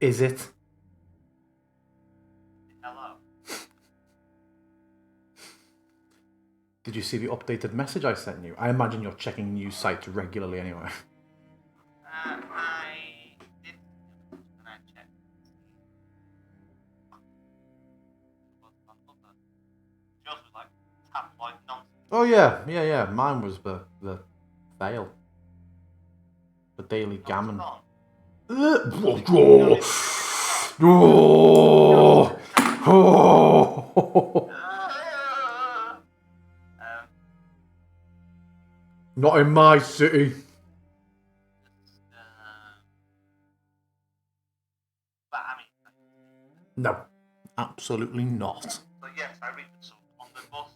Is it? Hello. Did you see the updated message I sent you? I imagine you're checking news sites regularly anyway. I did when I checked. Yours was like tabloid nonsense. Oh yeah. Mine was the fail. The Daily Gammon. Not in my city. But I mean, No, absolutely not. so yes, I read the sub on the bus.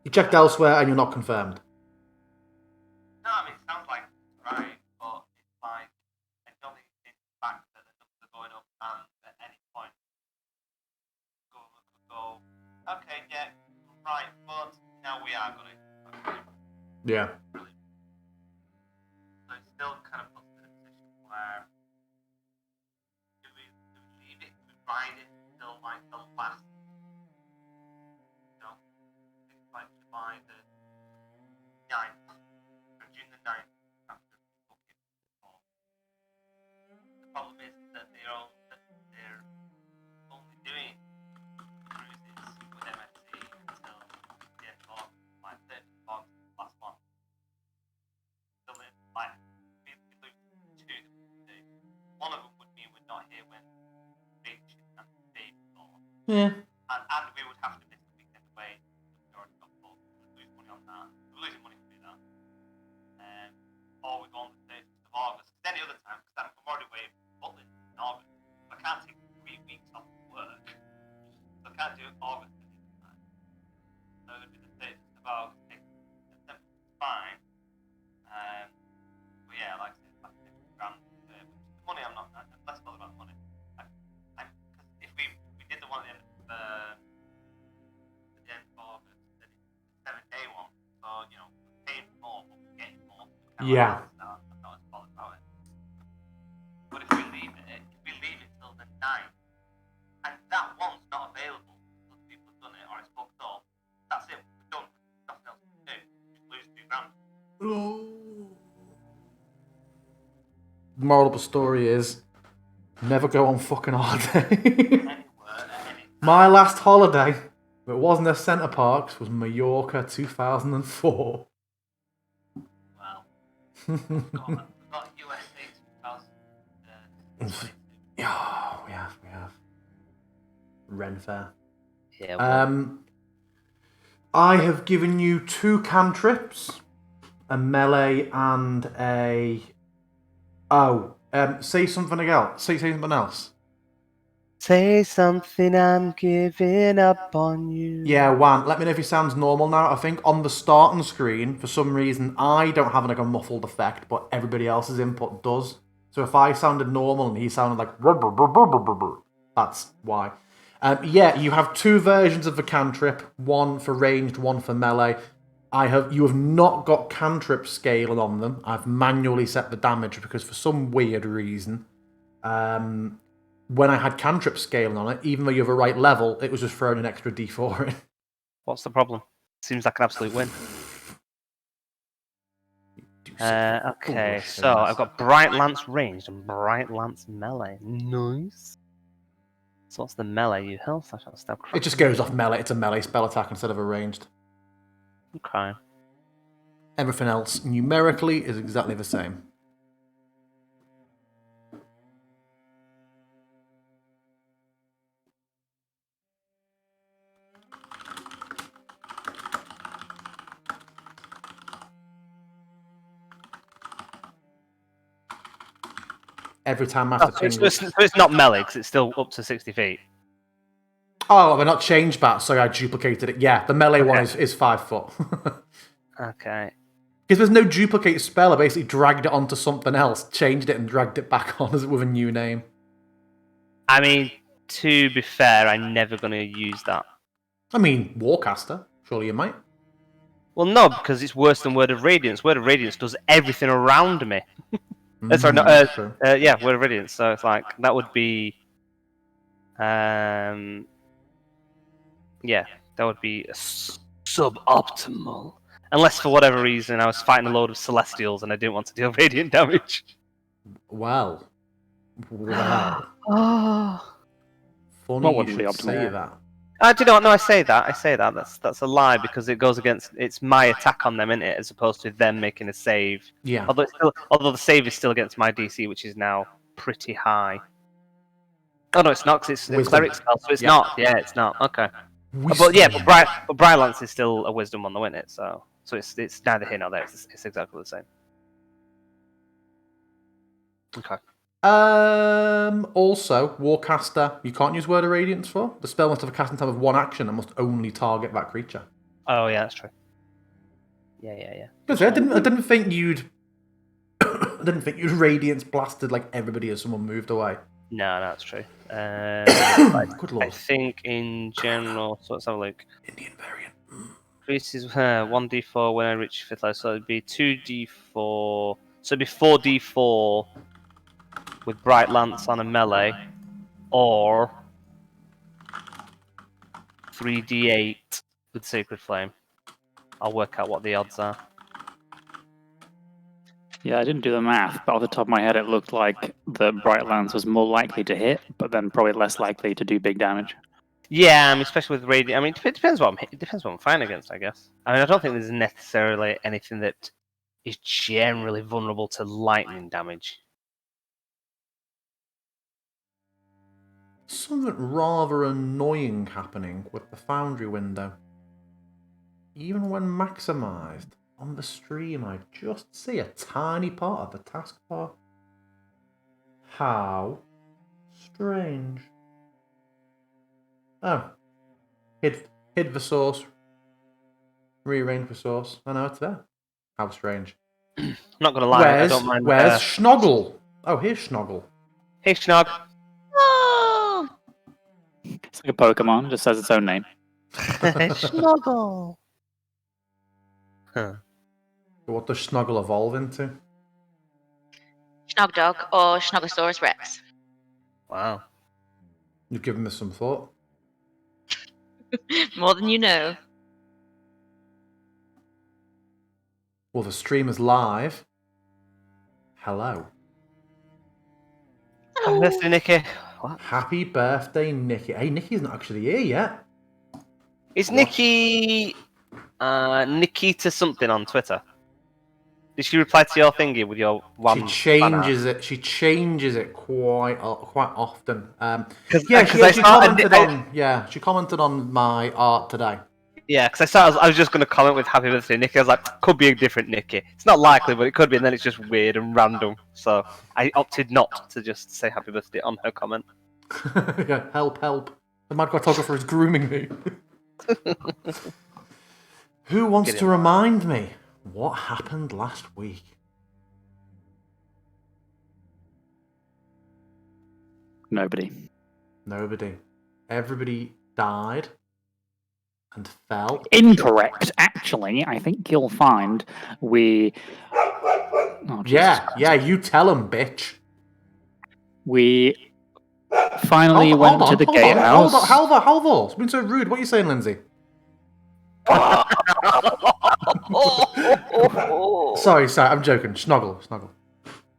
You checked elsewhere and you're not confirmed. No, I mean, it sounds like it's right, but it's like, it's only in fact that the numbers are going up, and at any point, government could go, okay, yeah, right, but now we are going to. Yeah. Brilliant. So it still kind of puts us in a position where do we leave it, do we ride it till like the last, things like July the 9th, or June the 9th, after people give it before. The problem is that they're only doing cruises with MSC until the end of August, like 3rd of August, last month. So like, we lose two that we could do. One of them would mean we're not here when beach and the day before. Yeah. And we would have to miss the weekend away. We already got booked. We'd lose money on that. We're losing money to do that. Or we go on the 30th of August. Because any other time, because I'm already away from Scotland in August. I can't take 3 weeks off work. So I can't do August at any time. So it would be the 30th of August. September is fine. But yeah, like I said, like £50,000. The money I'm less bothered about the money. Because if we did the one at the end of August, then it's a 7-day one. So, we're paying more, but we're getting more. Yeah. I'm not as bothered about it. But if we leave it till the 9th, and that one's not available because people have done it or it's booked up, that's it. We're done. Nothing else to do. Just lose £2,000. The moral of the story is never go on fucking holiday. My last holiday, if it wasn't a Centre Parks, was Mallorca 2004. Well, we've got USA 2022. Yeah, we have. Ren Fair. Yeah. I have given you 2 cantrips, a melee and a... say something else. Say something else. Say something, I'm giving up on you. Yeah, Wan, let me know if he sounds normal now. I think on the starting screen, for some reason, I don't have like a muffled effect, but everybody else's input does. So if I sounded normal and he sounded like... that's why. Yeah, you have 2 versions of the cantrip, one for ranged, one for melee. You have not got cantrip scaling on them. I've manually set the damage because for some weird reason, when I had cantrip scaling on it, even though you have a right level, it was just throwing an extra D4 in. What's the problem? Seems like an absolute win. Okay, so I've got Bright Lance ranged and Bright Lance melee. Nice. So what's the melee? You health slash stab. It just goes off melee. It's a melee spell attack instead of a ranged. Okay. Everything else numerically is exactly the same. Every time I have to change... So it's not melee, because it's still up to 60 feet. Oh, they're not changed that, so I duplicated it. Yeah, the melee one is 5 foot. Okay. Because there's no duplicate spell, I basically dragged it onto something else, changed it and dragged it back on with a new name. I mean, to be fair, I'm never going to use that. I mean, Warcaster. Surely you might. Well, no, because it's worse than Word of Radiance. Word of Radiance does everything around me. Sorry, no, That's true. yeah, Word of Radiance. So it's like that would be, yeah, that would be suboptimal. Unless for whatever reason I was fighting a load of Celestials and I didn't want to deal radiant damage. Well. Oh. Funny What you wouldn't be should optimal? say that. Do you know what? No, I say that. That's a lie because it goes against. It's my attack on them, isn't it? As opposed to them making a save. Yeah. Although the save is still against my DC, which is now pretty high. Oh no, it's not because it's a Wisdom. cleric spell, so it's Yeah. not. Yeah, it's not. Okay. Wisdom. But Brylance is still a wisdom one, though, isn't it? So it's neither here nor there. It's exactly the same. Okay. Also, Warcaster, you can't use Word of Radiance for. The spell must have a casting time of 1 action and must only target that creature. Oh yeah, that's true. Yeah. Because I didn't think you'd I didn't think you'd Radiance blasted like everybody as someone moved away. No, that's true. Good lord. I think in general, so let's have a look. Indian variant. Increases 1d4 when I reach 5th level, so it'd be 2d4. So it'd be 4d4 with Bright Lance on a melee, or 3d8 with Sacred Flame. I'll work out what the odds are. Yeah, I didn't do the math, but off the top of my head, it looked like the Bright Lance was more likely to hit, but then probably less likely to do big damage. Yeah, I mean, especially with radiant. I mean, it depends what I'm fighting against, I guess. I mean, I don't think there's necessarily anything that is generally vulnerable to lightning damage. Something rather annoying happening with the Foundry window. Even when maximised, on the stream I just see a tiny part of the taskbar. How strange. Oh. Hid the source. Rearranged the source. I know it's there. How strange. I'm not gonna lie, I don't mind. Where's Schnoggle? Oh, here's Schnoggle. Hey, Schnog. Oh, It's like a Pokemon, it just says its own name. Snuggle. Huh. What does Schnoggle evolve into? Snogdog or Snogosaurus Rex. Wow. You've given this some thought. More than you know. Well, the stream is live. Hello. Happy birthday, Nikki. What? Happy birthday, Nikki. Hey, Nikki's not actually here yet. Is Nikki Nikita something on Twitter? Did she reply to your thingy with your one? She changes it quite often. She commented on my art today. Yeah, because I was just going to comment with Happy Birthday, Nikki. I was like, could be a different Nikki. It's not likely, but it could be, and then it's just weird and random. So I opted not to just say Happy Birthday on her comment. Yeah, help. The mad cartographer is grooming me. Who wants to remind me what happened last week? Nobody. Everybody died and fell. Incorrect. Actually, I think you'll find we... Oh, yeah, you tell him, bitch. We finally went to the gatehouse. Hold on. It's been so rude. What are you saying, Lindsay? Sorry, I'm joking. Snuggle.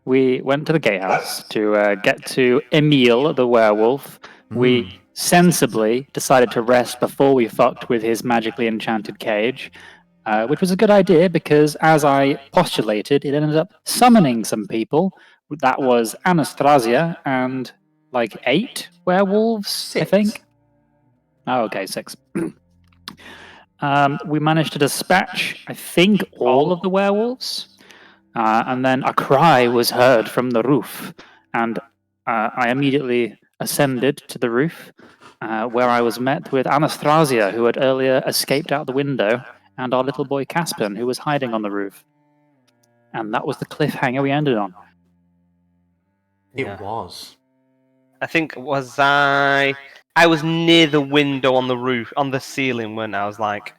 We went to the gatehouse to get to Emil, the werewolf. We sensibly decided to rest before we fucked with his magically enchanted cage, which was a good idea because, as I postulated, it ended up summoning some people. That was Anastasia and like 8 werewolves, 6. I think. Oh, okay, 6. We managed to dispatch, I think, all of the werewolves. And then a cry was heard from the roof. And I immediately ascended to the roof, where I was met with Anastasia, who had earlier escaped out the window, and our little boy Caspian, who was hiding on the roof. And that was the cliffhanger we ended on. It was. I think I was near the window on the roof, on the ceiling, when I was like,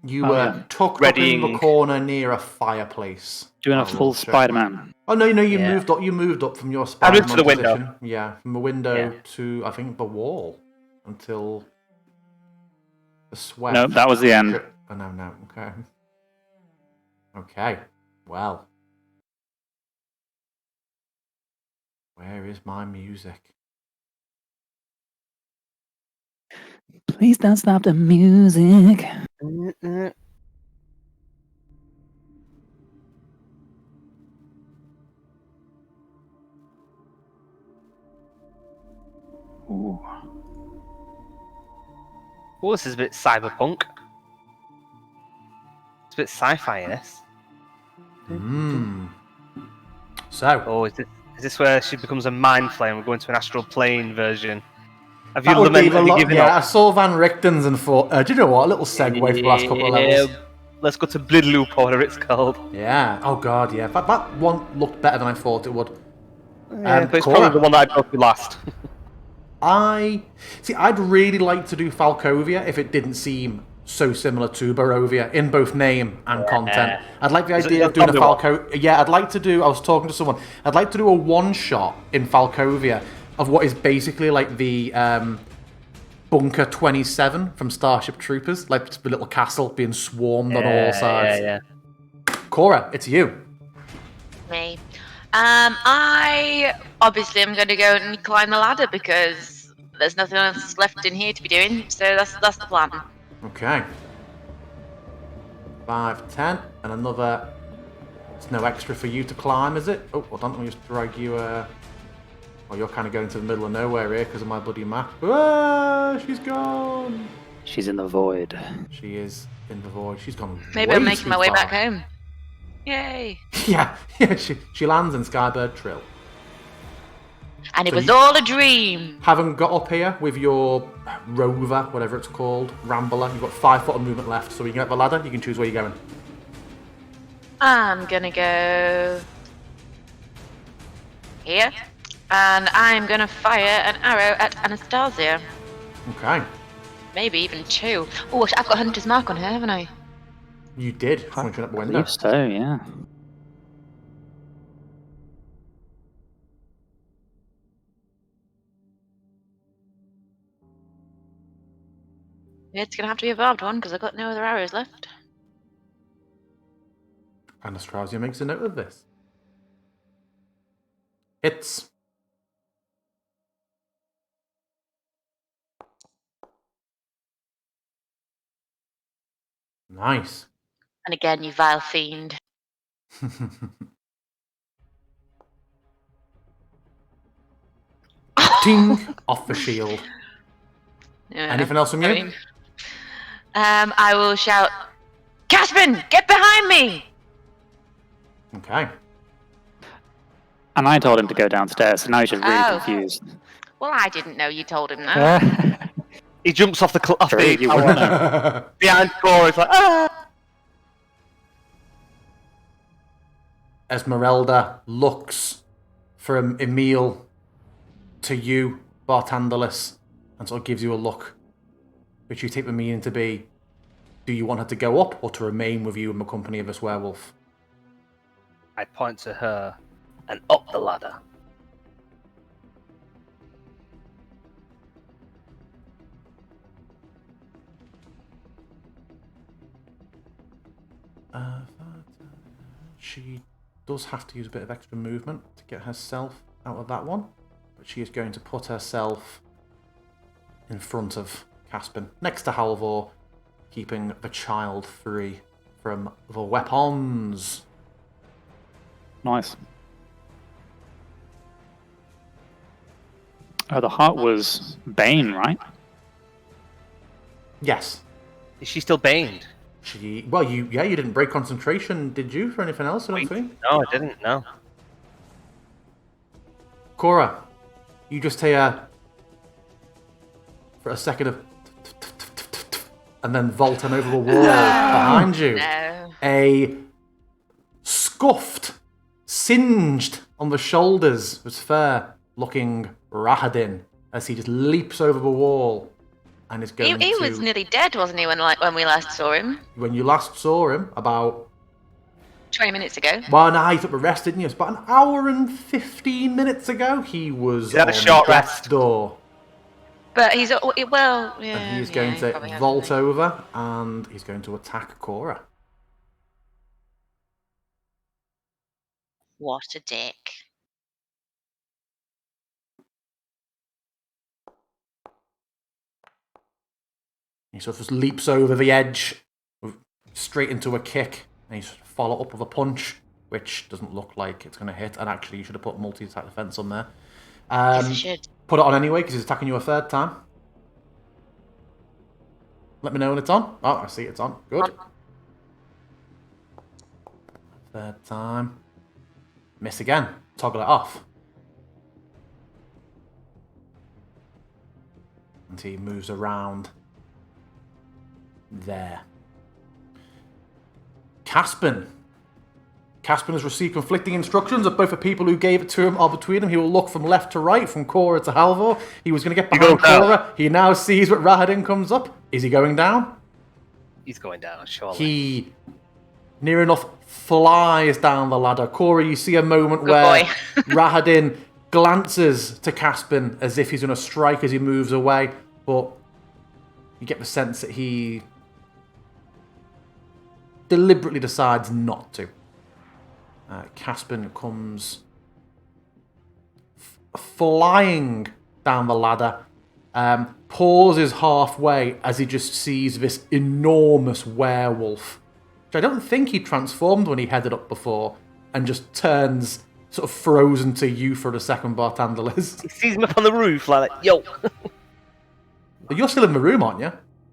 You Oh, were yeah. tucked up in the Readying. corner near a fireplace. Doing a I'll full check. Spider-Man. Oh no, you Yeah. moved up. You moved up from your I Spider-Man moved to the window. position. Yeah, from the window Yeah. to I think the wall until the sweat. No, that was the end. Oh no. Okay. Okay. Well, where is my music? Please don't stop the music. Ooh. Oh, this is a bit cyberpunk. It's a bit sci-fi, this. So Oh, is this where she becomes a mind flame? We're going to an astral plane version. Have that you would be lamented? the Have you lot. given Yeah, I up? saw Van Richten's and thought, do you know what? A little segue for the last couple of levels. Let's go to Blidloop or whatever it's called. Yeah. Oh god, yeah. That one looked better than I thought it would. Yeah, but it's Cora, probably the one that I'd go to last. I'd really like to do Falkovia if it didn't seem so similar to Barovia in both name and content. I'd like the Is it idea of doing a zombie one? Yeah, I'd like to do. I was talking to someone. I'd like to do a one shot in Falkovia of what is basically like the Bunker 27 from Starship Troopers, like the little castle being swarmed on all sides. Yeah. Cora, it's you. Me. I obviously am going to go and climb the ladder because there's nothing else left in here to be doing. So that's the plan. Okay. 5, 10, and another. It's no extra for you to climb, is it? Oh, hold on, let me just drag you. Oh, you're kind of going to the middle of nowhere here because of my bloody map. Ah, she's gone. She's in the void. She is in the void. She's gone. Maybe way I'm making too my way far. back home. Yay! Yeah. She lands in Skybird Trill. And it So was you- all a dream. Having got up here with your rover, whatever it's called, Rambler, you've got 5 foot of movement left. So you can get the ladder. You can choose where you're going. I'm gonna go here, and I'm gonna fire an arrow at Anastasia. Okay. Maybe even 2. Oh, I've got Hunter's Mark on her, haven't I? You did. Pointing at the I window. believe so, yeah. It's gonna have to be a barbed one because I've got no other arrows left. Anastasia makes a note of this. Hits. Nice. And again, you vile fiend. Ting off the shield. Yeah, Anything else from you? I mean, I will shout, Caspian, get behind me! Okay. And I told him to go downstairs, so now he's just really Oh. confused. Well, I didn't know you told him that. He jumps off the True, you wouldn't know. behind Cora. It's like Esmeralda looks from Emil to you, Bartandalis, and sort of gives you a look, which you take the meaning to be, do you want her to go up or to remain with you in the company of this werewolf? I point to her and up the ladder. She does have to use a bit of extra movement to get herself out of that one, but she is going to put herself in front of Caspian, next to Halvor, keeping the child free from the weapons. Nice. Oh, the heart was Bane, right? Yes. Is she still baned? You didn't break concentration, did you, for anything else, I don't think? No, I didn't. No. Cora, you just hear for a second of and then vaulting over the wall behind you. No. A scuffed, singed on the shoulders, was fair looking Rahadin as he just leaps over the wall and is going He to... was nearly dead, wasn't he, when we last saw him? When you last saw him, about... 20 minutes ago. Well, no, he took a rest, didn't you? It's about an hour and 15 minutes ago. He was He had a on short death's rest. door. But he's well, yeah. And he's yeah, going he to probably has, vault hasn't over, and he's going to attack Cora. he? What a dick. He sort of just leaps over the edge, straight into a kick, and he's follow up with a punch, which doesn't look like it's going to hit. And actually, you should have put multi-attack defense on there. Yes, I should. Put it on anyway, because he's attacking you a third time. Let me know when it's on. Oh, I see it's on. Good. Third time. Miss again. Toggle it off. And he moves around there. Caspin. Caspin has received conflicting instructions of both the people who gave it to him or between them. He will look from left to right, from Cora to Halvor. He was going to get behind Cora. He now sees what Rahadin comes up. Is he going down? He's going down, surely. He, near enough, flies down the ladder. Cora, you see a moment Good where boy. Rahadin glances to Caspin as if he's going to strike as he moves away, but you get the sense that he deliberately decides not to. Caspin comes flying down the ladder, pauses halfway as he just sees this enormous werewolf, which I don't think he transformed when he headed up before, and just turns sort of frozen to you for a second, Bartandalis. He sees him up on the roof, like, yo. But you're still in the room, aren't you?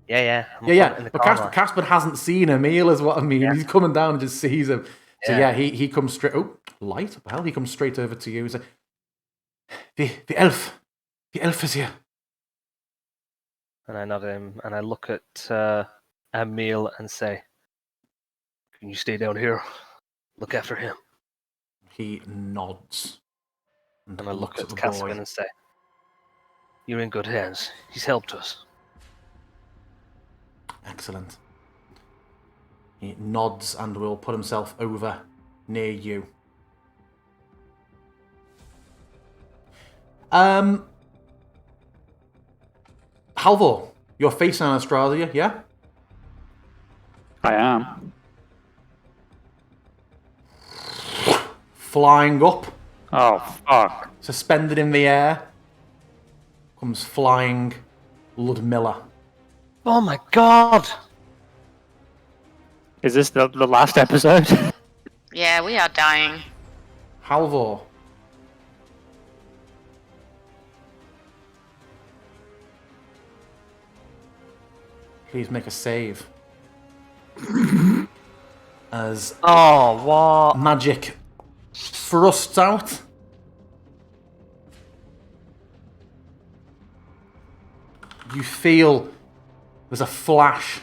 Yeah. Yeah. But Caspin hasn't seen Emil, is what I mean. Yeah. He's coming down and just sees him. So yeah, he comes straight... Oh, light? What the hell? He comes straight over to you. He's like, the elf. The elf is here. And I nod at him, and I look at Emil and say, can you stay down here? Look after him. He nods. And I look at Caspin and say, you're in good hands. He's helped us. Excellent. He nods and will put himself over near you. Halvor, you're facing Australia, yeah? I am. Flying up. Oh, fuck. Suspended in the air. Comes flying Ludmilla. Oh my god! Is this the last episode? Yeah, we are dying. Halvor. Please make a save. As what? magic thrusts out. You feel there's a flash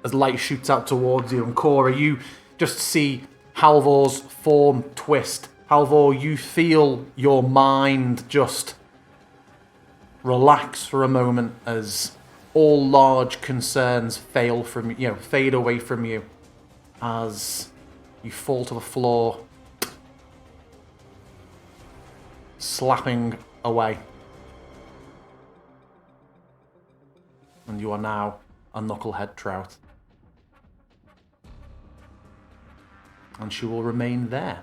as light shoots out towards you, and Cora, you just see Halvor's form twist. Halvor, you feel your mind just relax for a moment as all large concerns fade away from you as you fall to the floor, slapping away. And you are now a knucklehead trout. And she will remain there.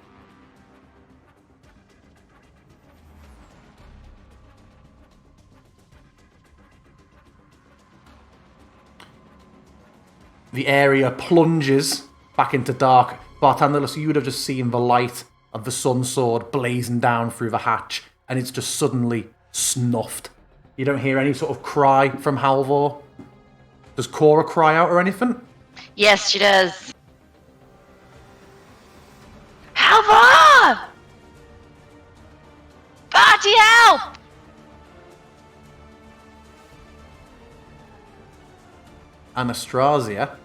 The area plunges back into dark. Bartandalis, you would have just seen the light of the sun sword blazing down through the hatch, and it's just suddenly snuffed. You don't hear any sort of cry from Halvor. Does Cora cry out or anything? Yes, she does. Halvor! Party help! Anastasia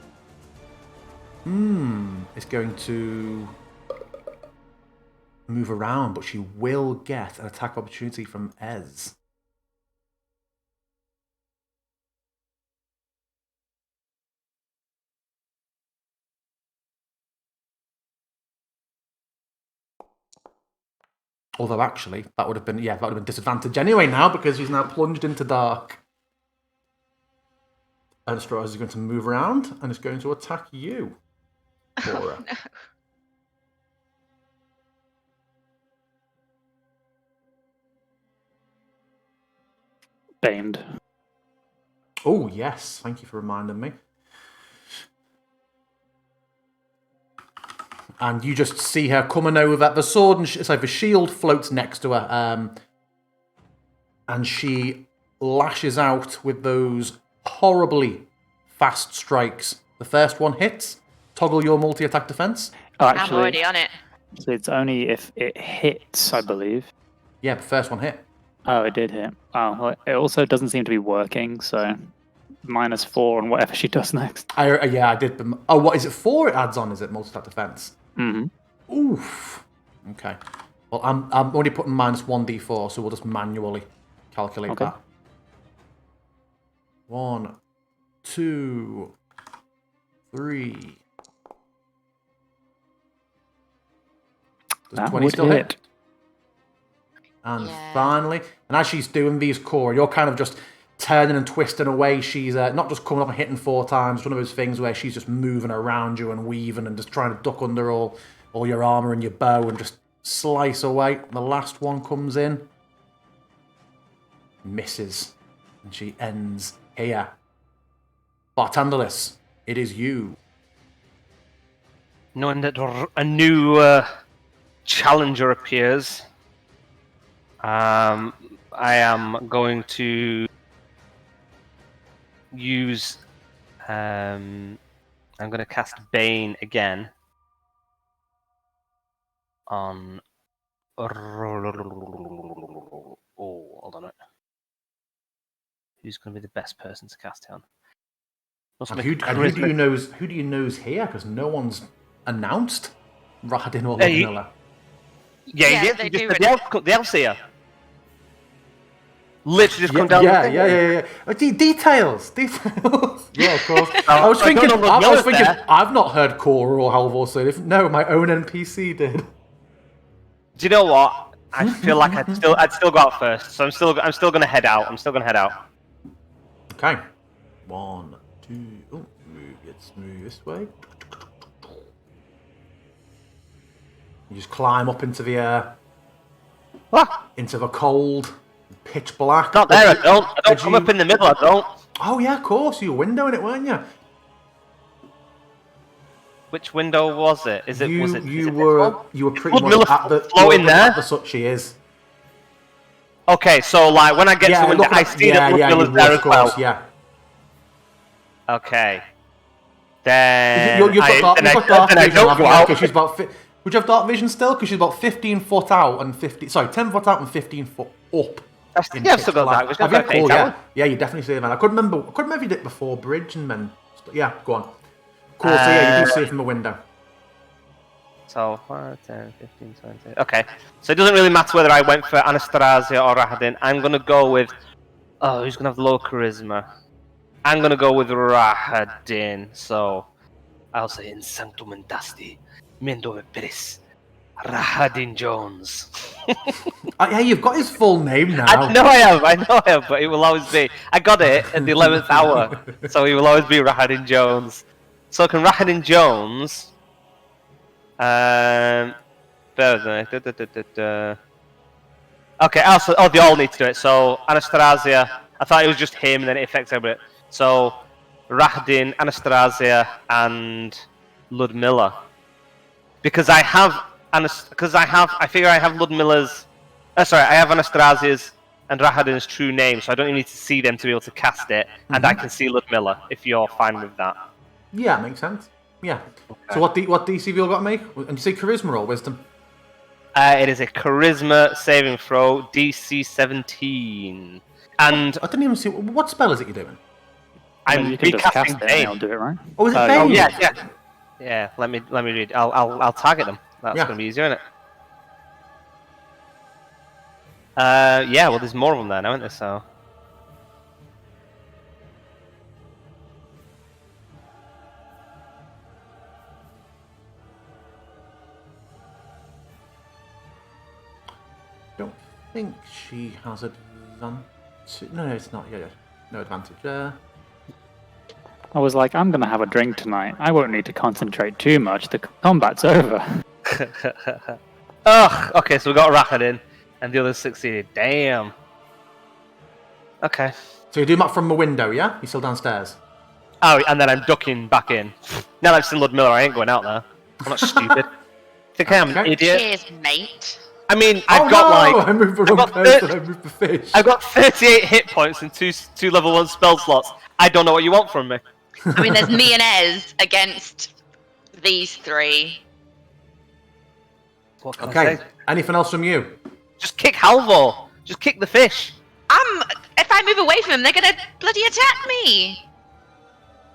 is going to move around, but she will get an attack opportunity from Ez. Although actually, that would have been disadvantage anyway now because she's now plunged into dark. And Strahd is going to move around and is going to attack you, Cora. No. Baned. Oh yes, thank you for reminding me. And you just see her coming over. The sword and the shield floats next to her, and she lashes out with those horribly fast strikes. The first one hits. Toggle your multi-attack defense. Oh, I'm actually, already on it. so it's only if it hits, I believe. Yeah, the first one hit. Oh, it did hit. Oh, well, it also doesn't seem to be working, so -4 on whatever she does next. I did. Oh, what is it? 4 it adds on, is it? Multi-attack defense. Mm-hmm. Oof. Okay. Well, I'm only putting -1d4, so we'll just manually calculate Okay. that. 1, 2, 3. Does That 20 would still hit? And Yeah. finally, and as she's doing these core, you're kind of just turning and twisting away. She's not just coming up and hitting 4 times. It's one of those things where she's just moving around you and weaving and just trying to duck under all your armor and your bow and just slice away. The last one comes in, misses, and she ends here. Bartandalis, it is you. Knowing that a new challenger appears, I am going to use. I'm going to cast Bane again on. Oh, hold on a minute. Who's going to be the best person to cast it on? And who do you know's here? Because no one's announced Rahadin or Ludmilla. Yeah, they do The elf's here. Literally just come down. Yeah. Details. Yeah, of course. I was thinking. I've not heard Cora or Halvor say this. No, my own NPC did. Do you know what? I feel like I'd still go out first, so I'm still going to head out. Okay. 1, 2. Oh, let's move this way. You just climb up into the air, into the cold, pitch black. Not there. I don't come up in the middle. I don't. Oh yeah, of course. You were windowing it, weren't you? Which window was it? You were pretty Ludmilla much at the floating there? The such she is. Okay, so like when I get to the window, I see that Ludmilla's there as well. Yeah. Okay. Then You've got dark vision. don't go out. She's about. Would you have dark vision still? Because she's about 15 foot out and 10 foot out and 15 foot up. Yeah, I've still got dark vision. Have you? Cool, yeah, you definitely see it, man. I couldn't remember if you did it before bridge and then. Yeah, go on. Cool. So yeah, you do see it from the window. So 5, 10, 15, 20. Okay. So it doesn't really matter whether I went for Anastasia or Rahadin. I'm gonna go with. Oh, who's gonna have low charisma? I'm gonna go with Rahadin. So I'll say in Sanctum and Dusty, Mendo Peris, Rahadin Jones. Yeah, you've got his full name now. I know I have, but it will always be. I got it at the 11th hour, so he will always be Rahadin Jones. So can Rahadin Jones? Bear with me. Okay, also, they all need to do it. So Anastasia, I thought it was just him, and then it affects everybody. So Rahadin, Anastasia, and Ludmilla. Because I figure I have Ludmilla's. I have Anastasia's and Rahadin's true name, so I don't even need to see them to be able to cast it, and I can see Ludmilla if you're fine with that. Yeah, makes sense. Yeah. Okay. So what DC have you all got to make? And you say charisma or wisdom? It is a charisma saving throw, DC 17. And I didn't even see what spell is it you're doing. I'm recasting Bane. I'll do it, right? Oh, is it Bane? Oh, yeah. Yeah. Let me read. I'll target them. That's gonna be easier, isn't it? Yeah. Well, there's more of them there now, isn't there? So. think she has advantage. No, it's not. Yeah, no advantage there. I was like, I'm gonna have a drink tonight. I won't need to concentrate too much. The combat's over. Ugh. Okay, so we got Rachen in, and the others succeeded. Damn. Okay. So you're doing that from the window, yeah? You're still downstairs. Oh, and then I'm ducking back in. Now that I've seen Lord Miller, I ain't going out there. I'm not stupid. Think I am an Okay. idiot? Cheers, mate. I mean, I I've moved the I've wrong got person. I moved the fish. I've got 38 hit points and two level 1 spell slots. I don't know what you want from me. I mean, there's me and Ez against these three. What can I Okay. say? Anything else from you? Just kick Halvor. Just kick the fish. If I move away from them, they're gonna bloody attack me.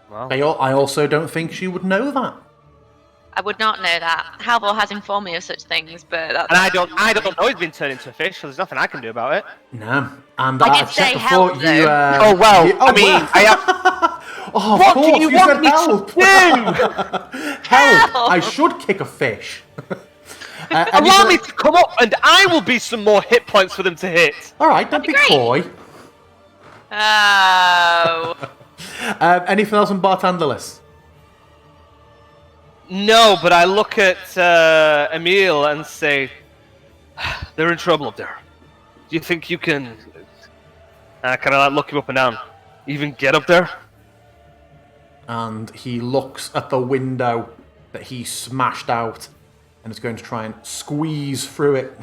Well, I also don't think she would know that. I would not know that. Halvor has informed me of such things, but that's... and I don't know he's been turned into a fish, so there's nothing I can do about it. No. And I did checked say before help, you. though. Oh well, you- I mean, well. I have. Oh, of What course, do you want said me help. to do? Help! I should kick a fish. Allow anything- me to come up, and I will be some more hit points for them to hit. All right, don't be great. coy. Oh. Anything else on bartender list? No, but I look at Emil and say, they're in trouble up there. Do you think you can? And I kind of like look him up and down. Even get up there? And he looks at the window that he smashed out and is going to try and squeeze through it.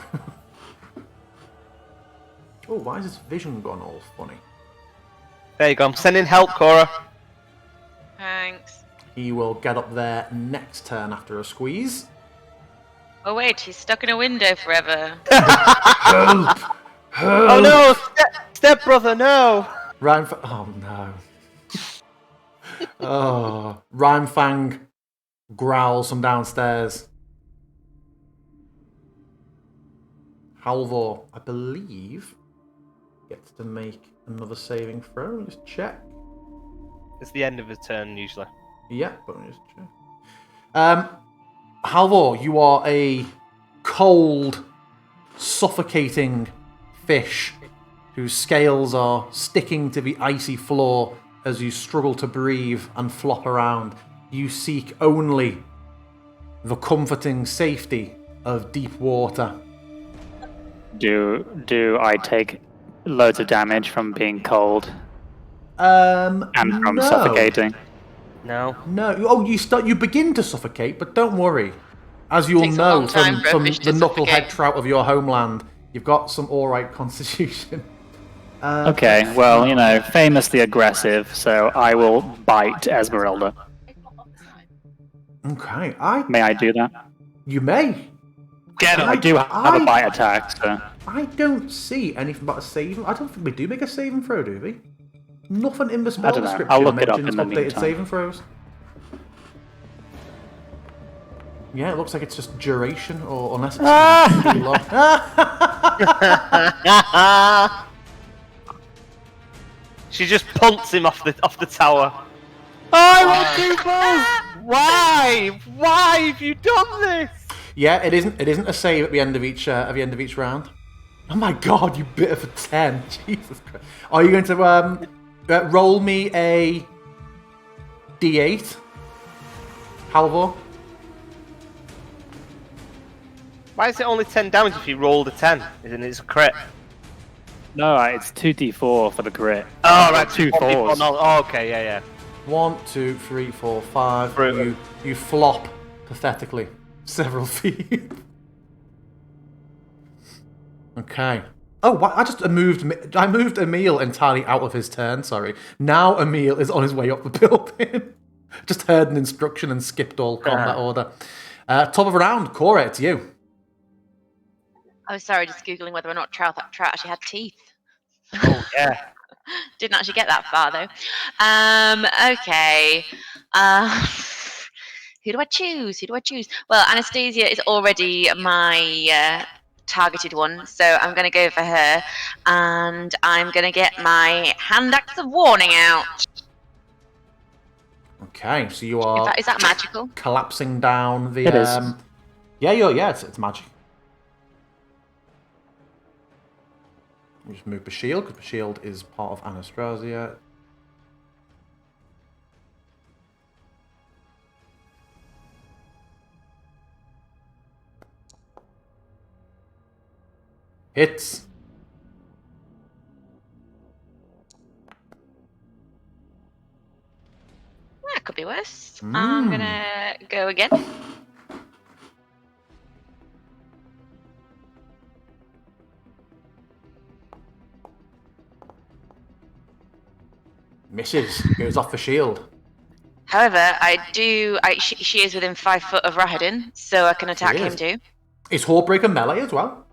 Oh, why is his vision gone all funny? There you go. I'm sending help, Cora. Thanks. He will get up there next turn after a squeeze. Oh wait, he's stuck in a window forever. Help! Oh no, step brother, no. Oh no. Oh, Rhymefang growls from downstairs. Halvor, I believe, gets to make another saving throw. Let me just check. It's the end of his turn usually. Yeah, but let me just check. Halvor, you are a cold, suffocating fish whose scales are sticking to the icy floor as you struggle to breathe and flop around. You seek only the comforting safety of deep water. Do I take loads of damage from being cold and from No. suffocating? No. No. Oh, you begin to suffocate, but don't worry. As you'll Takes a know long time from, for a from fish the to knucklehead suffocate. trout of your homeland, you've got some alright constitution. Okay, well, you know, famously aggressive, so I will bite Esmeralda. Okay, May I do that? you may. Get him. I do have a bite attack, so... I don't see anything about a saving. I don't think we do make a saving throw, do we? Nothing in the spell don't know. description I'll look it up mentions in the updated meantime. saving throws. Yeah, it looks like it's just duration, or unless it's too long. She just punts him off the tower. Oh, too close. Why? Why have you done this? Yeah, it isn't a save at the end of each round. Oh my god, you bit of a 10. Jesus Christ. Are you going to roll me a D8? Halvor? Why is it only 10 damage if you rolled a 10? Isn't it a crit? No, it's 2d4 for the crit. Oh, right. Two four people, fours. no. Oh, okay, yeah. 1, 2, 3, 4, 5. Brutal. You flop pathetically several feet. Okay. Oh, I just moved Emil entirely out of his turn. Sorry. Now Emil is on his way up the building. Just heard an instruction and skipped all combat order. Top of the round, Cora, it's you. Oh, sorry, just googling whether or not trout actually had teeth. Oh, yeah. Didn't actually get that far though. Okay. Who do I choose? Well, Anastasia is already my targeted one, so I'm going to go for her, and I'm going to get my hand axe of warning out. Okay, so you are Is that magical? collapsing down the. It is. Yeah, it's magic. We just move the shield, because the shield is part of Anastasia. Hits. That could be worse. I'm gonna go again. Misses. Goes off the shield. However, she is within 5 foot of Rahadin, so I can attack him too. Is Hawkbreaker melee as well?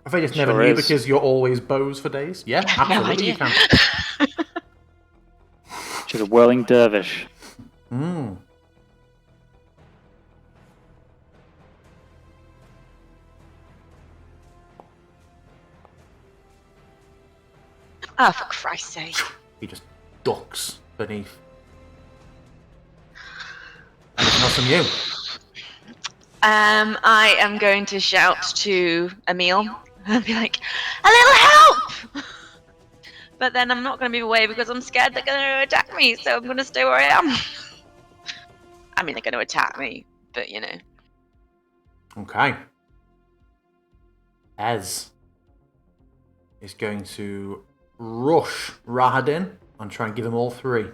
I just never Sure knew is. because you're always bows for days. Yeah, No absolutely you idea. can. She's a whirling dervish. Mm. Oh, for Christ's sake. He just ducks beneath. Anything else from you? I am going to shout to Emil and be like, a little help! But then I'm not going to move away because I'm scared they're going to attack me, so I'm going to stay where I am. I mean, they're going to attack me, but you know. Okay. Ez is going to rush Rahadin and try and give him all 3.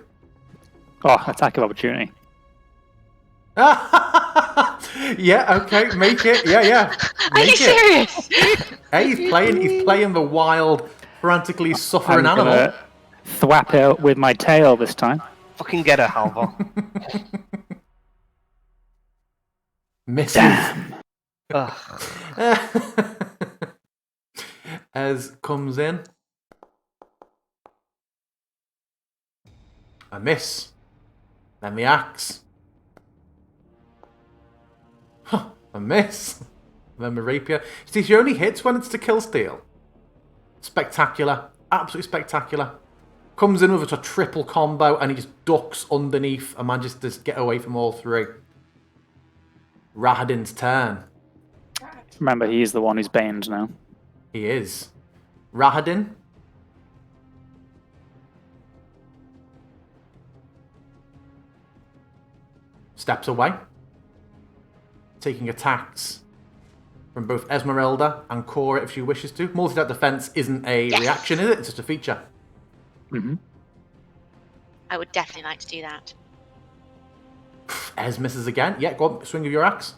Oh, attack of opportunity. Yeah, okay, make it. Yeah. Are you Make it. serious? Hey, he's playing the wild, frantically suffering I'm animal. gonna thwap it with my tail this time. Fucking get her, Halvor. Misses. Damn. Ugh. Ez comes in. A miss. Then the axe. A miss. Then the rapier. See, she only hits when it's to kill steal. Spectacular. Absolutely spectacular. Comes in with a triple combo and he just ducks underneath and manages to get away from all 3. Rahadin's turn. Remember, he is the one who's baned now. He is. Rahadin. Steps away. Taking attacks from both Esmeralda and Cora if she wishes to. Multi-attack defense isn't a reaction, is it? It's just a feature. Mm-hmm. I would definitely like to do that. Ez misses again. Yeah, go on, swing of your axe.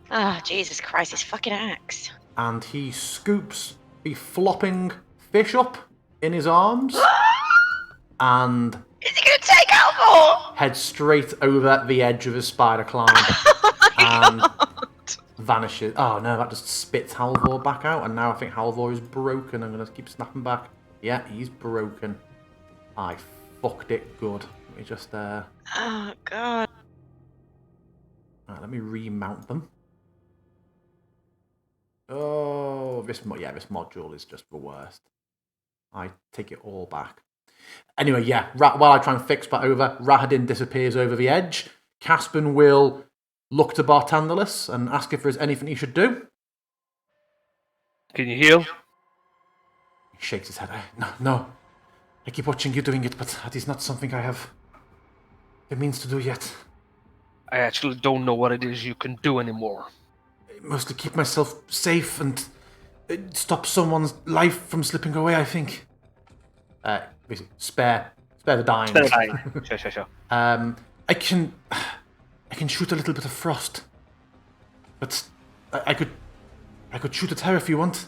Oh, Jesus Christ, this fucking axe. And he scoops the flopping fish up in his arms and Is he going to take Alvor? heads straight over the edge of his spider climb and vanishes. Oh no, that just spits Halvor back out, and now I think Halvor is broken. I'm going to keep snapping back. Yeah, he's broken. I fucked it good. Let me just, Oh, God. Right, let me remount them. Oh, this module is just the worst. I take it all back. Anyway, yeah, while I try and fix that over, Rahadin disappears over the edge. Caspian will look to Barthandelus and ask if there's anything he should do. Can you heal? He shakes his head. No. I keep watching you doing it, but that is not something I have the means to do yet. I actually don't know what it is you can do anymore. Mostly keep myself safe and stop someone's life from slipping away, I think. Basically, spare the dying. Spare the dying. Sure. I can shoot a little bit of frost, but I could shoot at her if you want.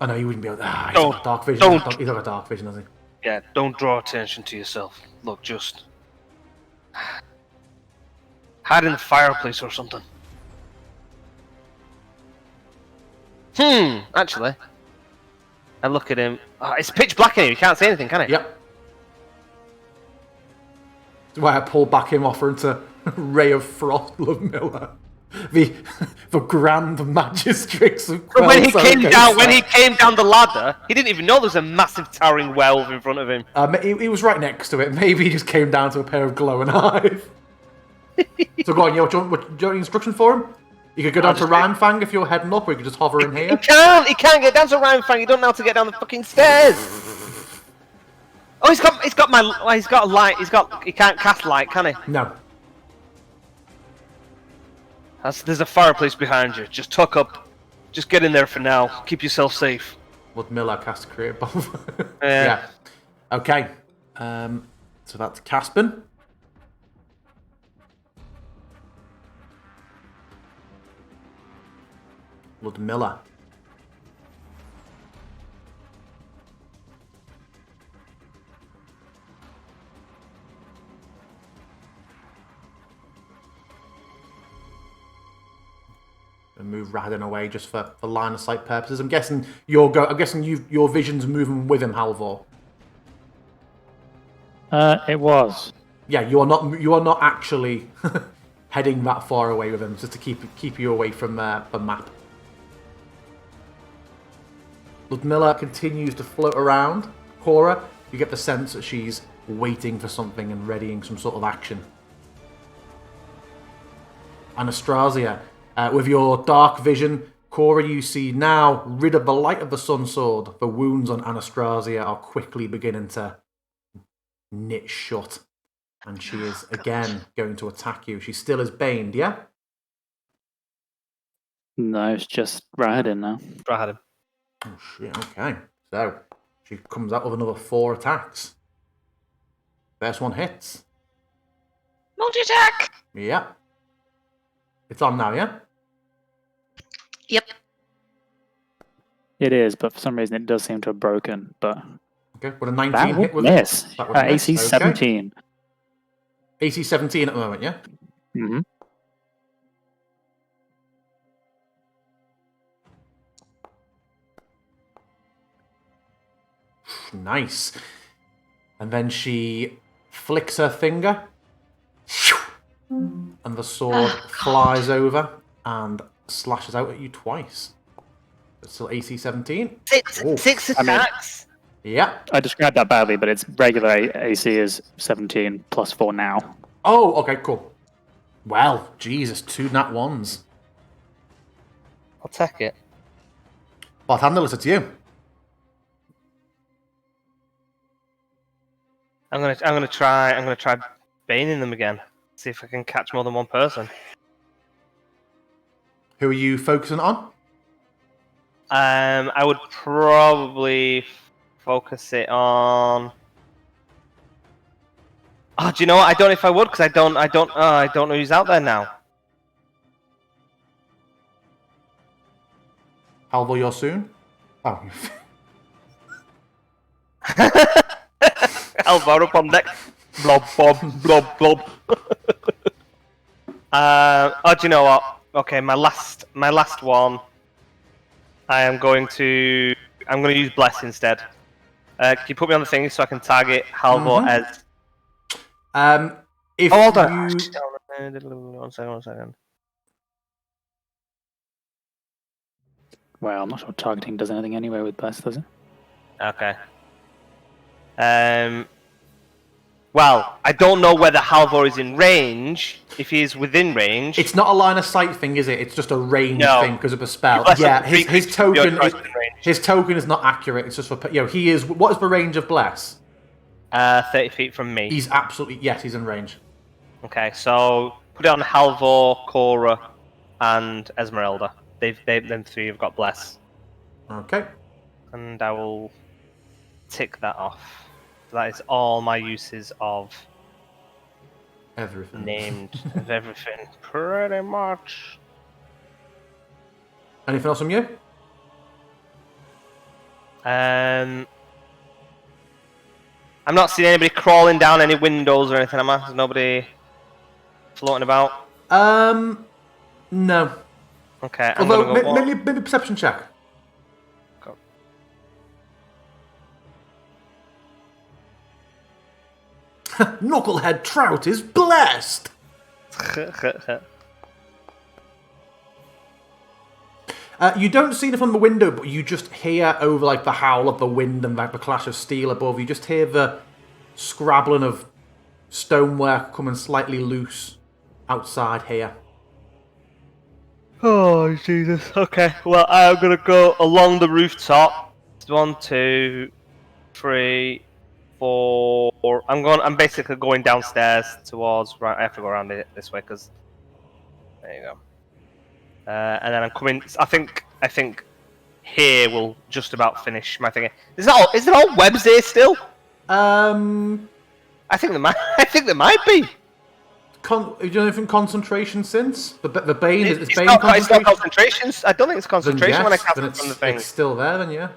Oh no, you wouldn't be able to. He's got dark vision. He's got dark vision, doesn't he? Yeah, don't draw attention to yourself. Look, just hide in the fireplace or something. Actually, I look at him. Oh, it's pitch black in here. You can't see anything, can it? Yep. That's why I pulled back him, offering to Ray of Frost, Love Miller. the grand magistrix of But when he came Quel'Thur's down, when Ghost. he came down the ladder, he didn't even know there was a massive towering werewolf in front of him. He was right next to it. Maybe he just came down to a pair of glowing eyes. So go on, do you want any instruction for him? You could go down to Rhymefang if you're heading up, or you could just hover in He here. can't. He can't get down to Rhymefang. You don't know how to get down the fucking stairs. Oh, he's got a light. He can't cast light, can he? No. There's a fireplace behind you. Just tuck up. Just get in there for now. Keep yourself safe. Ludmilla cast Create Bomb. Yeah. Okay. So that's Caspin. Ludmilla. And move Radin away just for line of sight purposes. I'm guessing your vision's moving with him, Halvor. It was. Yeah, you are not actually heading that far away with him, just to keep you away from the map. Ludmilla continues to float around. Cora, you get the sense that she's waiting for something and readying some sort of action. Anastasia, with your dark vision, Cora, you see now, rid of the light of the sun sword, the wounds on Anastasia are quickly beginning to knit shut. And she is again going to attack you. She still is baned, yeah? No, it's just Rahadin now. Rahadin. Oh shit, okay. So, she comes out with another 4 attacks. First one hits. Multi-attack! Yeah. It's on now, yeah? Yep. It is, but for some reason it does seem to have broken. But Okay, would a 19 that hit would with miss. it? That would miss, AC okay. 17. AC 17 at the moment, yeah? Mm-hmm. Nice. And then she flicks her finger, and the sword flies over and slashes out at you twice. It's still AC 17. Six attacks. Yeah. I described that badly, but its regular AC is 17 plus 4 now. Oh, okay, cool. Well, Jesus, 2 nat 1s. I'll take it. Barthandler, it's you. I'm gonna try baning them again. See if I can catch more than one person. Who are you focusing on? I would probably focus it on. Oh, do you know what? I don't know if I would, because I don't know who's out there now. Halvor, you're soon? Oh. Halvor up on deck. Blob, blob, blob, blob. Oh, do you know what? Okay, my last one. I'm going to use Bless instead. Can you put me on the thing so I can target Halvor as? If Hold on. you... One second. Well, I'm not sure targeting does anything anyway with Bless, does it? Okay. Well, I don't know whether Halvor is in range. If he is within range, It's not a line of sight thing, is it? It's just a range No. thing because of a spell. Bless Yeah, him, his your token choice in range. his token is not accurate. It's just for he is. What is the range of Bless? 30 feet from me. He's absolutely yes. He's in range. Okay, so put it on Halvor, Cora, and Esmeralda. Them 3 have got Bless, Okay. and I will tick that off. So that is all my uses of Everything. named of everything, pretty much. Anything else from you? I'm not seeing anybody crawling down any windows or anything, am I? There's nobody floating about? No. Okay, I'm Although gonna go maybe a perception check. Go. Knucklehead Trout is blessed. You don't see it from the window, but you just hear over like the howl of the wind and like the clash of steel above. You just hear the scrabbling of stonework coming slightly loose outside here. Oh, Jesus. Okay, well, I'm gonna go along the rooftop. 1, 2, 3, 4. I'm basically going downstairs towards. Right, I have to go around it this way because. There you go. And then I'm coming. I think here will just about finish my thing. Is there all webs here still? I think there might. I think there might be. You know anything concentration since? The Bane is It's Bane not concentration? concentrations. I don't think it's Then concentration yes, when I cast then it from the thing. it's still there then, yeah.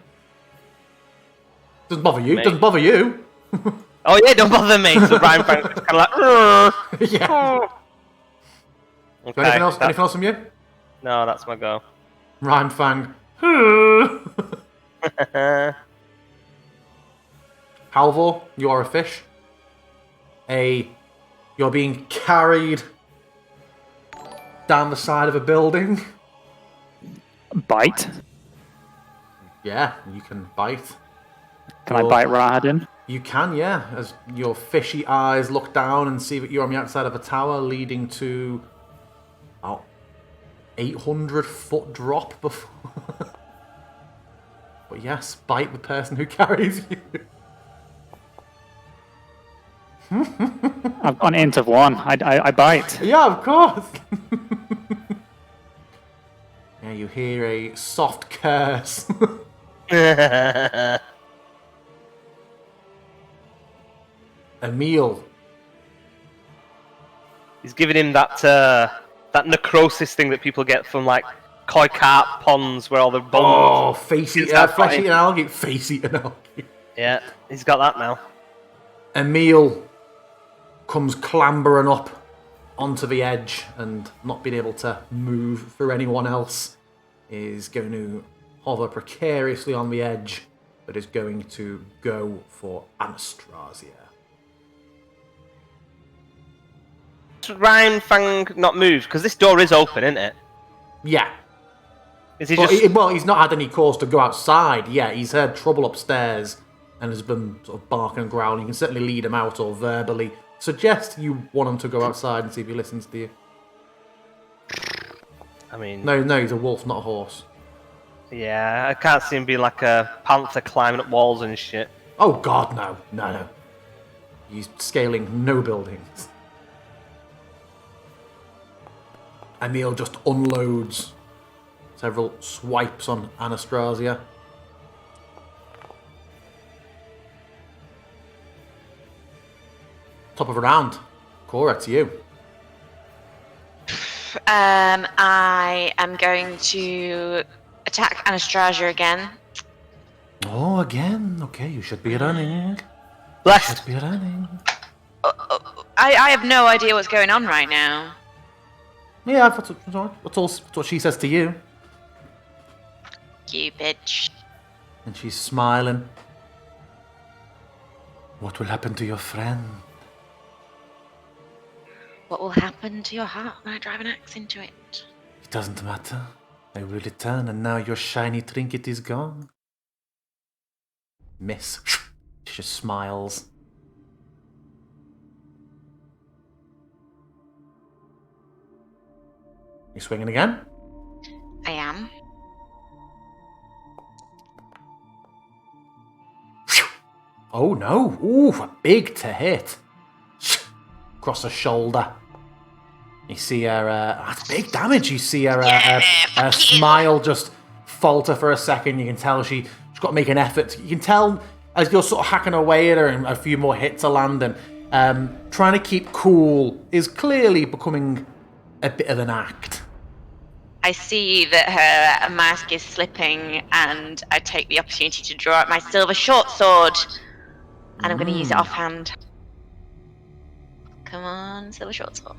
Doesn't bother you, Mate. doesn't bother you. Oh yeah, don't bother me. So Ryan Frank's kind of like. "Rrr." Yeah. Okay, Anything else from you? No, that's my go. Rhyme Fang. Halvor, you are a fish. You're being carried down the side of a building. Bite. Yeah, you can bite. Can I bite Rahadin? You can, yeah. As your fishy eyes look down and see that you're on the outside of a tower leading to about 800-foot drop before. But yes, bite the person who carries you. I've got an int of 1. I bite. Yeah, of course. Yeah, you hear a soft curse. Emil. He's giving him that necrosis thing that people get from like koi carp ponds where all the bones. Oh, face eating, Start flesh fighting. eating algae. Face eating algae. Yeah, he's got that now. Emil comes clambering up onto the edge and not being able to move through anyone else is going to hover precariously on the edge, but is going to go for Anastasia. Does Ryan Fang not move? Because this door is open, isn't it? Yeah. Is he But just... well, he's not had any cause to go outside. Yeah, he's heard trouble upstairs and has been sort of barking and growling. You can certainly lead him out or verbally suggest you want him to go outside and see if he listens to you. I mean... No, he's a wolf, not a horse. Yeah, I can't see him being like a panther climbing up walls and shit. Oh god, no. No. He's scaling no buildings. Emil just unloads several swipes on Anastasia. Top of the round. Cora, it's you. I am going to attack Anastasia again. Oh, again? Okay, you should be running. Blessed! Should be running. I have no idea what's going on right now. Yeah, that's what she says to you. You bitch. And she's smiling. What will happen to your friend? What will happen to your heart when I drive an axe into it? It doesn't matter. They will return, and now your shiny trinket is gone. Miss. She just smiles. You swinging again? I am. Oh no! Ooh, big to hit. Across the shoulder. You see her. That's big damage. You see her smile just falter for a second. You can tell she's got to make an effort. You can tell as you're sort of hacking away at her and a few more hits are landing. Trying to keep cool is clearly becoming a bit of an act. I see that her mask is slipping, and I take the opportunity to draw out my silver short sword, and I'm going to use it offhand. Come on, silver short sword.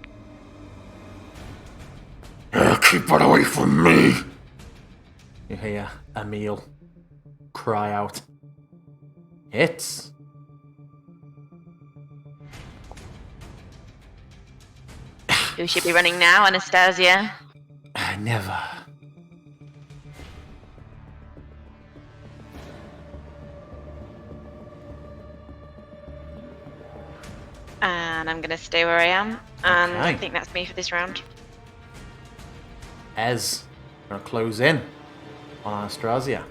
Keep it away from me! You hear Emil cry out. Hits. Who should be running now, Anastasia? Never. And I'm going to stay where I am. And I Okay. think that's me for this round. Ez, gonna close in on Anastasia.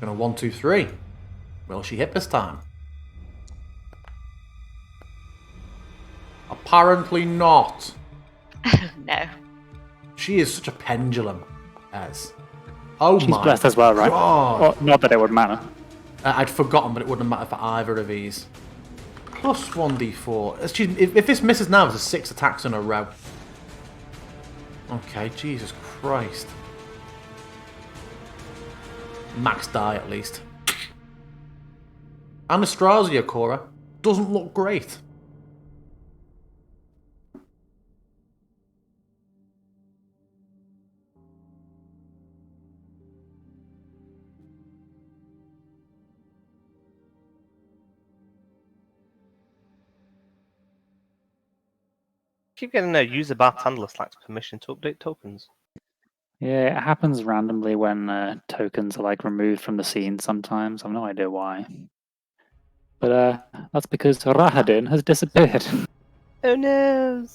Gonna 1, 2, 3. Will she hit this time? Apparently not. No. She is such a pendulum, Ez. Oh She's my blessed as well, right? God. Well, not that it would matter. I'd forgotten, but it wouldn't matter for either of these. Plus 1d4. If this misses now, it's 6 attacks in a row. Okay, Jesus Christ. Max die, at least. Anastasia, Cora, doesn't look great. Keep getting a user bar handler lacks permission to update tokens. Yeah, it happens randomly when tokens are like removed from the scene sometimes. I've no idea why. But that's because Rahadin has disappeared. Oh no!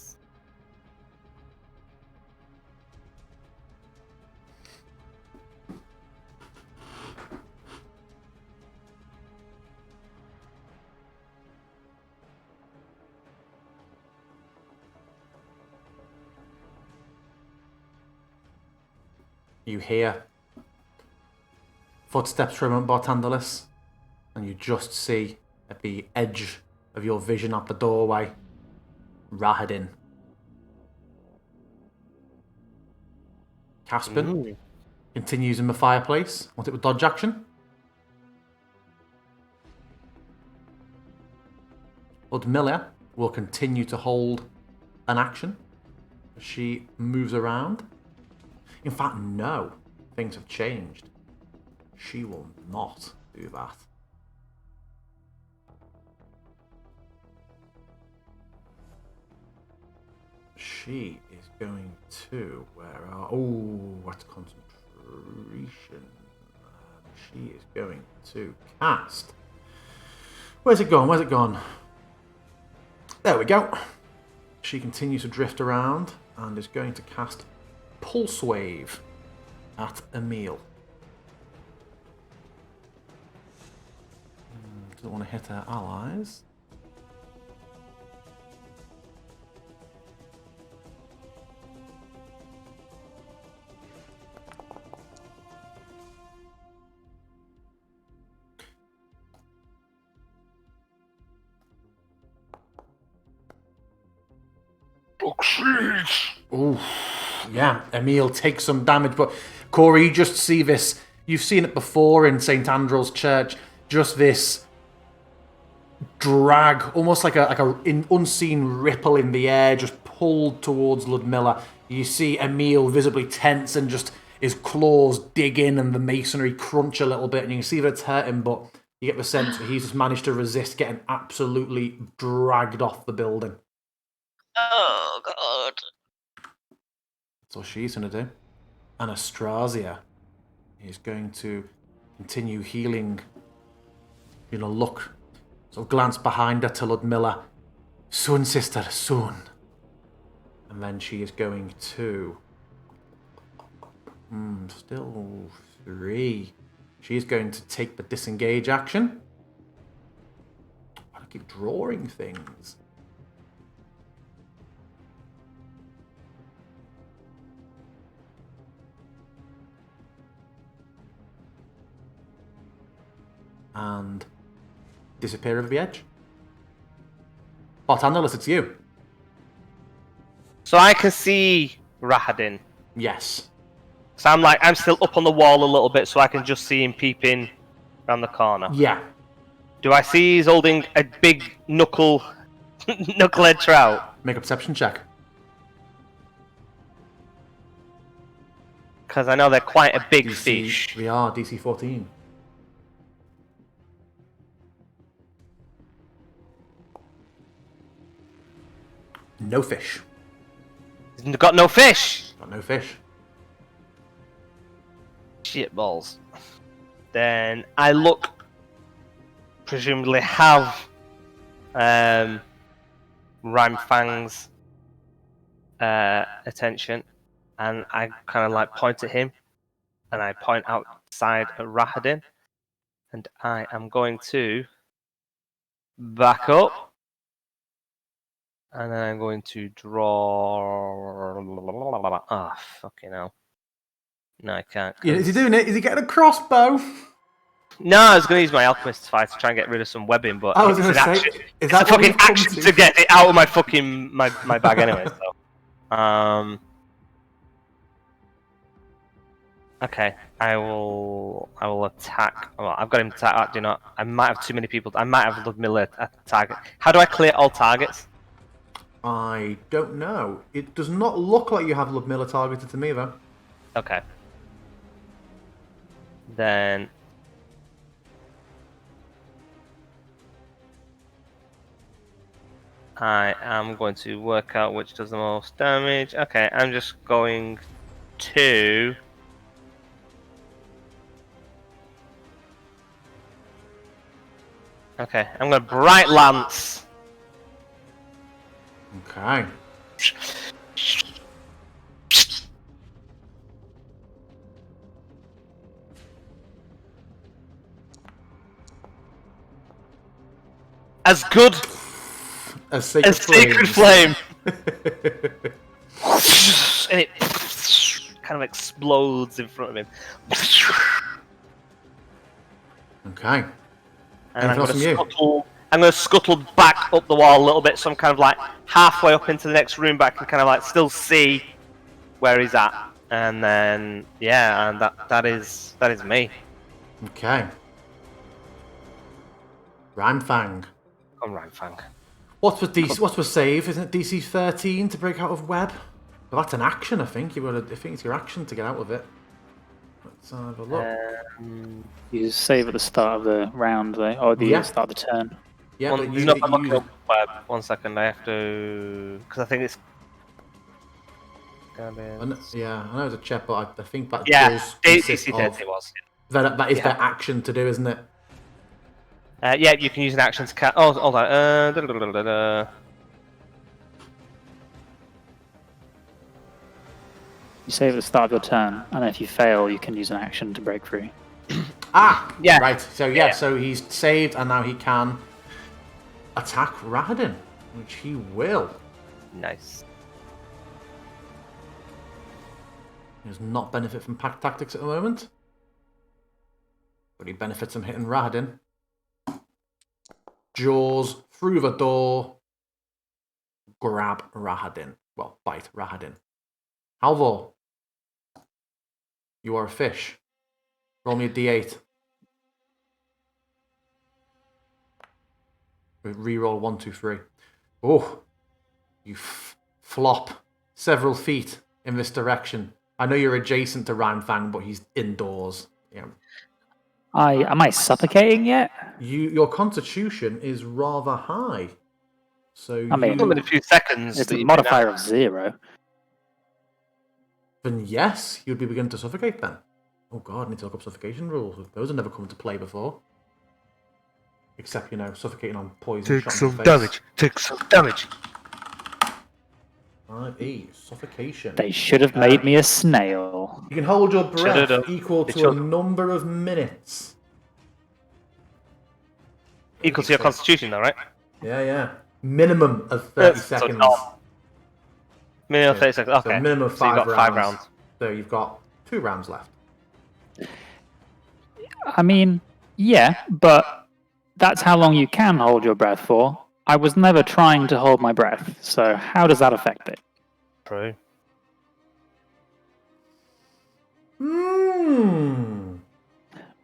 You hear footsteps from Bartandalis, and you just see at the edge of your vision at the doorway, Rahadin. Caspin continues in the fireplace. Want it with dodge action? Ludmilla will continue to hold an action. She moves around. In fact, no. Things have changed. She will not do that. She is going to... what's concentration? She is going to cast... Where's it gone? Where's it gone? There we go. She continues to drift around and is going to cast Pulse Wave at Emil. Doesn't want to hit her allies. Ooh, yeah, Emil takes some damage, but Corey, you just see this. You've seen it before in St. Andrew's Church. Just this drag, almost like an unseen ripple in the air, just pulled towards Ludmilla. You see Emil visibly tense and just his claws dig in and the masonry crunch a little bit, and you can see that it's hurting, but you get the sense that he's just managed to resist getting absolutely dragged off the building. Oh, God. That's what she's going to do. Anastasia is going to continue healing. Look, sort of glance behind her to Ludmilla. Soon, sister, soon. And then she is going to... still 3. She's going to take the disengage action. I keep drawing things. And disappear over the edge. Bartandalis, it's you. So I can see Rahadin. Yes. So I'm still up on the wall a little bit, so I can just see him peeping around the corner. Yeah. Do I see he's holding a big knucklehead trout? Make a perception check. Because I know they're quite a big DC, fish. We are DC 14. No fish. He's got no fish! Got no fish. Shit balls. Then I look, presumably have Rhyme-Fang's attention, and I kind of like point at him, and I point outside at Rahadin, and I am going to back up, and then I'm going to draw. Ah, fucking hell! No, I can't. Is he doing it? Is he getting a crossbow? No, I was going to use my alchemist fight to try and get rid of some webbing, but I was it's going an to say, action. is It's that a what fucking we've come action to? to get it out of my fucking my bag anyway. So, okay, I will attack. Well, I've got him attack. Do not. I might have too many people. I might have Ludmilla target. How do I clear all targets? I don't know. It does not look like you have Ludmilla targeted to me, though. Okay. Then I am going to work out which does the most damage. Okay, I'm just going to... Okay, I'm going to Bright Lance. Okay. As good A Sacred as Sacred Flame. And it kind of explodes in front of him. Okay. And Anything else from you? I'm going to scuttle back up the wall a little bit, so I'm kind of like halfway up into the next room, but I can kind of like still see where he's at. And then, yeah, and that is me. Okay. Rhyme-Fang. Come Rhyme-Fang. What's with save? Isn't it DC 13 to break out of web? Well, that's an action, I think. I think it's your action to get out of it. Let's have a look. You save at the start of the round, though, or the start of the turn. Yeah, but There's not looking up web. 1 second, I have to... Because I think it's... Yeah, I know it's a check, but I think that Yeah, does consist DC 13 was. that is their action to do, isn't it? Yeah, you can use an action to cast... Oh, hold on. You save at the start of your turn, and if you fail, you can use an action to break free. Yeah. Right. So so he's saved, and now he can attack Rahadin, which he will. Nice. He does not benefit from pack tactics at the moment, but he benefits from hitting Rahadin. Jaws through the door. Grab Rahadin. Well, bite Rahadin. Halvor, you are a fish. Roll me a d8. Reroll 1, 2, 3. Oh, you flop several feet in this direction. I know you're adjacent to Rhyme-Fang, but he's indoors. Yeah. Am I suffocating yet? Your constitution is rather high. So I mean, in a few seconds. It's a modifier of 0. Then yes, you'd be beginning to suffocate then. Oh god, I need to look up suffocation rules. Those have never come into play before. Except, suffocating on poison. Take some damage. Take some damage. Suffocation. They should have made me a snail. You can hold your breath equal to a number of minutes. Equal to your constitution, though, right? Yeah. Minimum of 30 seconds. Minimum of 30 seconds. Okay. So minimum of so you've got 5 rounds. So you've got 2 rounds left. I mean, yeah, but that's how long you can hold your breath for. I was never trying to hold my breath, so how does that affect it? True.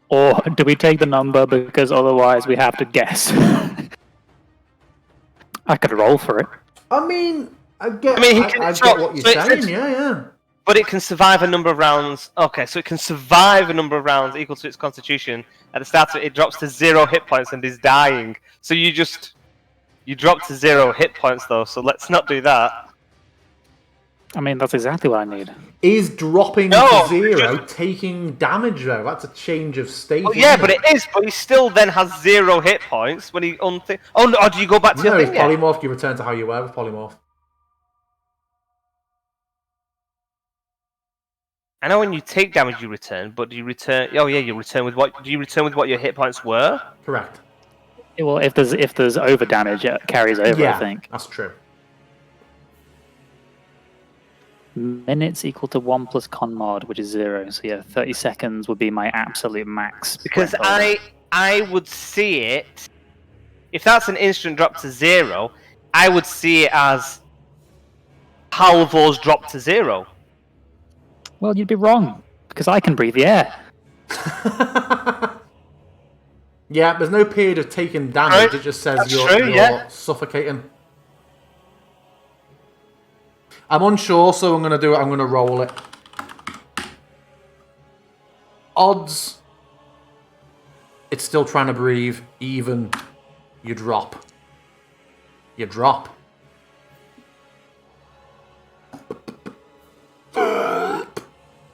Or do we take the number because otherwise we have to guess? I could roll for it. I mean, I get what you're saying, yeah. But it can survive a number of rounds. Okay, so it can survive a number of rounds equal to its constitution. At the start of it, it drops to 0 hit points and is dying. So you drop to 0 hit points, though, so let's not do that. I mean, that's exactly what I need. Is dropping No, to 0 taking damage though? That's a change of state. Well, yeah, isn't but it is. But he still then has 0 hit points when he unthink. Oh no! Or do you go back to No, your it's thing? Yeah? polymorph. You return to how you were with polymorph. I know when you take damage, you return. But do you return? Oh yeah, you return with what? Do you return with what your hit points were? Correct. Well, if there's over damage, it carries over. Yeah, I think that's true. minutes equal to 1 plus con mod, which is 0. So yeah, 30 seconds would be my absolute max. Because threshold. I would see it. If that's an instant drop to 0, I would see it as Halvor's drop to 0. Well, you'd be wrong because I can breathe the air. Yeah, there's no period of taking damage. It just says That's you're true, yeah. suffocating. I'm unsure, so I'm going to do it. I'm going to roll it. Odds. It's still trying to breathe. Even. You drop. You drop.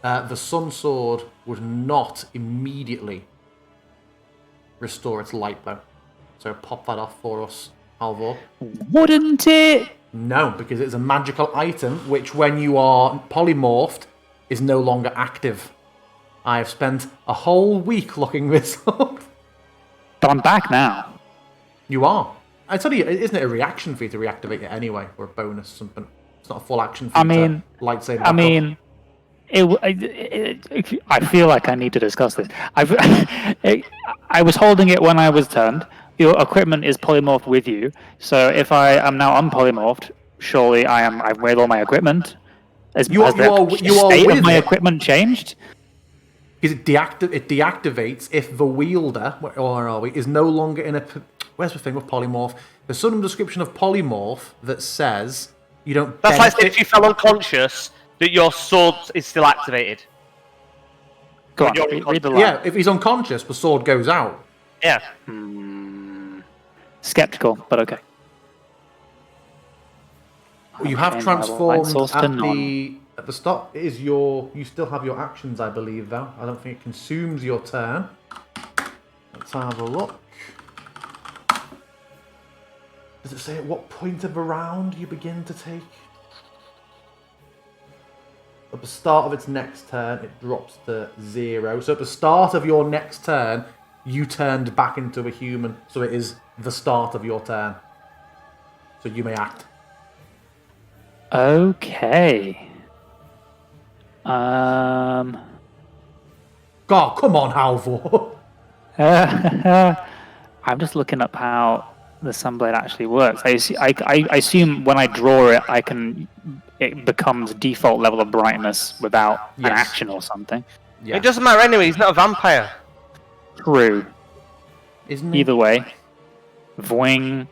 The Sun Sword would not immediately restore its light, though. So pop that off for us, Halvor. Wouldn't it? No, because it's a magical item, which when you are polymorphed, is no longer active. I have spent a whole week looking this up. But I'm back now. You are. I tell you, isn't it a reaction for you to reactivate it anyway, or a bonus or something? It's not a full action for you to lightsaber back I up. mean, I feel like I need to discuss this. I was holding it when I was turned. Your equipment is polymorphed with you, so if I am now unpolymorphed, surely I'm with all my equipment. Has the state of my equipment changed? Because it deactivates if the wielder, where are we, is no longer in a... Where's the thing with polymorph? There's some description of polymorph that says you don't... That's like if you fell unconscious, that your sword is still activated. Go on, read the line. Yeah, if he's unconscious, the sword goes out. Yeah. Skeptical, but okay. You have transformed at the start. You still have your actions, I believe, though. I don't think it consumes your turn. Let's have a look. Does it say at what point of a round you begin to take? At the start of its next turn, it drops to 0. So at the start of your next turn, you turned back into a human. So it is the start of your turn. So you may act. Okay. God, come on, Halvor. I'm just looking up how the Sunblade actually works. I assume when I draw it, it becomes default level of brightness without an action or something. Yeah. It doesn't matter anyway, he's not a vampire. True. Isn't he? Either way. Voing.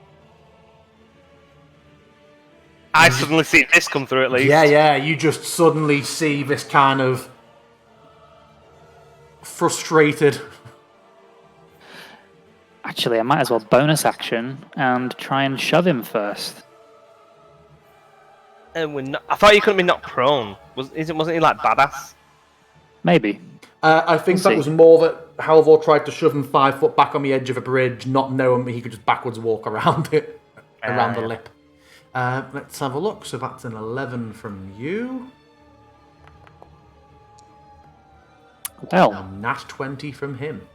I suddenly see this come through at least. Yeah, you just suddenly see this kind of frustrated... Actually, I might as well bonus action and try and shove him first. And I thought you couldn't be knocked prone. Wasn't he like badass? Maybe. I think that was more that Halvor tried to shove him 5 foot back on the edge of a bridge, not knowing he could just backwards walk around it, around the lip. Let's have a look. So that's an 11 from you. Well, A nat 20 from him.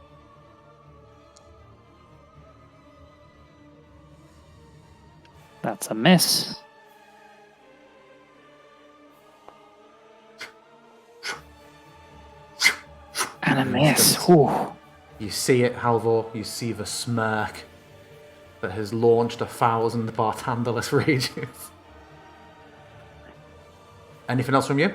that's a miss. And a miss. Ooh. You see it, Halvor. You see the smirk that has launched 1,000 Bartandalus rages. Anything else from you?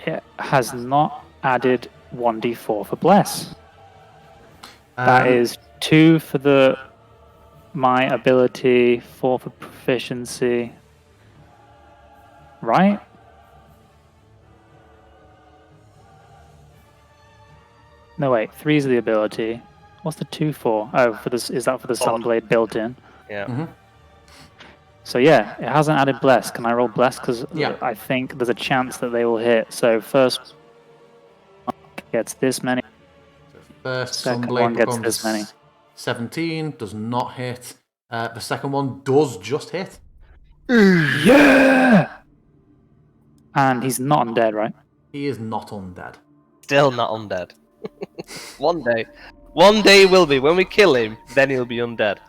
It has not added 1d4 for bless. That is 2 for my ability, 4 for proficiency. Right? No, wait. 3 is the ability. What's the 2 for? Oh, is that for the Sunblade built in? Yeah. So yeah, it hasn't added Bless. Can I roll Bless? Because Yeah. I think there's a chance that they will hit. So first gets this many. First Second Sunblade one gets becomes this many. 17, does not hit. The second one does just hit. Yeah! And he's not undead, right? He is not undead. Still not undead. One day. One day he will be. When we kill him, then he'll be undead.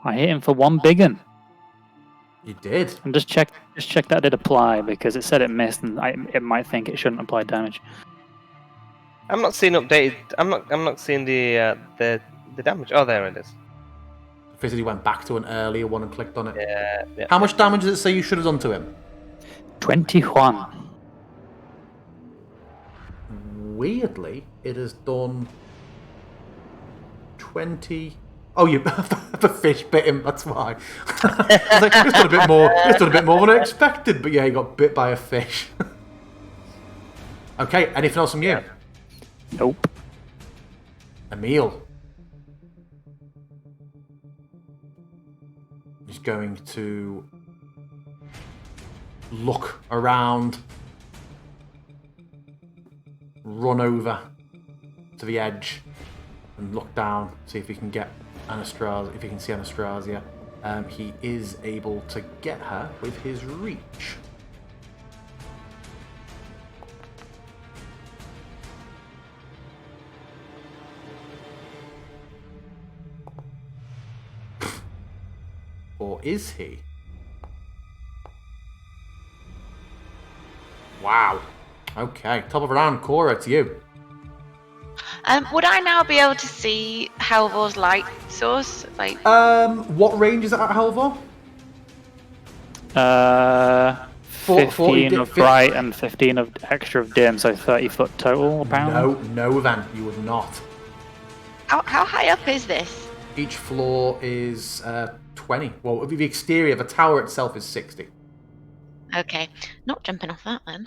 I hit him for 1 big un. You did. And just check that did apply because it said it missed, and it might think it shouldn't apply damage. I'm not seeing updated. I'm not seeing the damage. Oh, there it is. Physically went back to an earlier one and clicked on it. Yeah. How much damage does it say you should have done to him? 21. Weirdly, it has done 20. Oh, you the fish bit him. That's why. I was like, it's done a bit more. It's done a bit more than I expected. But yeah, he got bit by a fish. Okay. Anything else from you? Nope. Emil. He's going to look around, run over to the edge, and look down, see if he can get Anastasia. If he can see Anastasia, he is able to get her with his reach. Or is he? Wow. Okay, top of the round, Cora, it's you. Would I now be able to see Halvor's light source? Like, What range is it at, Halvor? 15 40 of bright and 15 of extra of dim, so 30 foot total, apparently. No, then you would not. how high up is this? Each floor is 20. Well, the exterior, the tower itself is 60. Okay, not jumping off that then.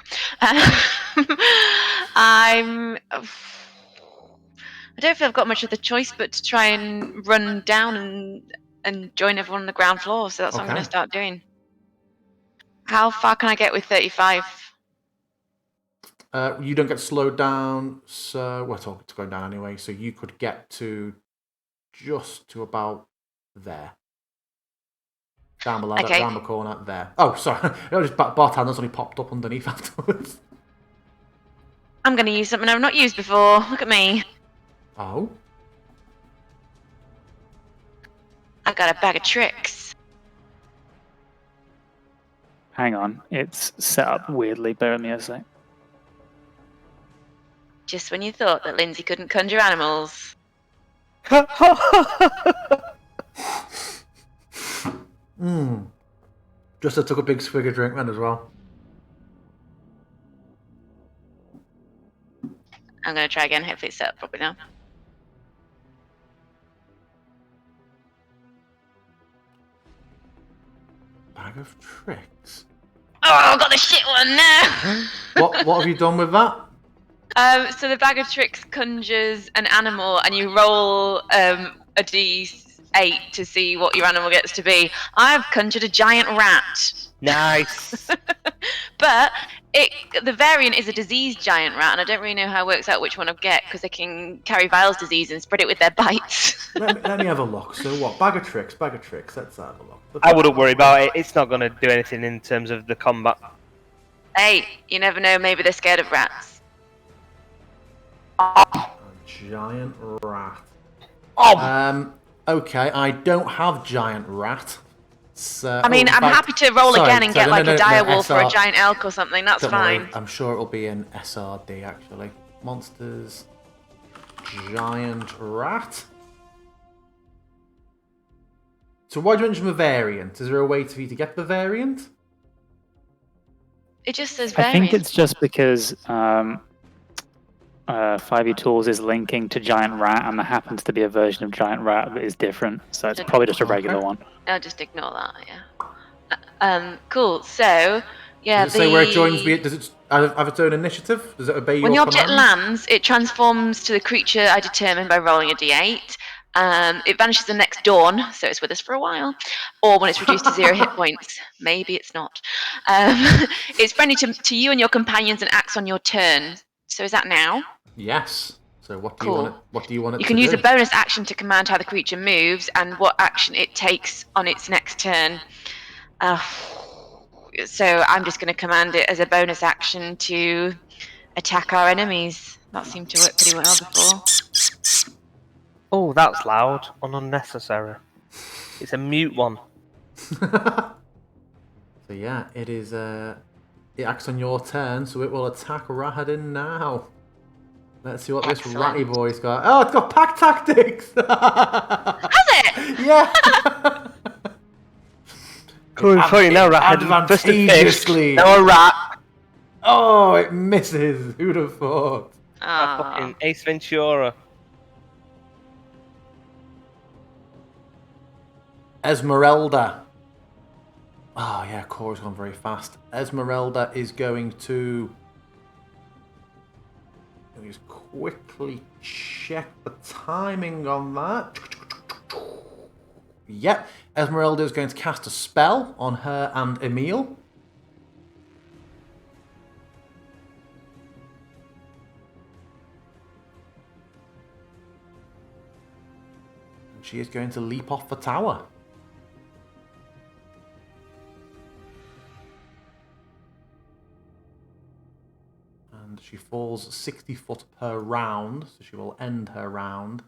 I don't feel I've got much of the choice but to try and run down and join everyone on the ground floor. So that's what I'm going to start doing. How far can I get with 35? You don't get slowed down, so we're talking to going down anyway. So you could get to just to about there. Down the ladder, Okay. down the corner, there. Oh, sorry. Bartender's only popped up underneath afterwards. I'm going to use something I've not used before. Look at me. Oh? I got a bag of tricks. Hang on, it's set up weirdly. Bear with me a sec. Just when you thought that Lindsay couldn't conjure animals. Just I took a big swig of drink then as well. I'm going to try again. Hopefully it's set up properly now. Bag of tricks. Oh, I got the shit one now. What have you done with that? So the bag of tricks conjures an animal, and you roll a d8 to see what your animal gets to be. I've conjured a giant rat. Nice. But the variant is a diseased giant rat, and I don't really know how it works out which one I get because they can carry Vile's disease and spread it with their bites. let me have a look. So what? Bag of tricks. Let's have a look. I wouldn't worry about it. It's not going to do anything in terms of the combat. Hey, you never know. Maybe they're scared of rats. A giant rat. Okay, I don't have giant rat. So, I mean, I'm happy to roll again and get like a dire wolf or a SR. giant elk or something. That's Don't fine. worry, I'm sure it'll be in SRD actually. Monsters, giant rat. So why do you mention the variant? Is there a way for you to get the variant? It just says I variant. think it's just because 5e Tools is linking to Giant Rat, and there happens to be a version of Giant Rat that is different, so it's probably just a regular one. I'll just ignore that. Yeah. Cool. So, yeah. Does it say where it joins the? have its own initiative? Does it obey When the your object commands? lands, it transforms to the creature I determine by rolling a d8. It vanishes the next dawn, so it's with us for a while. Or when it's reduced to 0 hit points. Maybe it's not. It's friendly to you and your companions and acts on your turn. So is that now? Yes. So what do you Cool. want it? What do you want it You to can use do? a bonus action to command how the creature moves and what action it takes on its next turn. So I'm just going to command it as a bonus action to attack our enemies. That seemed to work pretty well before. Oh, that's loud and unnecessary. It's a mute one. So yeah, it is. It acts on your turn, so it will attack Rahadin now. Let's see what this Excellent. ratty boy's got. Oh, it's got pack tactics. Has it? Yeah. Cool, funny now, Rat. First a fish, Advantageously. now a rat. Oh, it misses. Who'd have thought? A fucking Ace Ventura. Esmeralda. Oh yeah, Cora's gone very fast. Esmeralda is going to. Let me just quickly check the timing on that. Yep, Esmeralda is going to cast a spell on her and Emil. And she is going to leap off the tower. And she falls 60 foot per round, so she will end her round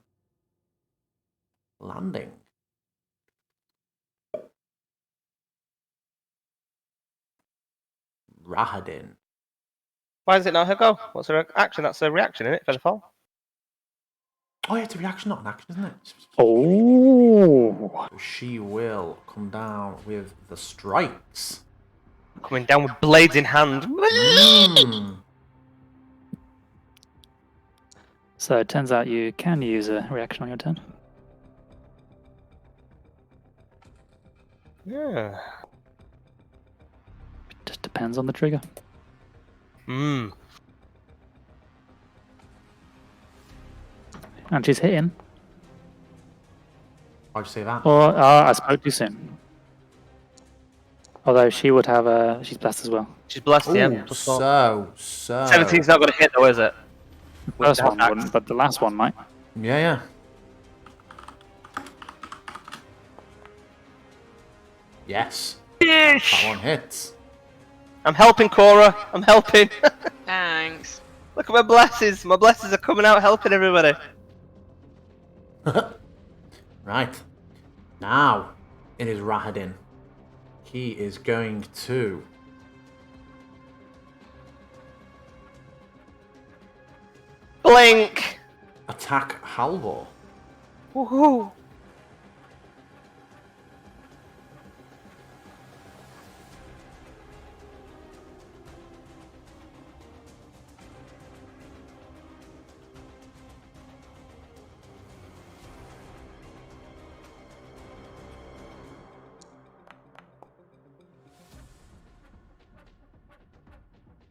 landing. Rahadin. Why does it not her go? What's her action? That's a reaction, isn't it, for the fall? Oh yeah, it's a reaction, not an action, isn't it? Oh. She will come down with the strikes. Coming down with blades in hand. So it turns out you can use a reaction on your turn. Yeah. Just depends on the trigger. Hmm. And she's hitting. Why'd you say that? Or I spoke too soon. Although she would have a. She's blessed as well. She's blessed, yeah. Ooh, Plus four. so. 17's not going to hit, though, is it? The first one wouldn't, but the last one might. Yeah. Yes. That one hits. I'm helping, Cora. I'm helping. Thanks. Look at my blesses. My blesses are coming out helping everybody. Right. Now, it is Rahadin. He is going to... Blink. attack Halvor. Woohoo.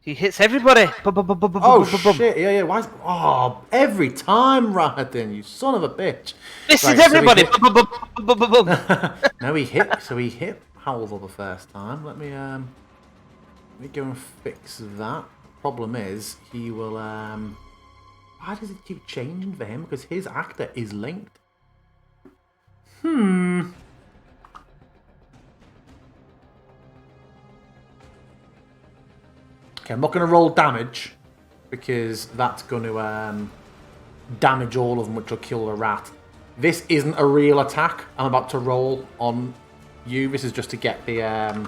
He hits everybody. Oh shit! Yeah. Why? Oh, every time, Rahadin, you son of a bitch. This Right, is everybody. No, he hit. So he hit Halvor the first time. Let me go and fix that. Problem is, he will why does it keep changing for him? Because his actor is linked. Okay, I'm not going to roll damage because that's going to damage all of them, which will kill the rat. This isn't a real attack I'm about to roll on you. This is just to get the...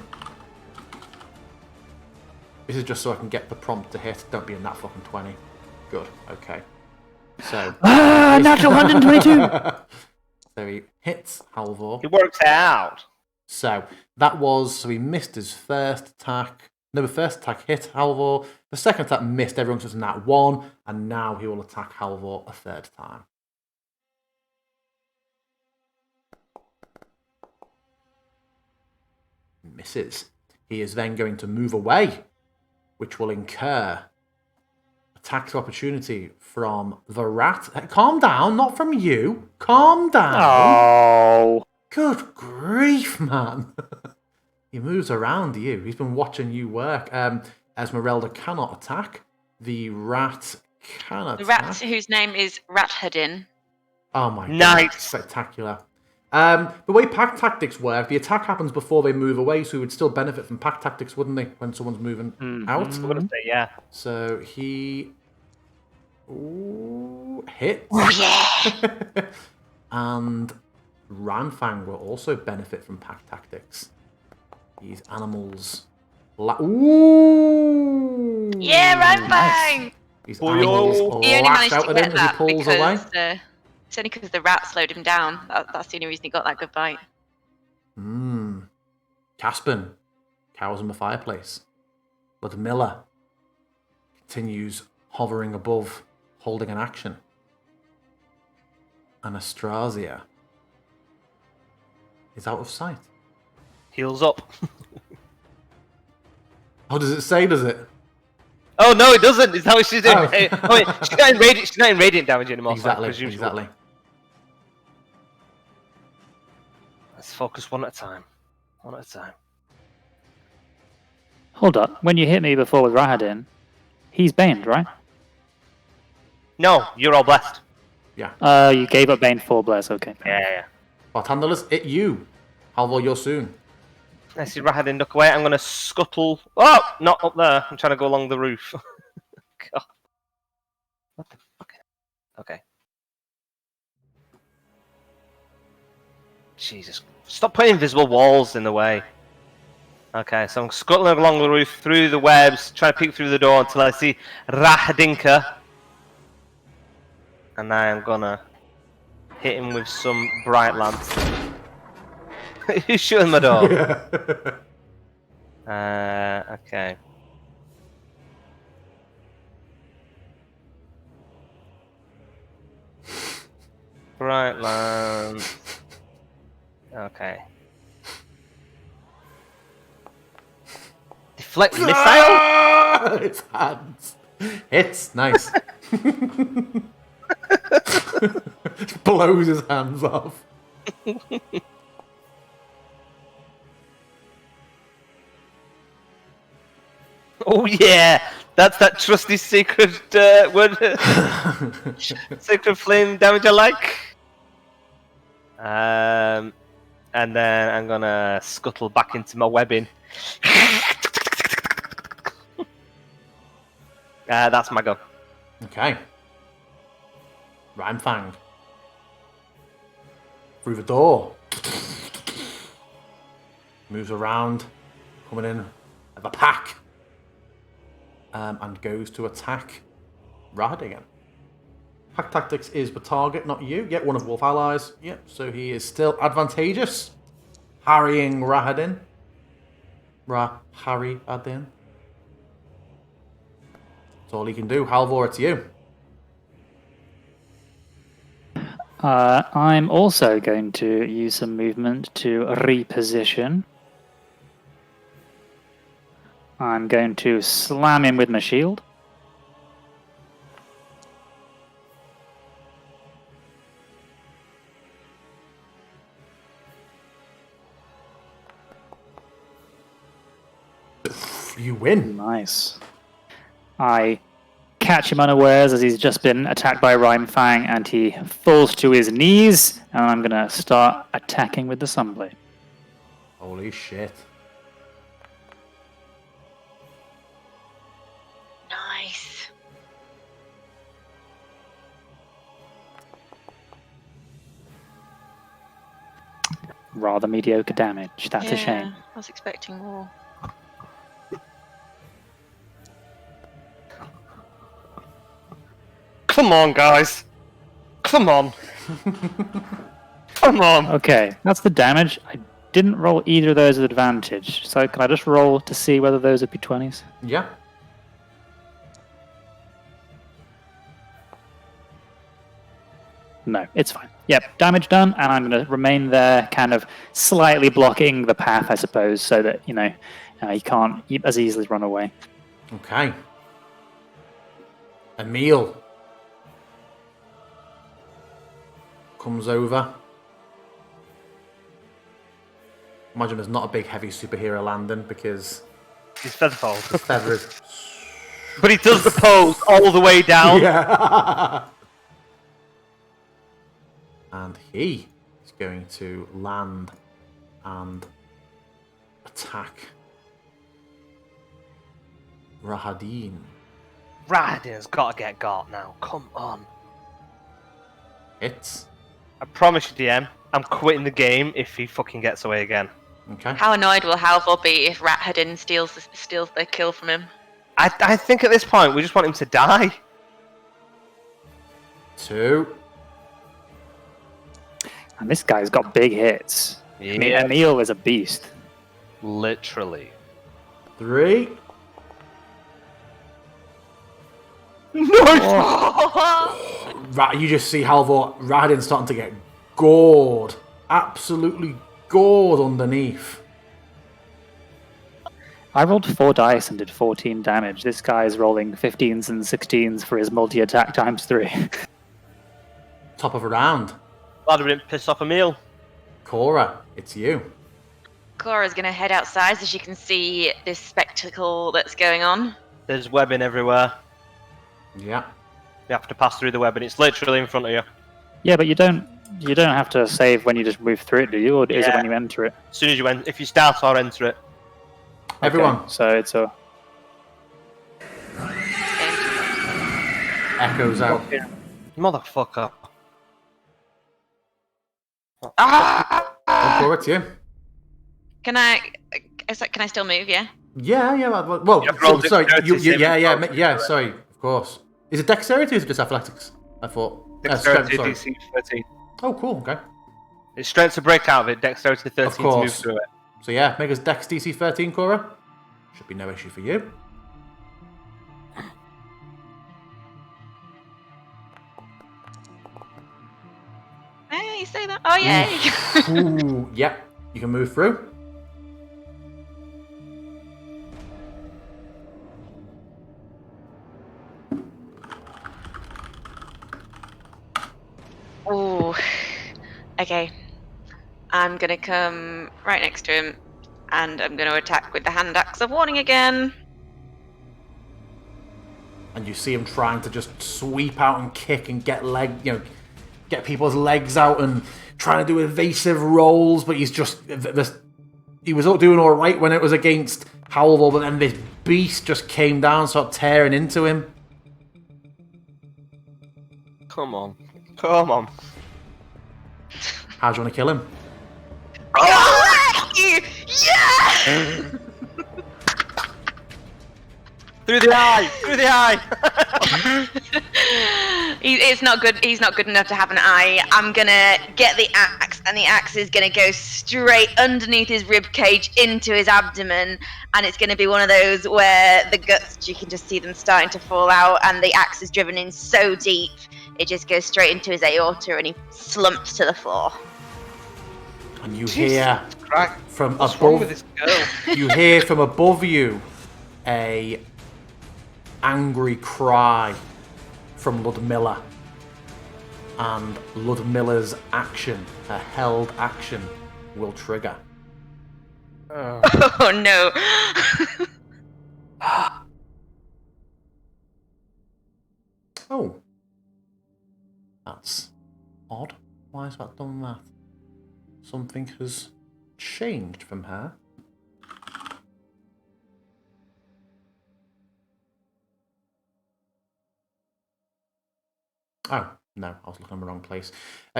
This is just so I can get the prompt to hit. Don't be in that fucking 20. Good, okay. So... Natural 122! So he hits Halvor. It works out. So that was... So he missed his first attack. No, the first attack hit Halvor. The second attack missed everyone, so it's in that one. And now he will attack Halvor a third time. Misses. He is then going to move away which will incur attack opportunity from the rat. Calm down, not from you. Calm down. Oh. Good grief, man. He moves around you. He's been watching you work. Esmeralda cannot attack. The rat can attack. The rat whose name is Rathadin. Oh my god. Nice. Spectacular. The way pack tactics work, the attack happens before they move away, so he would still benefit from pack tactics, wouldn't he, when someone's moving out? I'm gonna say yeah. So he hits. Oh, yeah! And Ranfang will also benefit from pack tactics. These animals... Ooh! Yeah, Ranfang! These Boy, animals He only lash managed out to at him get as he that pulls away. because it's only because the rat slowed him down. That's the only reason he got that good bite. Caspin cowers in the fireplace. Ludmilla continues hovering above, holding an action. Anastasia is out of sight. Heals up. Oh, does it say, does it? Oh no, it doesn't. Is that what she's doing? Oh. Oh, wait, she's not in radiant damage anymore. Exactly, so I presume exactly. Let's focus one at a time. One at a time. Hold up. When you hit me before with Rahadin, he's baned, right? No, you're all blessed. Yeah. You gave up Bane for Bless, okay. Yeah. Bartandalas, it you. Halvor, you're soon. I see Rahadin duck away. I'm gonna scuttle. Oh, not up there. I'm trying to go along the roof. God. What the fuck? Okay. Jesus. Stop putting invisible walls in the way. Okay, so I'm scuttling along the roof, through the webs, trying to peek through the door until I see Rahadinka. And now I'm gonna hit him with some bright lamps. Who's shooting my door? Okay. Bright lamps. Okay. Deflect missile? His hands. It's nice. Blows his hands off. Oh yeah, that's that trusty secret word. Secret flame damage I like. And then I'm gonna scuttle back into my webbing. That's my go. Okay. Ranfang. Through the door. Moves around. Coming in at the pack. And goes to attack Rahad again. Pack tactics is the target, not you. Yet one of Wolf allies. Yep, so he is still advantageous. Harrying Rahadin. Harry Adin. That's all he can do. Halvor, it's you. I'm also going to use some movement to reposition. I'm going to slam him with my shield. You win. Nice. I catch him unawares as he's just been attacked by Ranfang and he falls to his knees, and I'm going to start attacking with the Sunblade. Holy shit. Nice. Rather mediocre damage. That's a shame. I was expecting more. Come on, guys. Come on. Come on. Okay, that's the damage. I didn't roll either of those with advantage, so can I just roll to see whether those would be 20s? Yeah. No, it's fine. Yep, damage done, and I'm going to remain there, kind of slightly blocking the path, I suppose, so that, you can't as easily run away. Okay. Emil comes over. Imagine there's not a big heavy superhero landing because He's featherfold. his feather is... But he does the pose all the way down. Yeah. And he is going to land and attack Rahadin. Radin's got to get got now. Come on. Hits. I promise you, DM, I'm quitting the game if he fucking gets away again. Okay. How annoyed will Halvor be if Rathadin steals the kill from him? I think at this point we just want him to die. 2. And this guy's got big hits. I mean, Yeah. Emil is a beast. Literally. 3. You just see Halvor Rahadin starting to get gored. Absolutely gored underneath. I rolled 4 dice and did 14 damage. This guy's rolling 15s and 16s for his multi-attack times 3. Top of a round. Glad we didn't piss off Emil. Cora, it's you. Cora's gonna head outside so she can see this spectacle that's going on. There's webbing everywhere. Yeah. You have to pass through the web, and it's literally in front of you. Yeah, but you don't have to save when you just move through it, do you? Or is it Yeah. when you enter it? As soon as you if you start or enter it. Everyone, Okay, so it's a... echoes out. Motherfucker. Cora, it's you. Can I still move? Yeah. Yeah. Well, You've rolled sorry. dexterity saving throws to do it. Sorry. Of course. Is it dexterity or is it just athletics? I thought. Dexterity Sorry. DC 13. Oh, cool. Okay. It's strength to break out of it, dexterity 13 Of to move course. through it. So yeah, make us Dex DC 13, Cora. Should be no issue for you. Hey, you say that? Oh yay! Ooh, yep. You can move through. Ooh. Okay. I'm gonna come right next to him, and I'm gonna attack with the hand axe of warning again. And you see him trying to just sweep out and kick and get get people's legs out and trying to do evasive rolls, but he's just he was doing all right when it was against Halvor, but then this beast just came down, started tearing into him. Come on. Come on. How do you want to kill him? Yeah! Through the eye! Through the eye! It's not good. He's not good enough to have an eye. I'm gonna get the axe, and the axe is gonna go straight underneath his rib cage into his abdomen, and it's gonna be one of those where the guts, you can just see them starting to fall out, and the axe is driven in so deep it just goes straight into his aorta, and he slumps to the floor. And you hear Christ. from What's wrong with above. this girl? You hear from above you a angry cry from Ludmilla, and Ludmilla's action, her held action, will trigger. Oh. Oh no! Oh, that's odd. Why has that done that? Something has changed from her. Oh, no, I was looking in the wrong place.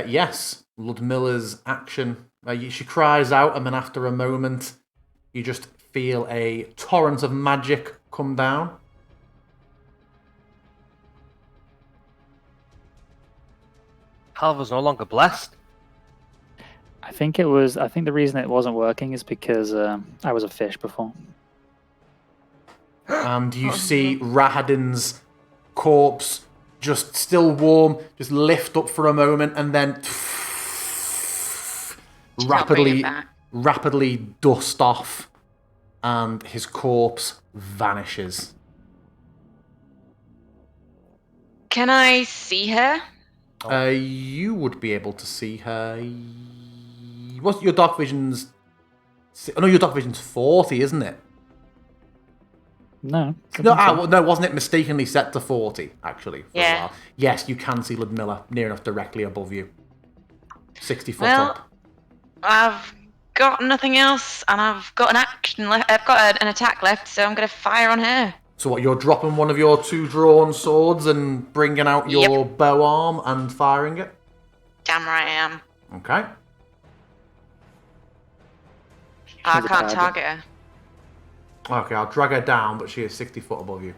Yes, Ludmilla's action. She cries out, and then after a moment, you just feel a torrent of magic come down. Halvor's no longer blessed. I think the reason it wasn't working is because I was a fish before. And you see Rahadin's corpse just still warm, just lift up for a moment, and then Not bring it back. rapidly dust off, and his corpse vanishes Can I see her? You would be able to see her. What's your dark vision's? Oh no, your dark vision's 40, isn't it? No. I No, think so. well, no, wasn't it mistakenly set to 40 actually? For Yeah. A while. Yes, you can see Ludmilla near enough directly above you. 60 foot Well, up. I've got nothing else, and I've got an action left. I've got an attack left, so I'm gonna fire on her. So what? You're dropping one of your 2 drawn swords and bringing out your bow arm and firing it. Damn right I am. Okay. I She's a can't target. target her. Okay, I'll drag her down, but she is 60 foot above you.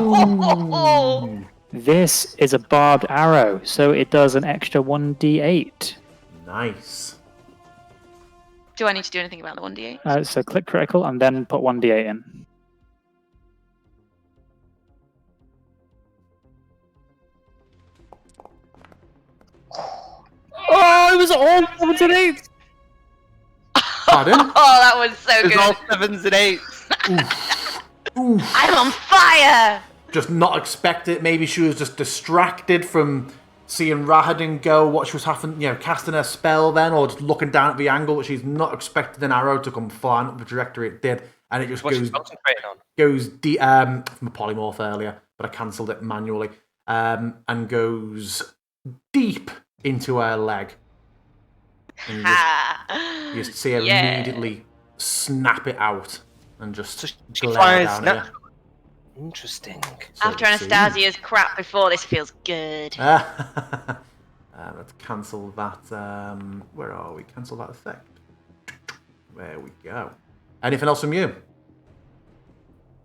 Oh, This is a barbed arrow, so it does an extra 1d8. Nice. do I need to do anything about the 1d8? So click critical and then put 1d8 in. Oh, it was all 7s and 8s! Pardon? Oh, that was so It's good. all 7s and 8s. Oof. I'm on fire! Just not expect it. Maybe she was just distracted from seeing Rahadin go, what she was having, casting her spell then, or just looking down at the angle, but she's not expected an arrow to come flying up the trajectory it did, and it just What's she goes concentrating on? from a polymorph earlier, but I cancelled it manually, and goes deep into her leg. And you just see her immediately snap it out and just So she glare fires down at you. Interesting. So After it seems. Anastasia's crap before, this feels good. Let's cancel that. Where are we? Cancel that effect. There we go. Anything else from you?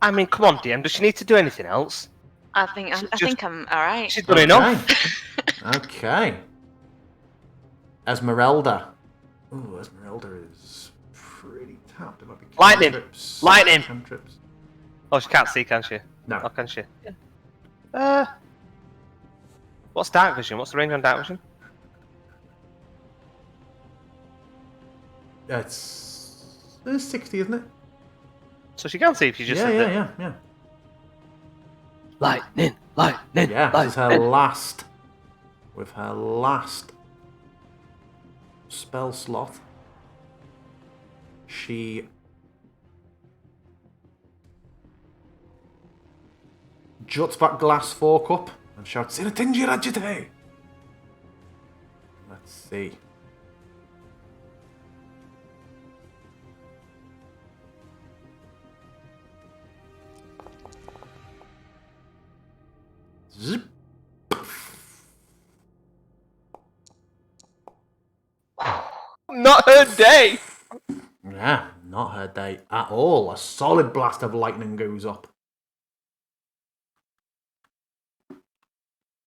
I mean, come on, DM. Does she need to do anything else? I think I'm alright. She's done enough. Okay. Esmeralda. Ooh, Esmeralda is pretty tapped. It might be Lightning. cantrips. Lightning. Cantrips. Oh, she can't see, can she? No. Oh, can she? Yeah. What's dark vision? What's the range on dark vision? It's 60, isn't it? So she can see if you just said that. Yeah. Lightning. Yeah, this is her last. With her last spell slot, she juts that glass fork up and shouts, "Inatingi Rajite!" Let's see. Zip. Not her day. Yeah, not her day at all. A solid blast of lightning goes up.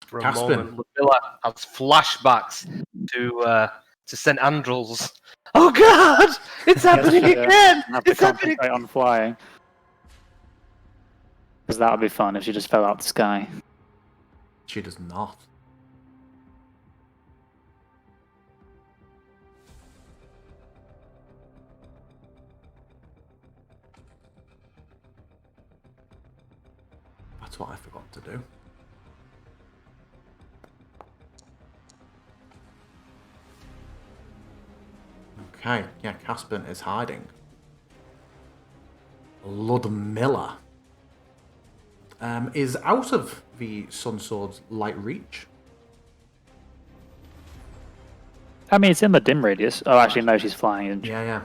For a Caspian. moment, Ludmilla has flashbacks to St. Andrews. Oh God! It's happening again! Have to It's happening. concentrate on flying. Because that would be fun if she just fell out the sky. She does not. That's what I forgot to do. Okay, yeah, Caspian is hiding. Ludmilla is out of the Sun Sword's light reach. I mean, it's in the dim radius. Oh, actually, no, she's flying, isn't she? Yeah.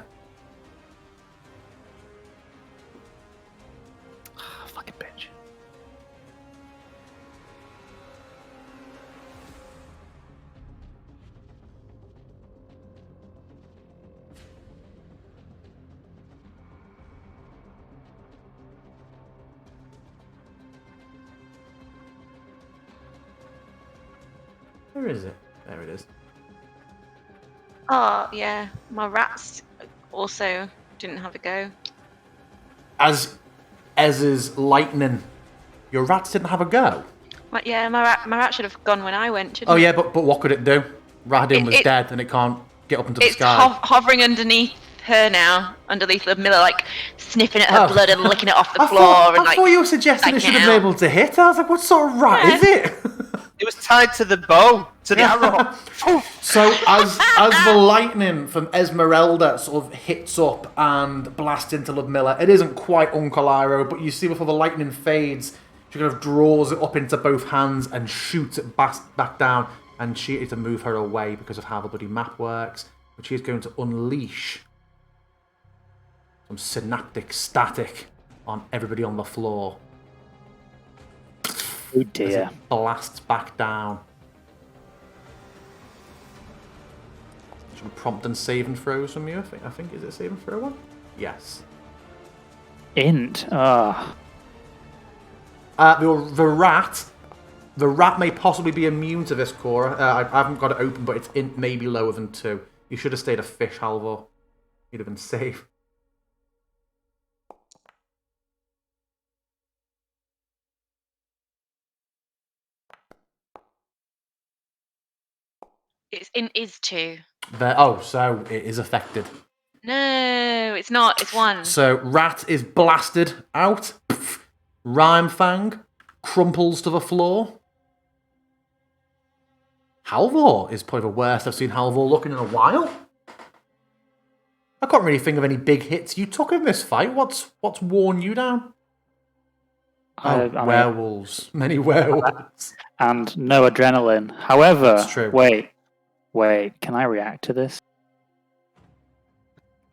Fucking bitch. Where is it? There it is. Oh, yeah. My rats also didn't have a go. As is lightning, your rats didn't have a go. My rat should have gone when I went, shouldn't Oh it? yeah, but what could it do? Rahadin was It- dead, and it can't get up into the It's sky. hovering underneath her now, underneath the Miller, like sniffing at her Oh. blood and licking it off the I floor. thought, and I thought you were suggesting it should have been able to hit. I was like, what sort of rat is it? It was tied to the bow, to the arrow. So as the lightning from Esmeralda sort of hits up and blasts into Ludmilla, it isn't quite Uncle Iroh, but you see before the lightning fades, she kind of draws it up into both hands and shoots it back down, and she is to move her away because of how the bloody map works. But she is going to unleash some synaptic static on everybody on the floor. Oh As dear. it blasts back down. Some prompt and save and throws from you, I think is it a save and throw one? Yes. Int. Ah. The rat may possibly be immune to this, Cora. I haven't got it open, but its int may be lower than 2. You should have stayed a fish, Halvor. You'd have been safe. It's in is 2. So it is affected. No, it's not. It's 1. So rat is blasted out. Pff. Rhymefang crumples to the floor. Halvor is probably the worst I've seen Halvor looking in a while. I can't really think of any big hits you took in this fight. What's worn you down? Werewolves. Many werewolves. And no adrenaline. However, That's true. Wait, can I react to this?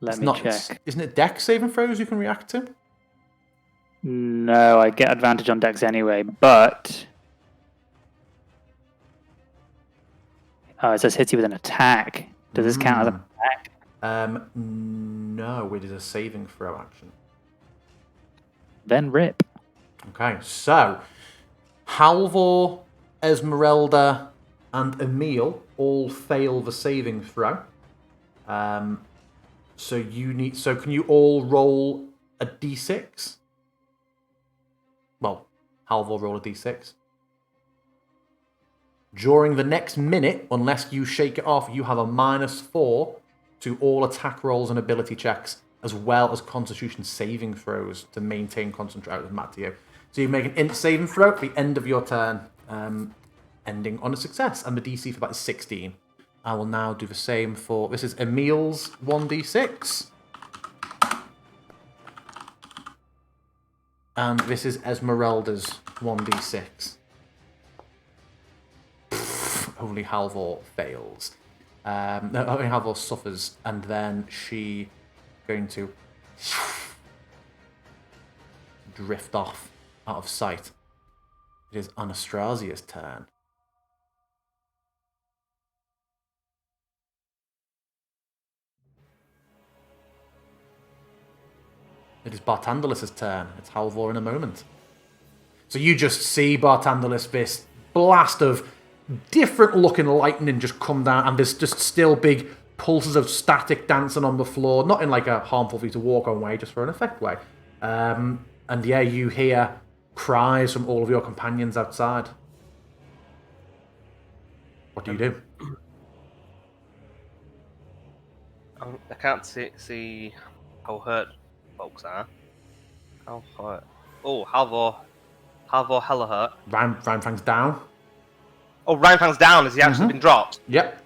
Let me check. Isn't it dex saving throws you can react to? No, I get advantage on dex anyway, but... it says hits you with an attack. Does this count as an attack? No, it is a saving throw action. Then rip. Okay, so Halvor, Esmeralda, and Emil all fail the saving throw. So can you all roll a d6? Well, Halvor roll a d6. During the next minute, unless you shake it off, you have a -4 to all attack rolls and ability checks, as well as Constitution saving throws to maintain concentration. With Matteo. So you make an int saving throw at the end of your turn, ending on a success, and the DC for that is 16. I will now do the same for... This is Emil's 1d6. And this is Esmeralda's 1d6. Only Halvor fails. Only Halvor suffers, and then she going to drift off out of sight. It is Anastazia's turn. It is Bartandalis' turn. It's Halvor in a moment. So you just see Bartandalis, this blast of different looking lightning just come down, and there's just still big pulses of static dancing on the floor, not in like a harmful for you to walk on way, just for an effect way. And yeah, you hear cries from all of your companions outside. What do you do? I can't see how hurt folks are. How hurt? Oh, Halvor hella hurt. Rhymefang's down. Oh, Rhymefang's down. Has he actually been dropped? Yep.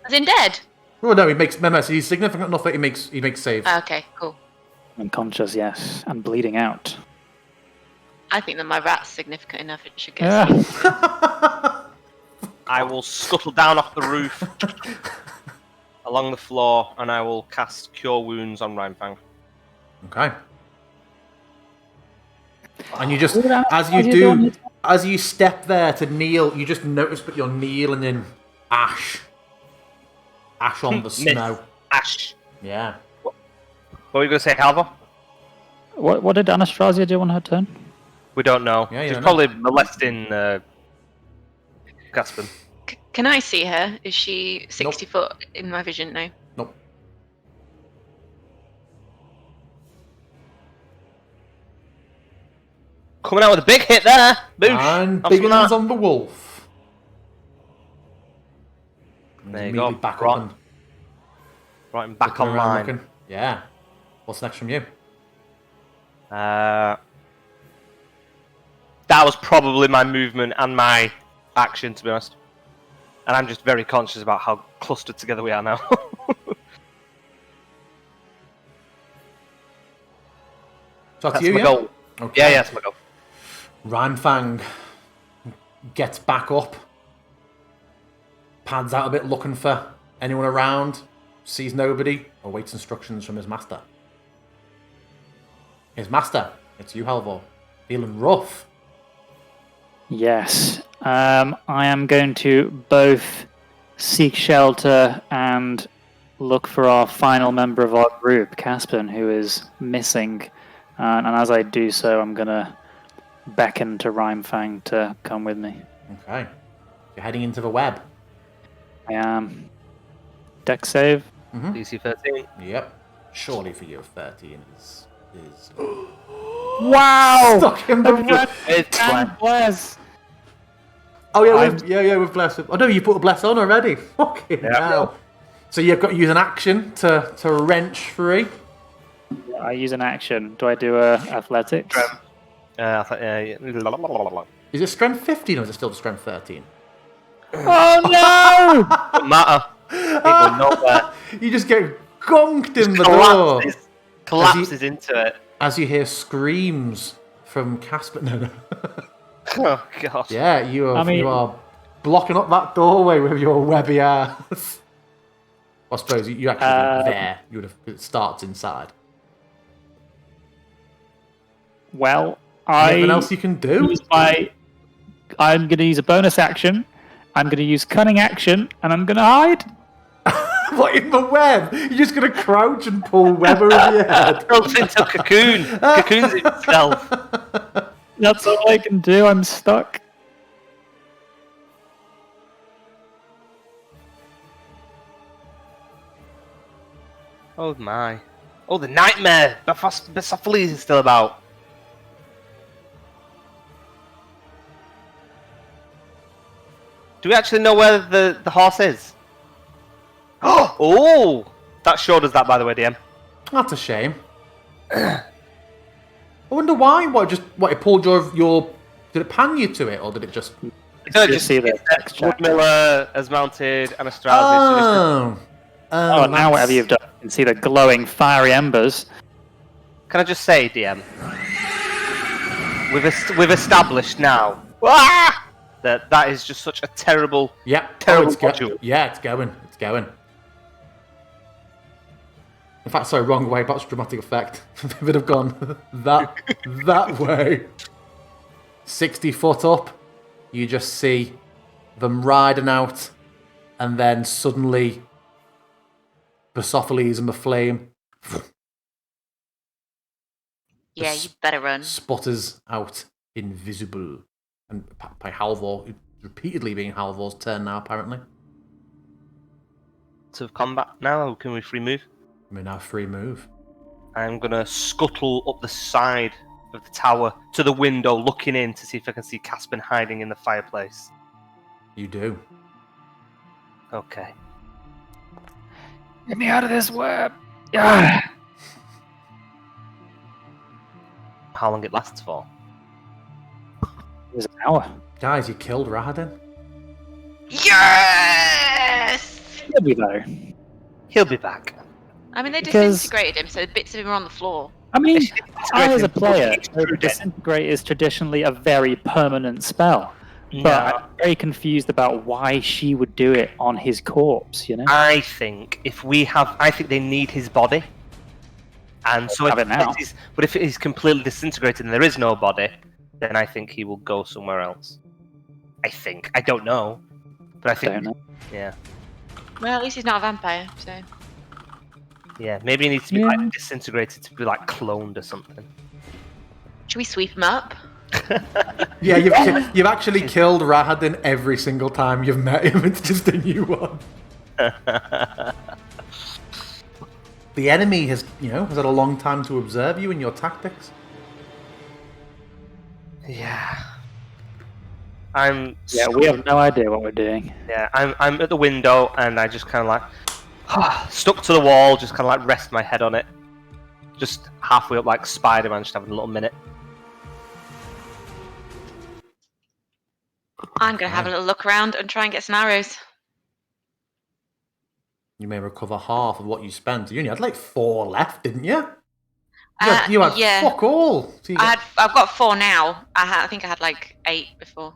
As in dead? Well, no, he's significant enough that he makes saves. Okay, cool. Unconscious, yes, and bleeding out. I think that my rat's significant enough it should get Yeah. saved. I will scuttle down off the roof along the floor, and I will cast Cure Wounds on Rhymefang. Okay. And you just, as you step there to kneel, you just notice that you're kneeling in ash. Ash on the snow. Ash. Yeah. What were you going to say, Halvor? What did Anastasia do on her turn? We don't know. Yeah, you She's don't probably molesting Caspian. Can I see her? Is she 60 foot in my vision now? Nope. Coming out with a big hit there. Boosh. And Have big some of ones that. on the wolf. And There you immediately go. back Right. up and Right, I'm back looking around online. looking. Yeah. What's next from you? That was probably my movement and my action, to be honest. And I'm just very conscious about how clustered together we are now. So That's you, my yeah? goal. Okay. Yeah, that's my goal. Rhymefang gets back up, pads out a bit looking for anyone around, sees nobody, awaits instructions from his master. His master, it's you, Halvor. Feeling rough. Yes. I am going to both seek shelter and look for our final member of our group, Caspian, who is missing. And as I do so, I'm going to beckon to Rhymefang to come with me. Okay. You're heading into the web. I am. Deck save. DC 13. Yep. Surely for you, 13 is Wow! stuck in the web. It's fine. Bless. Oh yeah, we've blessed him. Oh no, you put a bless on already. Fucking Yeah. hell. So you've got to use an action to wrench free. I use an action. Do I do a athletics? I thought, yeah. Is it strength 15 or is it still strength 13? Oh no! Doesn't matter. It will nowhere. You just get gonked in the door Collapses into it. as you hear screams from Casper. No. Oh god. Yeah, you are, you are blocking up that doorway with your webby ass. I suppose you actually there. You would have. It starts inside. Well, Anything else you can do? I'm going to use a bonus action. I'm going to use cunning action, and I'm going to hide. What, in the web? You're just going to crouch and pull web over your head? Built into a cocoon. Cocoons itself. That's all I can do. I'm stuck. Oh my. Oh, the nightmare. Basophiles is still about. Do we actually know where the horse is? Oh! That showed us that, by the way, DM. That's a shame. I wonder why. What it pulled your? Did it pan you to it, or did it just? No, You see the text chat. Woodmiller has mounted Anastasia. Oh. Oh, now whatever you've done, you can see the glowing fiery embers. Can I just say, DM? We've established now that is just such a terrible. Yep. Terrible it's module. Yeah, it's going. It's going. In fact, sorry, wrong way. That's dramatic effect. If it had gone that way, 60 foot up, you just see them riding out, and then suddenly, Basophiles and the flame Yeah, you better run. sputters out invisible, and by Halvor, repeatedly being Halvor's turn now. Apparently, To combat now, or can we free move? we're now free move. I'm gonna scuttle up the side of the tower to the window, looking in to see if I can see Caspian hiding in the fireplace. You do. Okay. Get me out of this web. Yeah. How long it lasts for? It was an hour. Guys, you killed Rahadin. Yes! He'll be better. He'll be back. I mean, they Because- disintegrated him, so bits of him are on the floor. I mean, I as a Disintegrate player, him. disintegrate is traditionally a very permanent spell. But I'm very confused about why she would do it on his corpse, you know? I think I think they need his body. And so Have it now. But if it is completely disintegrated and there is no body, then I think he will go somewhere else. I think. I don't know. But I think Don't know. yeah. Well, at least he's not a vampire, so. Yeah. Maybe he needs to be Yeah. like disintegrated to be like cloned or something. Should we sweep him up? Yeah, you've actually killed Rahadin every single time you've met him. It's just a new one. The enemy has had a long time to observe you and your tactics. Yeah. I'm Yeah, we have no idea what we're doing. Yeah, I'm at the window and I just kind of like stuck to the wall, just kind of like rest my head on it, just halfway up like Spider-Man, just having a little minute. I'm gonna have a little look around and try and get some arrows. You may recover half of what you spent. You only had like 4 left, didn't you? You had Yeah. fuck all. So I've got 4 now. I think I had like 8 before.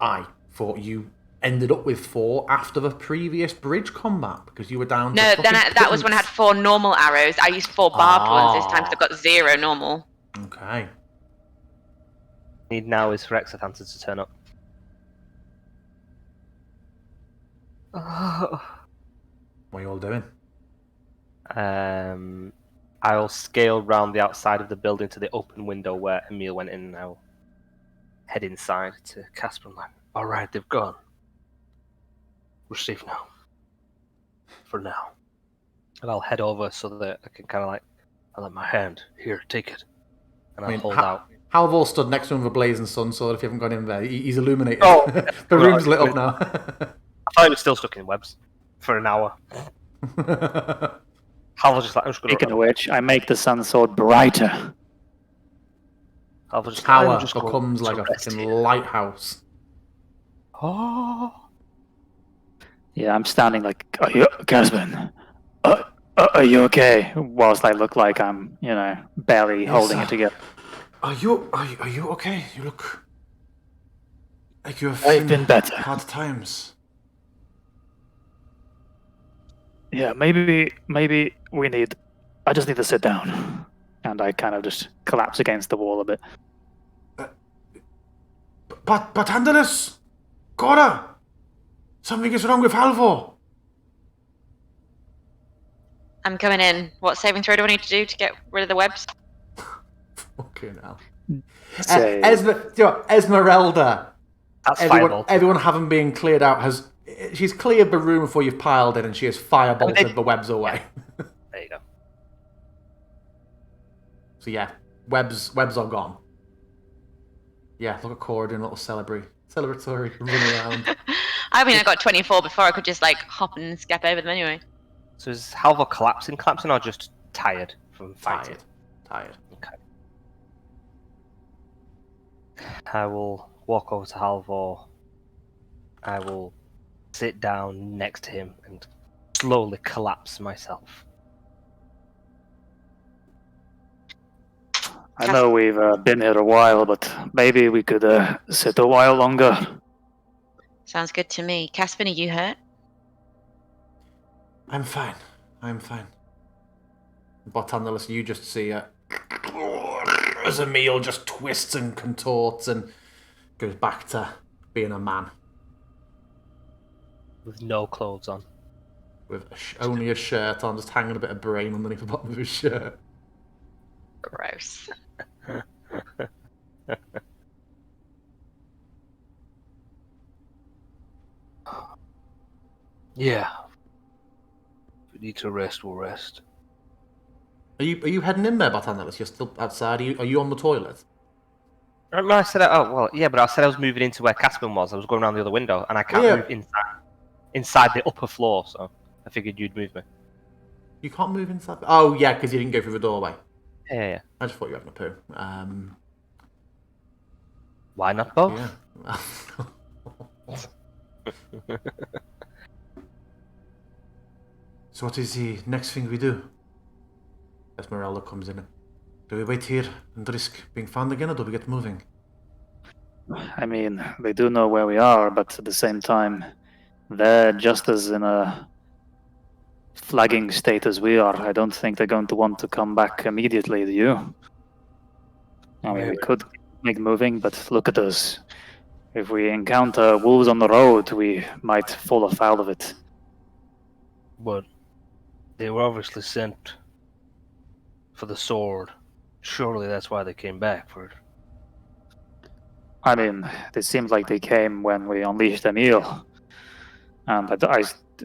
I thought you ended up with 4 after the previous bridge combat because you were down. No, to then that was when I had 4 normal arrows. I used 4 barbed ones this time because I've got 0 normal. Okay. Need now is for Exotanter to turn up. What are you all doing? I'll scale round the outside of the building to the open window where Emil went in, and I'll head inside to Casper. I'm like, all right, they've gone. We're safe now. For now. And I'll head over so that I can kind of like, I'll let my hand, here, take it. And I'll hold out. Halvor stood next to him with a blazing sun sword if you haven't got him there. He's illuminated. Oh, the room's lit up now. I thought he was still stuck in webs for an hour. Halvor's just like, I'm just going Speaking of which, I make the sun sword brighter. Halvor's just Tower I'm just becomes like a fucking lighthouse. Oh. Yeah, I'm standing like, are you, Casman? Are you okay? Whilst I look like I'm, barely holding it together. Are you okay? You look like you have I've been better. hard times. Yeah, maybe we need. I just need to sit down, and I kind of just collapse against the wall a bit. But Andalus, Cora, something is wrong with Halvor. I'm coming in. What saving throw do I need to do to get rid of the webs? Fucking hell. Say, Esmeralda. That's Everyone having been cleared out she's cleared the room before you've piled in, and she has firebolted the webs away. There you go. So yeah, webs are gone. Yeah, look at Cora doing a little celebratory run around. I mean, I got 24 before. I could just like hop and skip over them anyway. So is Halvor collapsing or just tired from fighting? Tired. Okay. I will walk over to Halvor. I will sit down next to him and slowly collapse myself. I know we've been here a while, but maybe we could sit a while longer. Sounds good to me. Caspian, are you hurt? I'm fine. But Andalus, you just see as Emil just twists and contorts and goes back to being a man. With no clothes on. With only a shirt on, just hanging a bit of brain underneath the bottom of his shirt. Gross. Yeah. If we need to rest, we'll rest. Are you heading in there, Andalus? You're still outside? Are you on the toilet? No, I said, but I said I was moving into where Caspian was. I was going around the other window, and I can't move inside the upper floor, so I figured you'd move me. You can't move inside? Oh, yeah, because you didn't go through the doorway. Yeah. I just thought you were having a poo. Why not both? Yeah. So what is the next thing we do? Esmeralda comes in. Do we wait here and risk being found again, or do we get moving? I mean, they do know where we are, but at the same time, they're just as in a flagging state as we are. I don't think they're going to want to come back immediately, do you? I mean, we could make moving, but look at us. If we encounter wolves on the road, we might fall afoul of it. But they were obviously sent for the sword. Surely that's why they came back for it. I mean, it seems like they came when we unleashed Emil. And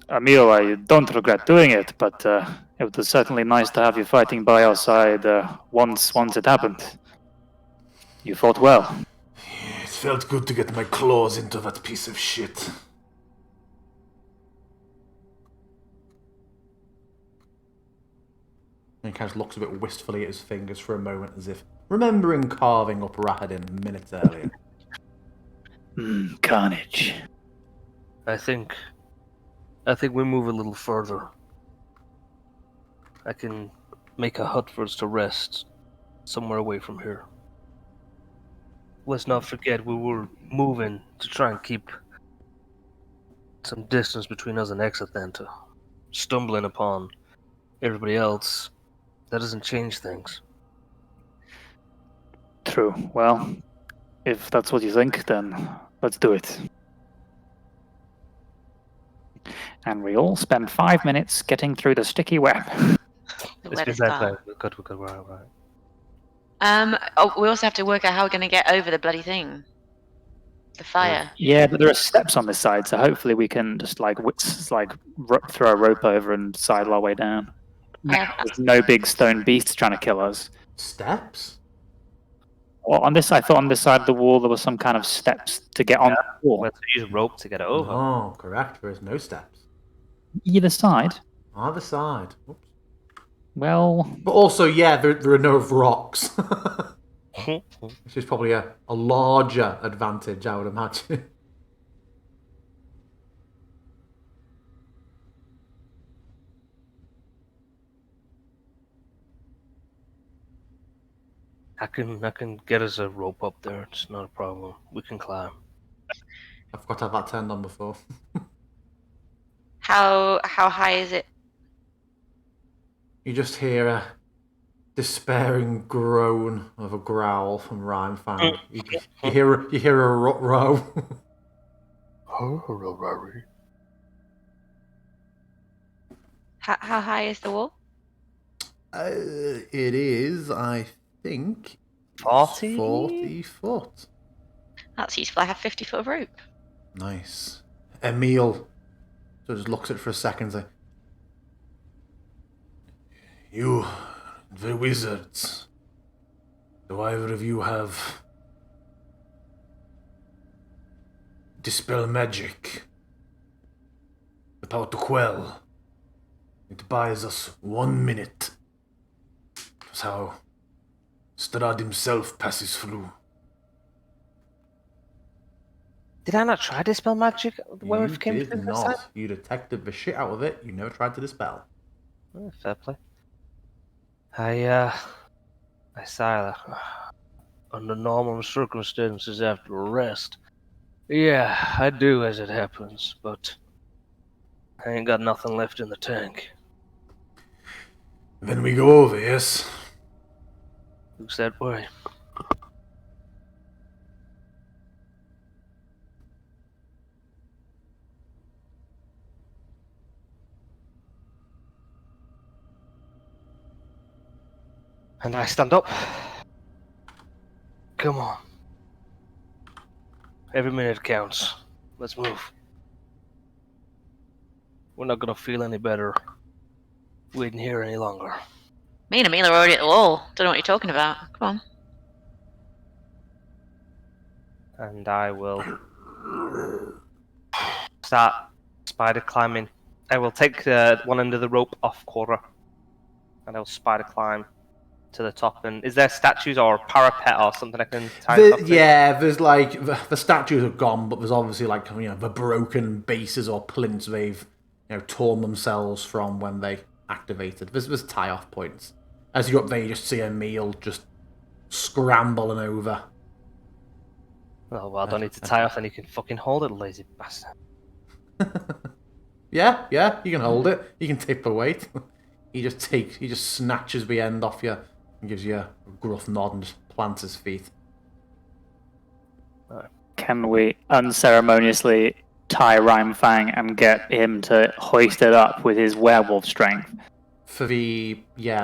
Emil, I don't regret doing it, but it was certainly nice to have you fighting by our side once it happened. You fought well. felt good to get my claws into that piece of shit. And he kind of looks a bit wistfully at his fingers for a moment, as if remembering carving up Rahadin minutes earlier. Carnage. I think we move a little further. I can make a hut for us to rest somewhere away from here. Let's not forget we were moving to try and keep some distance between us and Exothanta. Stumbling upon everybody else, that doesn't change things. True. Well, if that's what you think, then let's do it. And we all spend 5 minutes getting through the sticky web. Where to start? We're good, right. We also have to work out how we're going to get over the bloody thing. The fire. Yeah, but there are steps on this side, so hopefully we can just throw a rope over and sidle our way down. There's no big stone beasts trying to kill us. Steps? Well, I thought on this side of the wall there was some kind of steps to get on the wall. Let's use rope to get it over. Oh, correct. There is no steps. Either side. Either side. Oops. Well, But also, yeah, there are no rocks. Which is probably a larger advantage, I would imagine. I can get us a rope up there. It's not a problem. We can climb. I forgot to have that turned on before. How high is it? You just hear a despairing groan of a growl from Rhymefang. You hear a row. How high is the wall? It is, I think, 40? 40 foot. That's useful. I have 50 foot of rope. Nice. Emil so just looks at it for a second and says, "You, the wizards, do either of you have dispel magic? The power to quell? It buys us 1 minute. That's how Strahd himself passes through." Did I not try dispel magic when You we came did through this time? not. You detected the shit out of it. You never tried to dispel. Oh, fair play. I sigh like, Under normal circumstances after a rest. Yeah, I do as it happens, but I ain't got nothing left in the tank. Then we go over, yes? Looks that way. and I stand up. Come on. Every minute counts. Let's move. We're not gonna feel any better waiting here any longer. Me and Emil are already at the wall. Don't know what you're talking about. Come on. And I will start spider climbing. I will take one end of the rope off Cora, and I'll spider climb to the top. And is there statues or parapet or something I can tie this up to? Yeah, there's like the statues are gone, but there's obviously like the broken bases or plinths they've torn themselves from when they activated. There's tie-off points. As you're up there, you just see Emil just scrambling over. Oh well, I don't need to tie off, and you can fucking hold it, lazy bastard. Yeah, you can hold it. You can take the weight. He just snatches the end off you and gives you a gruff nod and just plants his feet. Can we unceremoniously tie Rhymefang and get him to hoist it up with his werewolf strength? For the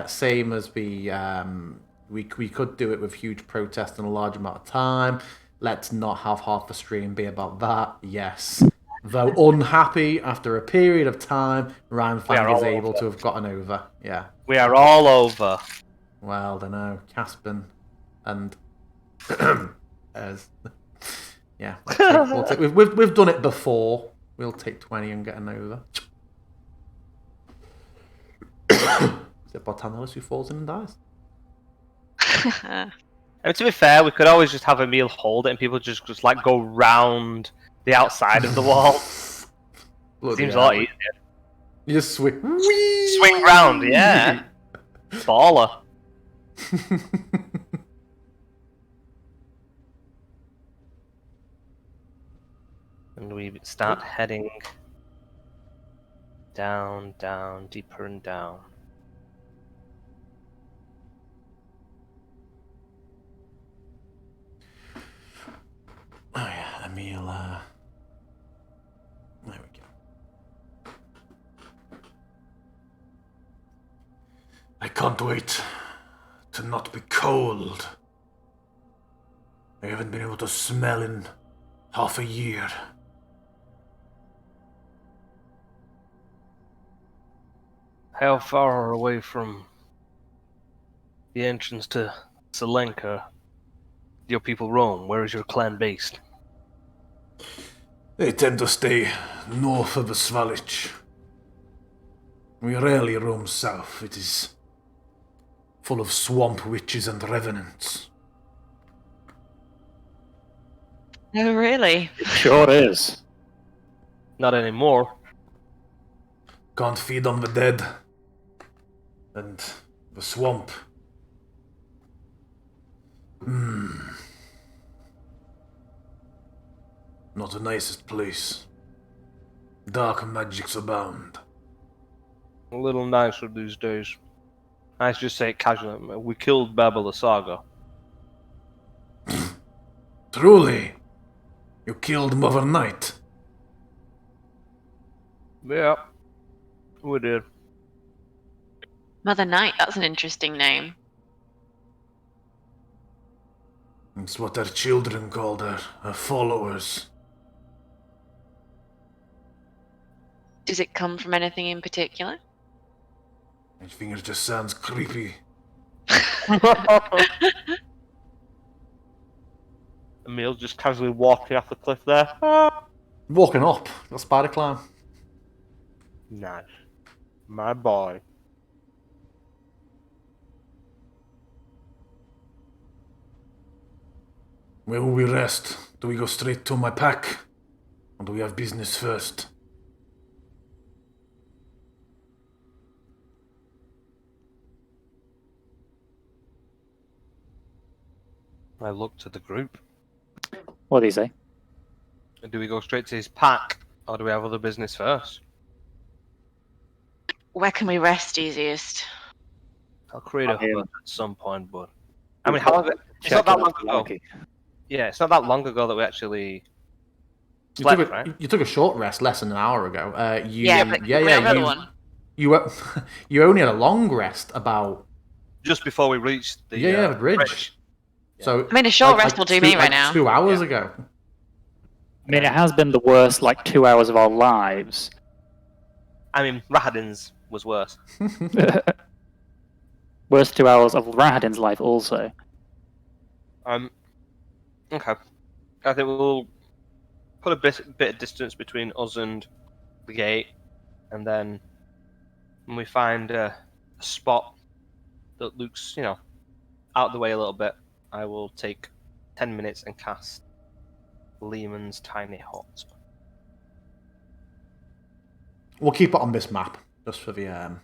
same as the we could do it with huge protest in a large amount of time. Let's not have half the stream be about that. Yes. Though unhappy, after a period of time, Rhymefang is able to have gotten over. Yeah. We are all over. Well, I don't know. Caspin and as Yeah, we've done it before. We'll take 20 and get an over. Except Bartanilus, who falls in and dies. I mean, to be fair, we could always just have Emil hold it and people just like go round the outside of the wall. Bloody Seems a hell. lot easier. You just swing. Swing round, yeah. Baller. And we start heading down, down, deeper and down. Oh yeah, Emil. There we go. I can't wait to not be cold. I haven't been able to smell in half a year. How far away from the entrance to Selenka do your people roam? Where is your clan based? They tend to stay north of the Svalich. We rarely roam south. It is full of swamp witches and revenants. Oh, really? It sure is. Not anymore. Can't feed on the dead. And the swamp. Not the nicest place. Dark magics abound. A little nicer these days. I just say it casually. We killed Babel the Saga. Truly, you killed Mother Night. Yeah, we did. Mother Night, that's an interesting name. It's what her children called her followers. Does it come from anything in particular? I think it just sounds creepy. Emil just casually walking off the cliff there. Walking up, got spider climb. Nice. My boy. Where will we rest? Do we go straight to my pack? Or do we have business first? I look to the group. What do you say? Do we go straight to his pack, or do we have other business first? Where can we rest easiest? I'll create a I am- hut at some point, but I mean, how long? It's not that long ago. Yeah, it's not that long ago that we actually slept, right? You took a short rest less than an hour ago. But we have another one. You only had a long rest about Just before we reached the the bridge. So I mean, a short rest will do me right now. 2 hours ago. I mean, it has been the worst, 2 hours of our lives. I mean, Rahadin's was worse. Worst 2 hours of Rahadin's life, also. Okay. I think we'll put a bit of distance between us and the gate, and then when we find a spot that looks, out of the way a little bit, I will take 10 minutes and cast Lehman's Tiny Hut. We'll keep it on this map just for the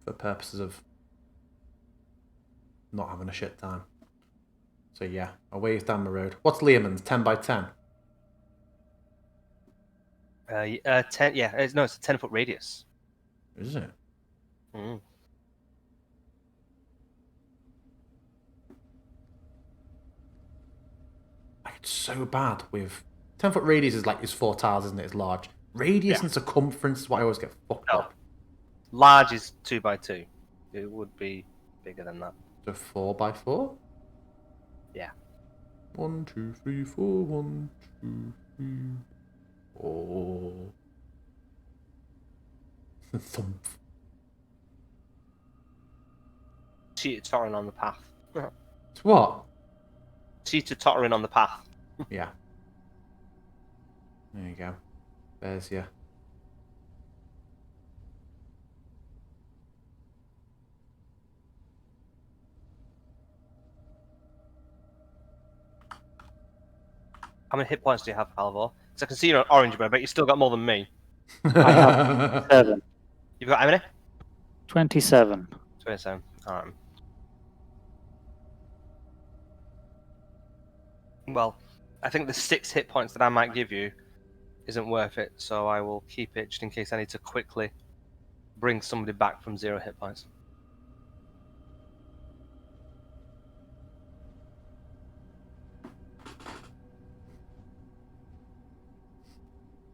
for purposes of not having a shit time. So yeah, a ways down the road. What's Lehman's? 10 by 10. 10. Yeah, it's a 10-foot radius. Is it? Mm. It's so bad with 10-foot radius is 4 tiles, isn't it? It's large. Radius and circumference is what I always get fucked up. Large is 2 by 2. It would be bigger than that. So 4 by 4? Yeah. 1, 2, 3, 4. 1, 2, 3, 4. Thump. Teeter tottering on the path. It's what? Teeter tottering on the path. Yeah. There you go. There's your... How many hit points do you have, Palvor? Because I can see you're an orange, but I bet you still got more than me. I have 7. You've got how many? 27. 27. Alright. Well, I think the 6 hit points that I might give you isn't worth it, so I will keep it just in case I need to quickly bring somebody back from 0 hit points.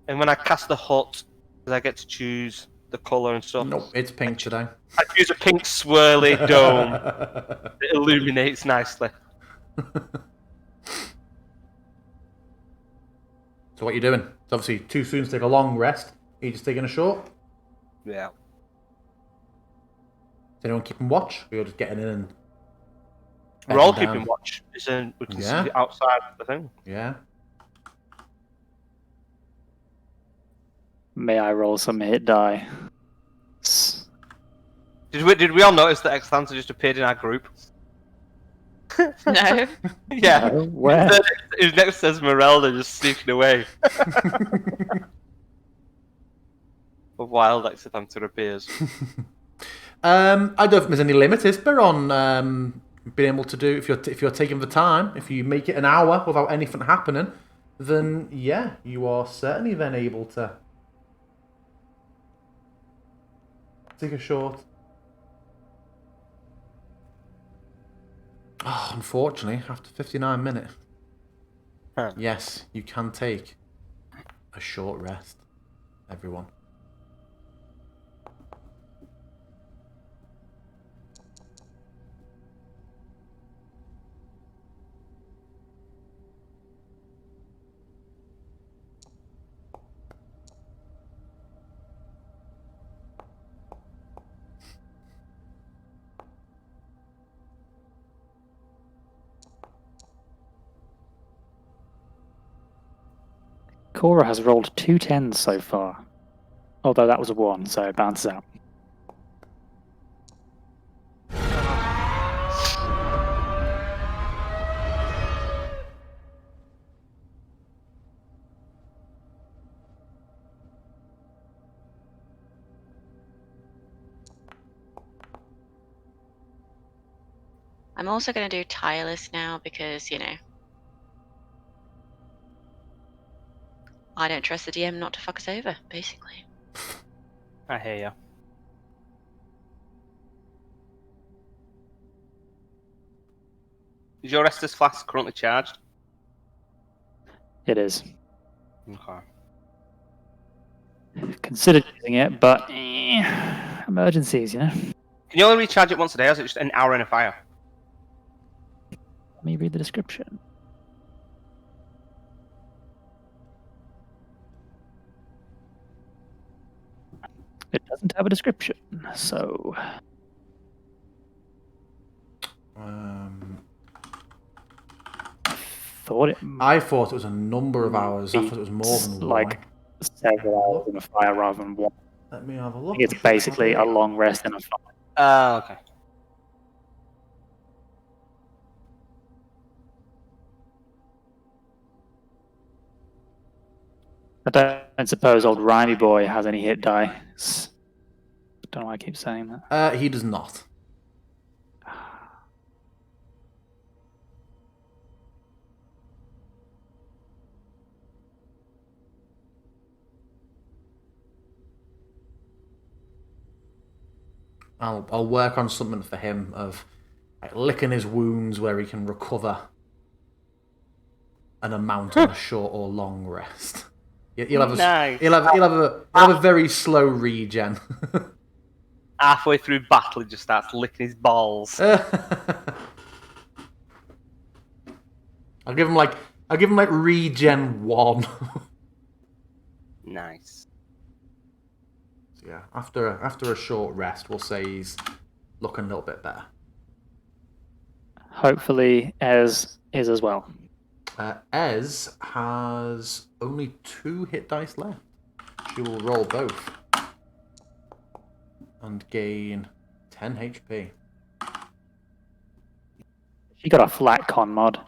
And when I cast the hut, does I get to choose the colour and stuff? Nope, it's pink today. I choose a pink swirly dome that illuminates nicely. So what are you doing? It's obviously too soon to take a long rest. Are you just taking a short? Yeah. Is anyone keeping watch? Or you're just getting in and... We're all bedding down? keeping watch. We can Yeah. see outside the thing. Yeah. May I roll some hit die? Did we all notice that Exlanter just appeared in our group? No. Yeah. No, where? His next says Merelda just sneaking away. A wild Exlanter appears. I don't know if there's any limit, is there, on being able to do, if you're taking the time, if you make it an hour without anything happening, then yeah, you are certainly then able to take a short. Oh, unfortunately, after 59 minutes, yes, you can take a short rest, everyone. Cora has rolled 2 10s so far. Although that was a 1, so it bounces out. I'm also going to do tireless now because, you know, I don't trust the DM not to fuck us over, basically. I hear you. Is your Estus flask currently charged? It is. Okay. Considered using it, but emergencies, you know? Can you only recharge it once a day, or is it just an hour in a fire? Let me read the description. It doesn't have a description, so... I thought it was a number of hours. I thought it was more than one. Like several hours in a fire rather than one. Let me have a look. It's basically a long rest in a fire. Okay. I don't suppose old Rhymy Boy has any hit die. Don't know why I keep saying that. He does not. I'll work on something for him of like licking his wounds where he can recover an amount on a short or long rest. He'll have a Nice. he'll have a very slow regen. Halfway through battle, he just starts licking his balls. I'll give him like regen 1. Nice. Yeah, after a short rest, we'll say he's looking a little bit better. Hopefully, Ez is as well. Ez has only 2 hit dice left. She will roll both and gain 10 HP. She got a flat con mod.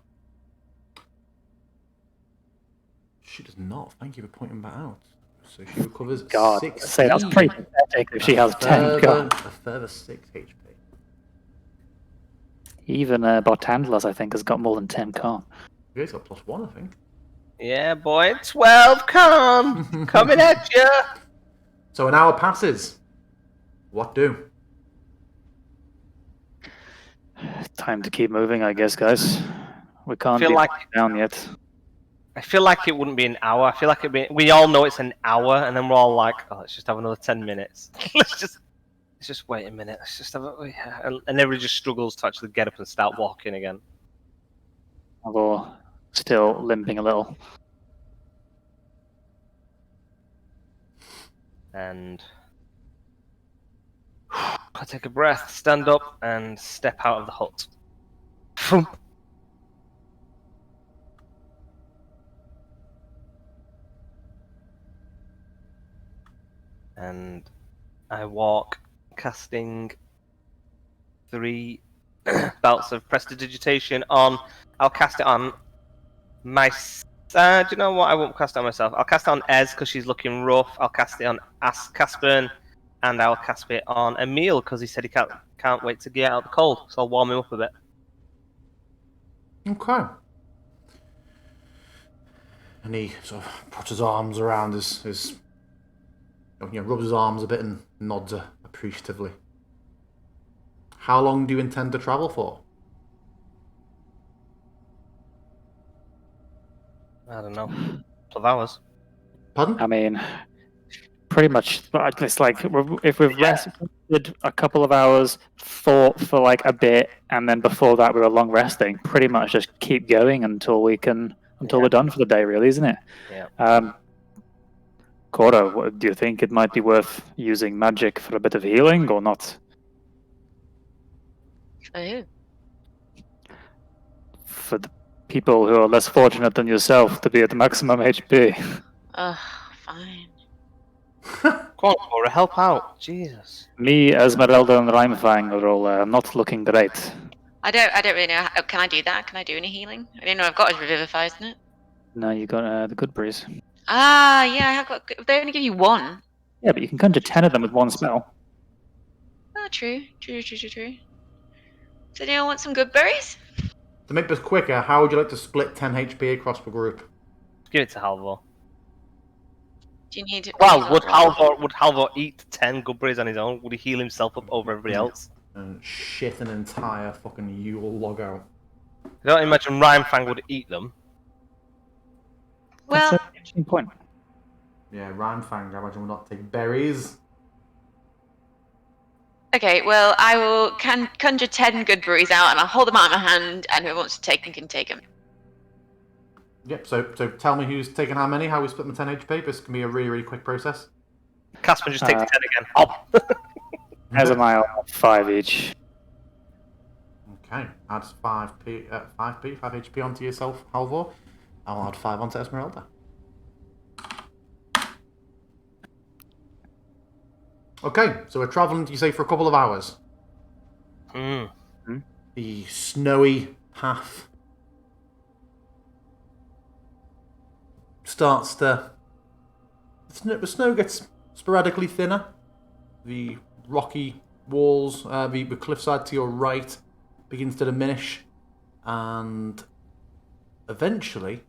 She does not. Thank you for pointing that out. So she recovers God, 16. say that's pretty pathetic if she has 10 con. A further 6 HP. Even Bartandlos, I think, has got more than 10 con. He's got +1, I think. Yeah, boy. 12 con! Coming at you! So an hour passes. What do? Time to keep moving, I guess, guys. We can't Feel be like- down yet. I feel like it wouldn't be an hour. I feel like we all know it's an hour, and then we're all like, oh, let's just have another 10 minutes. let's just wait a minute. Let's just have and everybody just struggles to actually get up and start walking again. Although, still limping a little. And I take a breath, stand up, and step out of the hut. Thump. And I walk, casting 3 belts of prestidigitation on. I'll cast it on my. Do you know what? I won't cast it on myself. I'll cast it on Ez because she's looking rough. I'll cast it on Caspern, and I'll cast it on Emil because he said he can't wait to get out of the cold. So I'll warm him up a bit. Okay. And he sort of puts his arms around his rubs his arms a bit and nods appreciatively. How long do you intend to travel for? I don't know. 12 hours. Pardon? I mean, pretty much, it's like, if we've rested a couple of hours, fought for like a bit, and then before that we were long resting, pretty much just keep going until we're done for the day, really, isn't it? Yeah. Cora, do you think it might be worth using magic for a bit of healing or not? For who? For the people who are less fortunate than yourself to be at the maximum HP. Ugh, fine. Come on, Cora, help out. Jesus. Me, Esmeralda, and Reimfang are all not looking great. I don't really know. Can I do that? Can I do any healing? I didn't know I've got is Revivify, isn't it? No, you got the good breeze. Ah, yeah, I have got. They only give you 1. Yeah, but you can conjure 10 of them with one spell. Oh, true. So do you want some good berries? To make this quicker, how would you like to split 10 HP across the group? Give it to Halvor. Do you need? Well, would Halvor eat 10 goodberries on his own? Would he heal himself up over everybody else? And shit an entire fucking Yule log out. I don't imagine Rhymefang would eat them. Well, That's an interesting point. Yeah, Rhymefang, I imagine, will not take berries. okay. Well, I will conjure 10 good berries out, and I'll hold them out in my hand, and whoever wants to take them can take them. Yep, so tell me who's taking how many, how we split the 10 HP. This can be a really, really quick process. Casper just takes 10 again. Oh. As am I, 5 each. Okay, adds 5 HP onto yourself, Halvor. I'll add 5 onto Esmeralda. Okay, so we're travelling, you say, for a couple of hours. Mm. The snowy path starts to... The snow gets sporadically thinner. The rocky walls, the cliffside to your right begins to diminish. And eventually,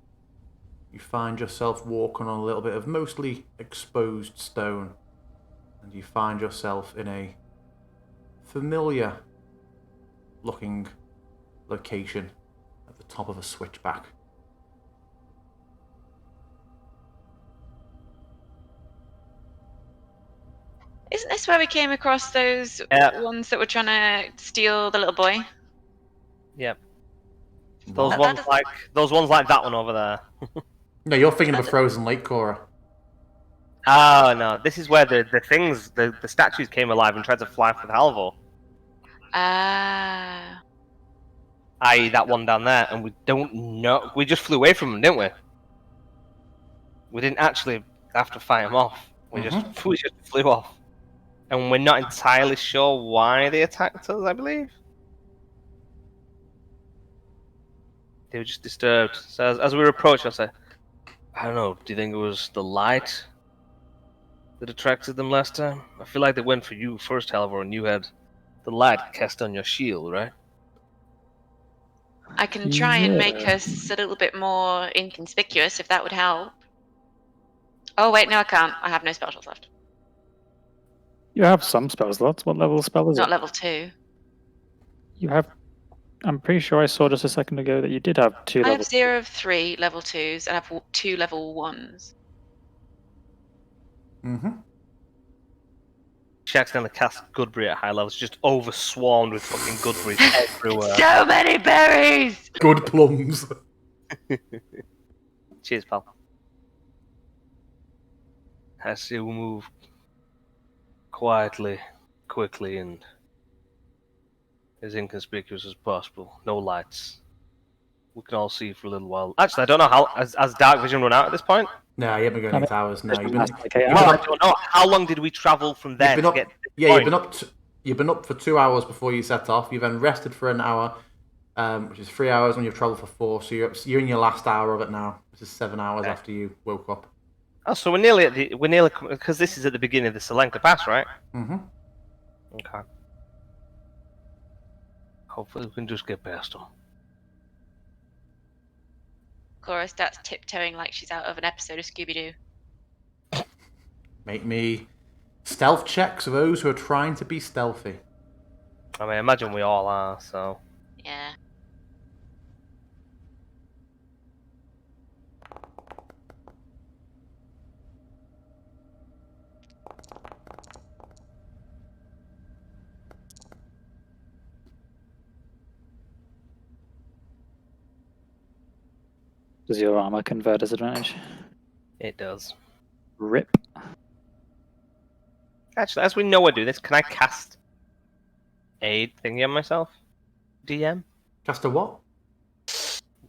you find yourself walking on a little bit of mostly exposed stone. And you find yourself in a familiar looking location at the top of a switchback. Isn't this where we came across those ones that were trying to steal the little boy? Yep. Those That ones doesn't- like that one over there. No, you're thinking of a frozen lake, Cora. Oh no, this is where the statues came alive and tried to fly for the Halvor. Ah. i.e. that one down there, and we don't know. We just flew away from them, didn't we? We didn't actually have to fight them off. We just flew off. And we're not entirely sure why they attacked us, I believe. They were just disturbed. So as we were approaching, I said, I don't know, do you think it was the light that attracted them last time? I feel like they went for you first, however, and you had the light cast on your shield, right? I can try and make Yeah. us a little bit more inconspicuous if that would help. Oh wait, no, I can't. I have no spell slots left. You have some spell slots. What level spell is Not it? level 2. You have. I'm pretty sure I saw just a second ago that you did have 2 I have levels. 0 of 3 level 2s and I have 2 level 1s. She accidentally cast Goodberry at high levels, just over swarmed with fucking Goodberries everywhere. So many berries! Good plums. Cheers, pal. I see we move quietly, quickly, and as inconspicuous as possible. No lights. We can all see for a little while. Actually, I don't know how. Has dark vision run out at this point? No, you haven't been going 8 hours. No, you've been, Like 8 you've Well, been I up, don't know. How long did we travel from there you've been to up, get to this yeah, point? you've been up for 2 hours before you set off. You've then rested for an hour, which is 3 hours when you've travelled for 4. So you're in your last hour of it now. This is 7 hours Okay. after you woke up. Oh, so we're nearly because this is at the beginning of the Selenka Pass, right? Okay. Hopefully we can just get past them. Cora starts tiptoeing like she's out of an episode of Scooby-Doo. Make me stealth checks for those who are trying to be stealthy. I mean, imagine we all are. So Yeah. Does your armor convert disadvantage? it does. Rip. Actually, as we know we're doing this, can I cast aid thingy on myself? DM Cast a what?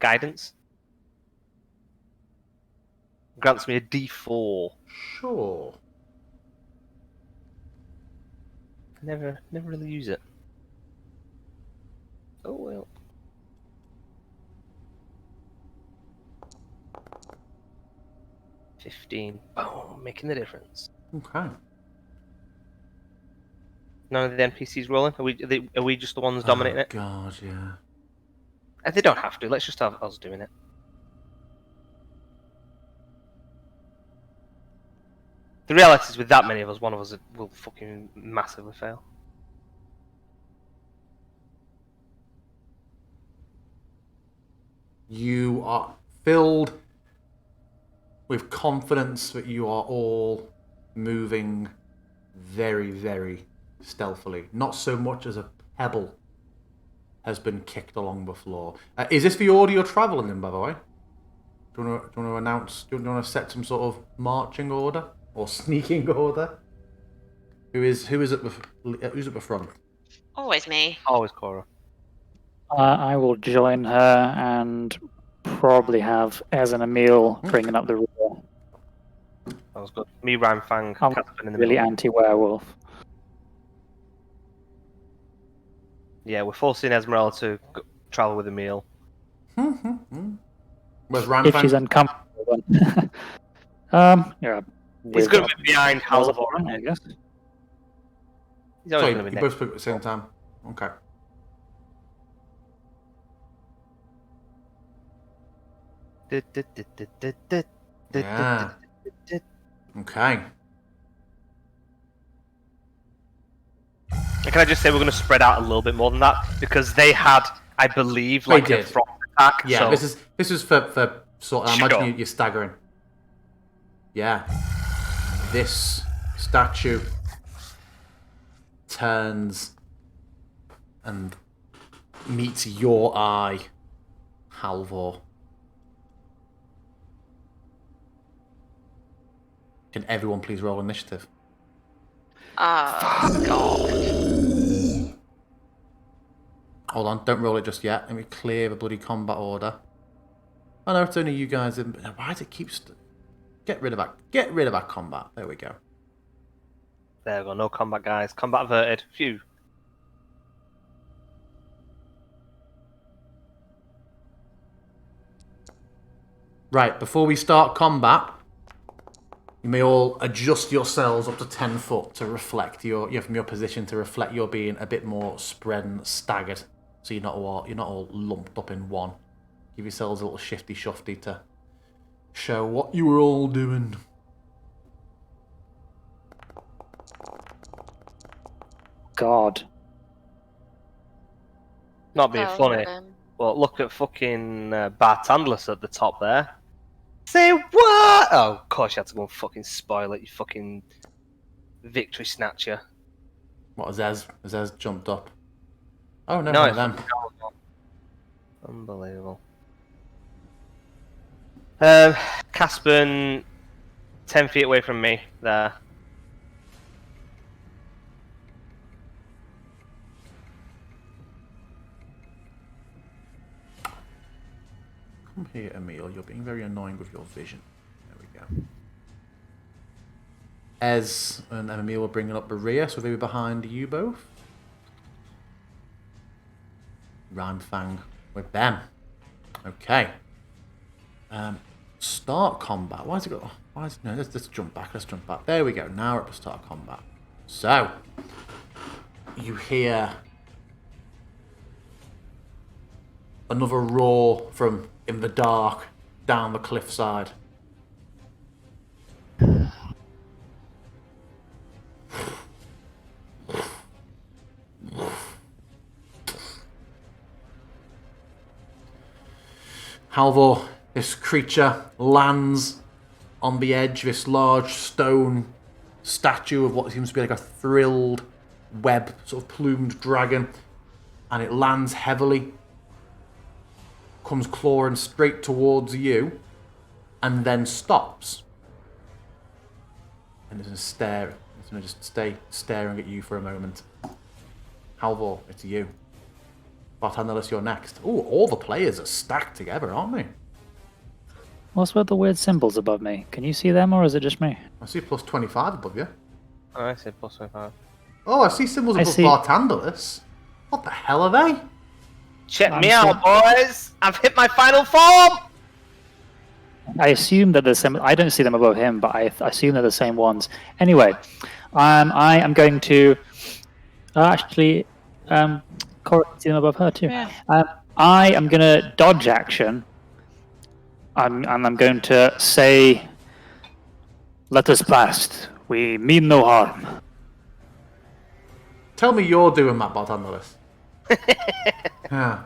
guidance grants me a D4. Sure. Never really use it. Oh well. $15. Boom, making the difference. Okay. None of the NPCs rolling. Are we just the ones dominating it? God, yeah. They don't have to. Let's just have us doing it. The reality is, with that many of us, one of us will fucking massively fail. You are filled with confidence that you are all moving very, very stealthily. Not so much as a pebble has been kicked along the floor. Is this the order you're travelling in, by the way? Do you want to announce? Do you want to set some sort of marching order or sneaking order? Who's at the front? Always me. Always Cora. I will join her and probably have Ez and Emil bringing up the rear. That was good. Me, Ryan, Fang, I'm Casper in the really middle. anti-werewolf. Yeah, we're forcing Esmeralda to travel with Emil. Where's If Ramfang? she's uncomfortable, then. Yeah. He's with going to us. be behind How's it Halvor. going, I guess. He's always Sorry, going to be you next. both spoke at the same time. Okay. Yeah. Okay. And can I just say we're going to spread out a little bit more than that because they had, I believe, They like a did. frost attack. Yeah, so this is for sort of, I imagine Sure. you're staggering. Yeah. This statue turns and meets your eye, Halvor. Can everyone please roll initiative? Oh, God. Hold on, don't roll it just yet. Let me clear the bloody combat order. Oh no, it's only you guys. Why does it keep... Get rid of that. Get rid of that combat. There we go. There we go. No combat, guys. Combat averted. Phew. Right, before we start combat, you may all adjust yourselves up to 10 foot to reflect from your position to reflect your being a bit more spread and staggered, so you're not all lumped up in one. Give yourselves a little shifty to show what you were all doing. God. Not being funny. um, Well, look at fucking Bartandless at the top there. Say what? Oh, of course you had to go and fucking spoil it, you fucking victory snatcher. What, Has jumped up? Oh no, No, one it's of them. unbelievable. Caspian, 10 feet away from me there. Come here, Emil. You're being very annoying with your vision. There we go. Ez and Emil were bringing up the rear, so they were behind you both. Rhymefang with them. Okay. Start combat. Why is it go? No, let's jump back. Let's jump back. There we go. Now we're at the start combat. So you hear another roar from in the dark down the cliffside. Halvor, this creature lands on the edge, this large stone statue of what seems to be like a thrilled web, sort of plumed dragon, and it lands heavily, comes clawing straight towards you, and then stops. And it's going to just stay staring at you for a moment. Halvor, it's you. Bartandless, you're next. Oh, all the players are stacked together, aren't they? What's with the weird symbols above me? Can you see them, or is it just me? I see plus 25 above you. Oh, I said plus 25. Oh, I see symbols above Bartandless. What the hell are they? Check me out, boys! I've hit my final form! I assume that I don't see them above him, but I assume they're the same ones. Anyway, I am going to actually. Cora can see them above her too. Yeah. I am going to dodge action, and I'm going to say, "Let us pass. We mean no harm." Tell me you're doing that, Bartandless. Yeah.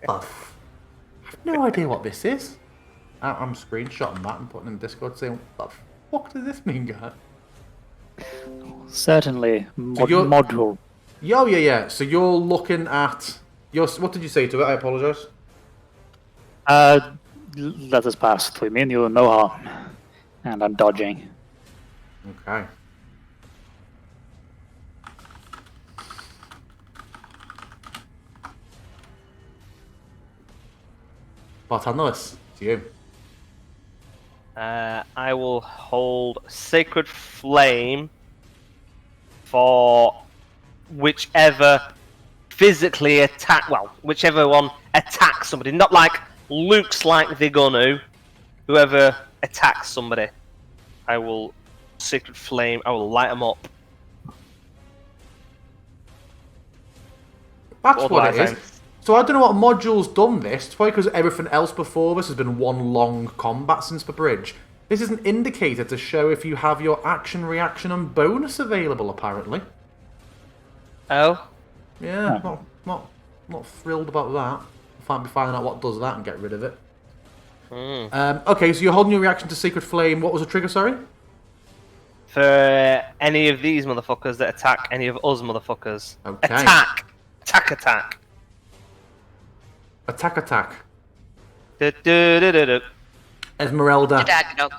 I have no idea what this is. I'm screenshotting that and putting it in Discord saying, what the fuck does this mean, guys? Certainly, module. Yeah. So you're looking at... What did you say to it? I apologise. Let us pass. We mean you no harm. And I'm dodging. Okay. Bartandless, it's you. I will hold Sacred Flame for whichever physically attack. Well, whichever one attacks somebody. Not like looks like they're gonna. Whoever attacks somebody, I will Sacred Flame. I will light them up. That's what it is. So I don't know what module's done this. It's probably because everything else before this has been one long combat since the bridge. This is an indicator to show if you have your action, reaction, and bonus available, apparently. Oh? Yeah, not thrilled about that. I'll be finding out what does that and get rid of it. Okay, so you're holding your reaction to Sacred Flame. What was the trigger, sorry? For any of these motherfuckers that attack any of us motherfuckers. Okay. Attack! Attack! Attack. Du-du-du-du-du. Esmeralda Dog.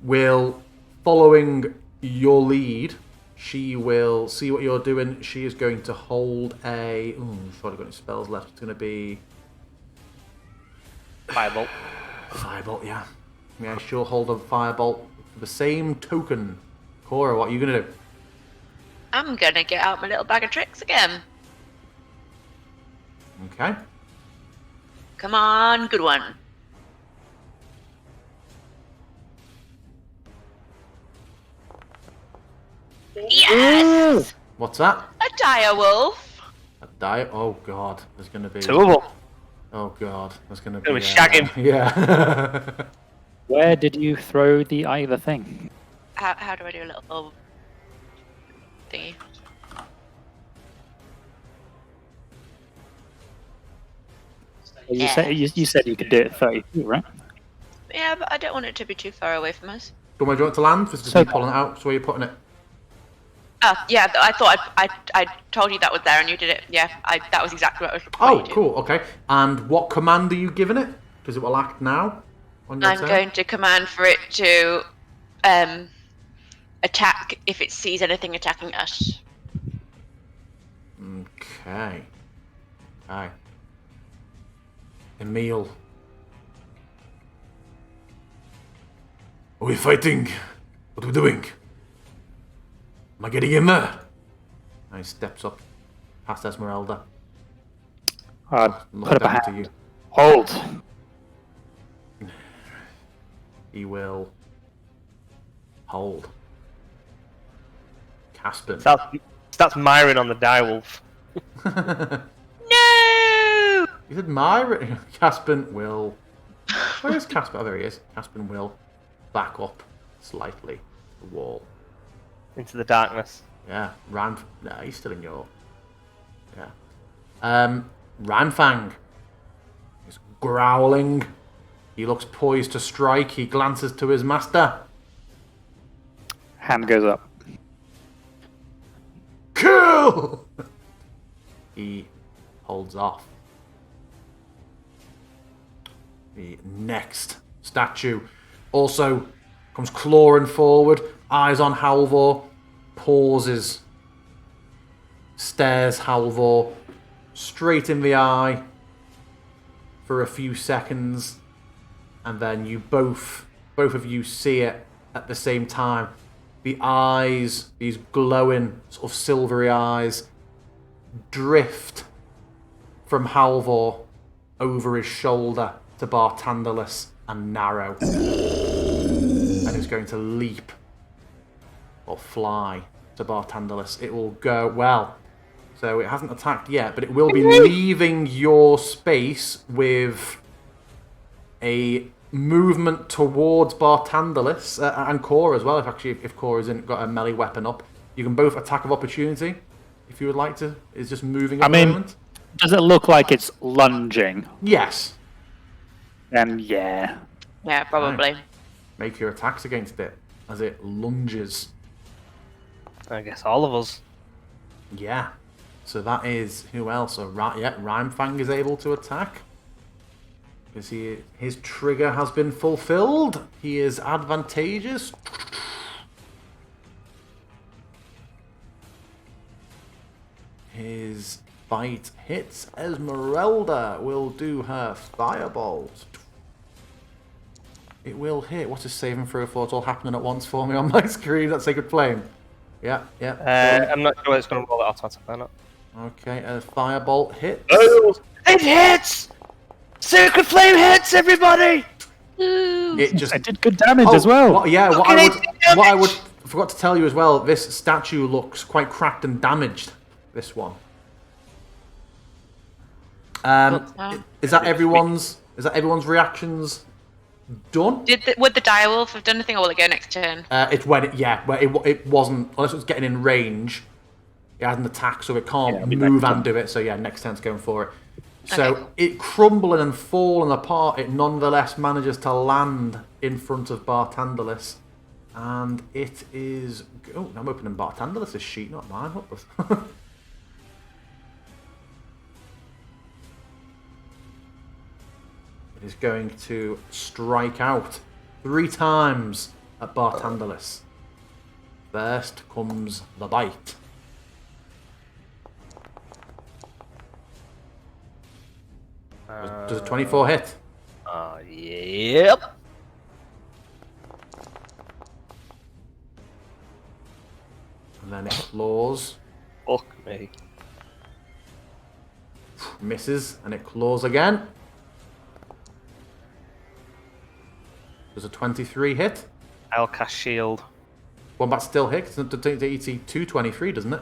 will, following your lead, She will see what you're doing. She is going to hold a... Ooh, I've got any spells left. It's going to be... Firebolt. Firebolt, yeah. Yeah, she'll hold a firebolt for the same token. Cora, what are you going to do? I'm gonna get out my little bag of tricks again. Okay. Come on, good one. Yes! What's that? A dire wolf. A die? Oh, God. There's going to be... 2 of them. Oh, God. There's going to be... Gonna be shagging. Yeah. Where did you throw the either thing? How do I do a little thingy? You said you could do it at 30 feet, right? Yeah, but I don't want it to be too far away from us. Do you want it to land? Just So- me pulling it out. So where are you putting it? Oh, yeah, I thought I told you that was there and you did it. Yeah, that was exactly what I was looking for. Oh, you to. cool. Okay. And what command are you giving it? Because it will act now on your I'm turn. going to command for it to attack if it sees anything attacking us. Okay. Hi. Emil. Are we fighting? What are we doing? Am I getting in there? He steps up past Esmeralda. Put up a down to hand. you. Hold. He will hold. Caspin. Starts miring on the direwolf. No! You said Myra. Caspin will. Where is Caspin? Oh, there he is. Caspin will back up slightly to the wall. Into the darkness. Yeah, No, he's still in your. Yeah. Ranfang is growling. He looks poised to strike. He glances to his master. Hand goes up. Kill! He holds off. The next statue also comes clawing forward, eyes on Halvor, pauses, stares Halvor straight in the eye for a few seconds, and then you both of you see it at the same time. The eyes, these glowing sort of silvery eyes, drift from Halvor over his shoulder to Bartandalus and narrow. And is going to leap or fly to Bartandalus. It will go, well, so it hasn't attacked yet, but it will be leaving your space with a movement towards Bartandalus and Cora as well. If Cora hasn't got a melee weapon up, you can both attack of opportunity if you would like to. It's just moving at the moment. Does it look like it's lunging? Yes. Then yeah. Yeah, probably. Right. Make your attacks against it as it lunges. I guess all of us. Yeah. So that is who else? So Rhymefang is able to attack. Because his trigger has been fulfilled. He is advantageous. His bite hits. Esmeralda will do her firebolt. It will hit. What's his saving throw for? It's all happening at once for me on my screen. That's Sacred Flame. Yeah. I'm not sure it's going to roll it automatically or not. Okay, a firebolt hits. Oh, it hits! Sacred Flame hits, everybody! It just I did good damage as well. What I would forgot to tell you as well. This statue looks quite cracked and damaged. This one. Is that everyone's reactions done? Would the direwolf have done anything, or will it go next turn? It's when it wasn't, unless it was getting in range. It had an attack, so it can't move and do it. So yeah, next turn's going for it. So Okay. it crumbling and falling apart, it nonetheless manages to land in front of Bartandalus. And it is... Oh, I'm opening Bartandalus' sheet, not mine. What the... It is going to strike out 3 times at Bartandalus. First comes the bite. Does a 24 hit? Yep. And then it claws. Fuck me. Misses, and it claws again. Does a 23 hit? I'll cast shield. Wombat still hits. It takes 223, doesn't it?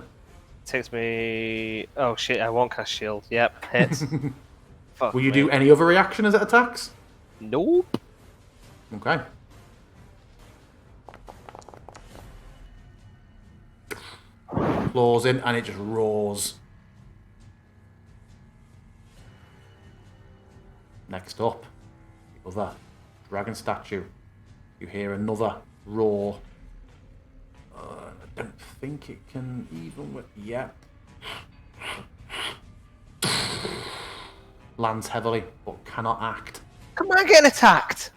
Takes me. Oh shit! I won't cast shield. Yep, hits. Fuck Will you me. do any other reaction as it attacks? Nope. Okay. Claws in, and it just roars. Next up, the other dragon statue. You hear another roar. I don't think it can even with. Yeah. Lands heavily, but cannot act. Come on, getting attacked.